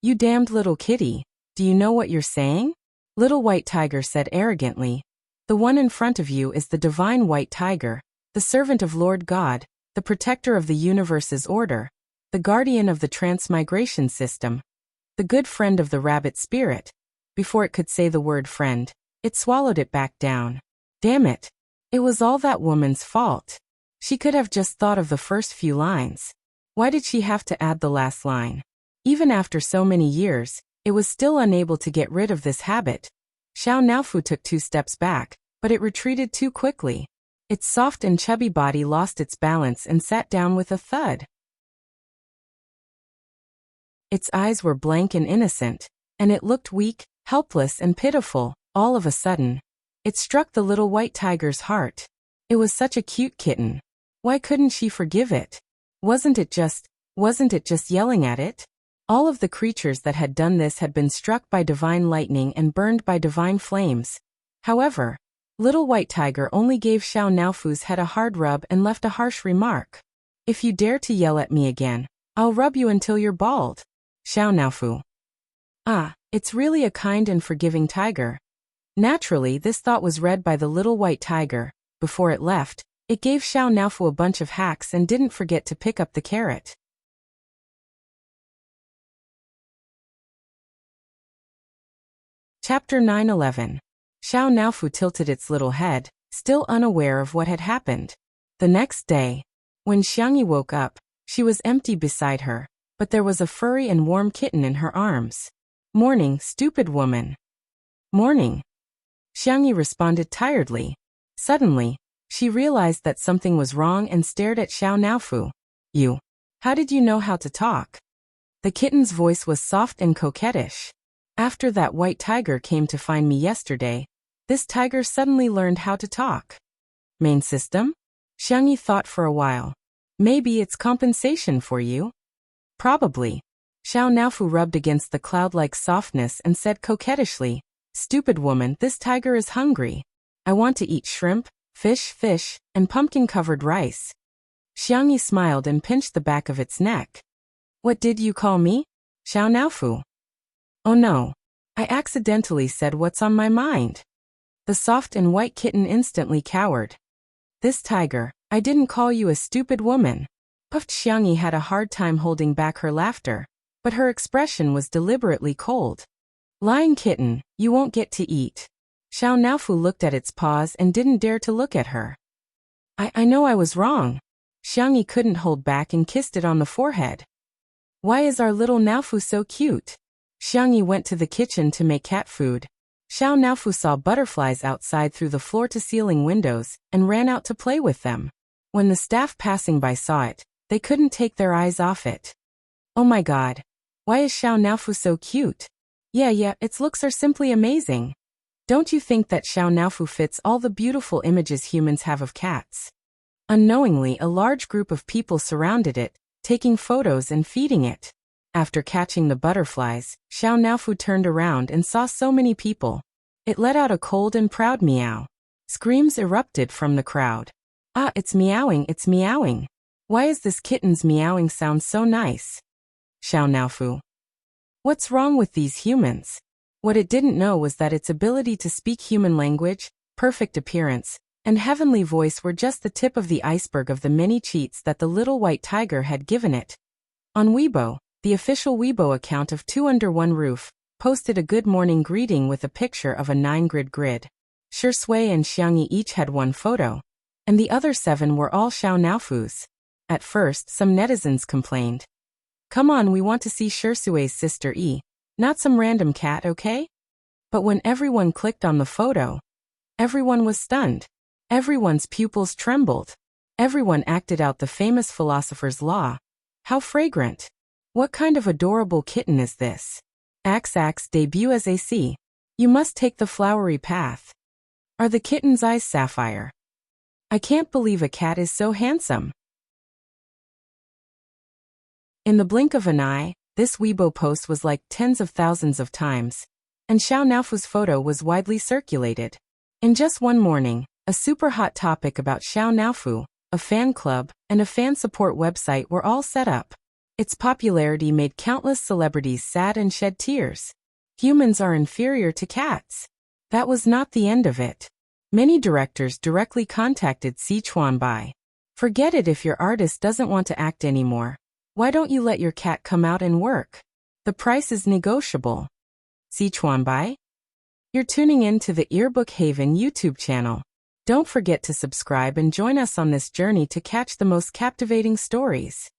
"You damned little kitty, do you know what you're saying?" Little white tiger said arrogantly. "The one in front of you is the divine white tiger, the servant of Lord God, the protector of the universe's order, the guardian of the transmigration system, the good friend of the rabbit spirit." Before it could say the word friend, it swallowed it back down. Damn it. It was all that woman's fault. She could have just thought of the first few lines. Why did she have to add the last line? Even after so many years, it was still unable to get rid of this habit. Xiao Naofu took 2 steps back, but it retreated too quickly. Its soft and chubby body lost its balance and sat down with a thud. Its eyes were blank and innocent, and it looked weak, helpless and pitiful. All of a sudden, it struck the little white tiger's heart. It was such a cute kitten. Why couldn't she forgive it? Wasn't it just yelling at it? All of the creatures that had done this had been struck by divine lightning and burned by divine flames. However, Little White Tiger only gave Xiao Naofu's head a hard rub and left a harsh remark. If you dare to yell at me again, I'll rub you until you're bald. Xiao Naofu. Ah, it's really a kind and forgiving tiger. Naturally, this thought was read by the Little White Tiger. Before it left, it gave Xiao Naofu a bunch of hacks and didn't forget to pick up the carrot. Chapter 9:11. Xiao Naofu tilted its little head, still unaware of what had happened. The next day, when Xiangyi woke up, she was empty beside her, but there was a furry and warm kitten in her arms. Morning, stupid woman. Morning. Xiangyi responded tiredly. Suddenly, she realized that something was wrong and stared at Xiao Naofu. You. How did you know how to talk? The kitten's voice was soft and coquettish. After that white tiger came to find me yesterday, this tiger suddenly learned how to talk. Main system? Xiangyi thought for a while. Maybe it's compensation for you? Probably. Xiao Naofu rubbed against the cloud-like softness and said coquettishly, Stupid woman, this tiger is hungry. I want to eat shrimp, fish, and pumpkin-covered rice. Xiangyi smiled and pinched the back of its neck. What did you call me? Xiao Naofu. Oh no. I accidentally said what's on my mind. The soft and white kitten instantly cowered. This tiger, I didn't call you a stupid woman. Puffed Xiangyi had a hard time holding back her laughter, but her expression was deliberately cold. Lying kitten, you won't get to eat. Xiao Naofu looked at its paws and didn't dare to look at her. I know I was wrong. Xiangyi couldn't hold back and kissed it on the forehead. Why is our little Naofu so cute? Xiangyi went to the kitchen to make cat food. Xiao Naofu saw butterflies outside through the floor-to-ceiling windows and ran out to play with them. When the staff passing by saw it, they couldn't take their eyes off it. Oh my god. Why is Xiao Naofu so cute? Yeah, its looks are simply amazing. Don't you think that Xiao Naofu fits all the beautiful images humans have of cats? Unknowingly, a large group of people surrounded it, taking photos and feeding it. After catching the butterflies, Xiao Naofu turned around and saw so many people. It let out a cold and proud meow. Screams erupted from the crowd. Ah, it's meowing. Why is this kitten's meowing sound so nice? Xiao Naofu. What's wrong with these humans? What it didn't know was that its ability to speak human language, perfect appearance, and heavenly voice were just the tip of the iceberg of the many cheats that the Little White Tiger had given it. On Weibo, the official Weibo account of Two Under One Roof posted a good morning greeting with a picture of a 9-grid grid. Shi Sui and Xiangyi each had one photo, and the other 7 were all Xiao Naofu's. At first, some netizens complained. Come on, we want to see Shi Sui's sister E, not some random cat, okay? But when everyone clicked on the photo, everyone was stunned. Everyone's pupils trembled. Everyone acted out the famous philosopher's law. How fragrant. What kind of adorable kitten is this? Axe debut as AC. You must take the flowery path. Are the kitten's eyes sapphire? I can't believe a cat is so handsome. In the blink of an eye, this Weibo post was liked tens of thousands of times, and Xiao Naofu's photo was widely circulated. In just one morning, a super hot topic about Xiao Naofu, a fan club, and a fan support website were all set up. Its popularity made countless celebrities sad and shed tears. Humans are inferior to cats. That was not the end of it. Many directors directly contacted Sichuan Bai. Forget it if your artist doesn't want to act anymore. Why don't you let your cat come out and work? The price is negotiable. Sichuan Bai? You're tuning in to the Earbook Haven YouTube channel. Don't forget to subscribe and join us on this journey to catch the most captivating stories.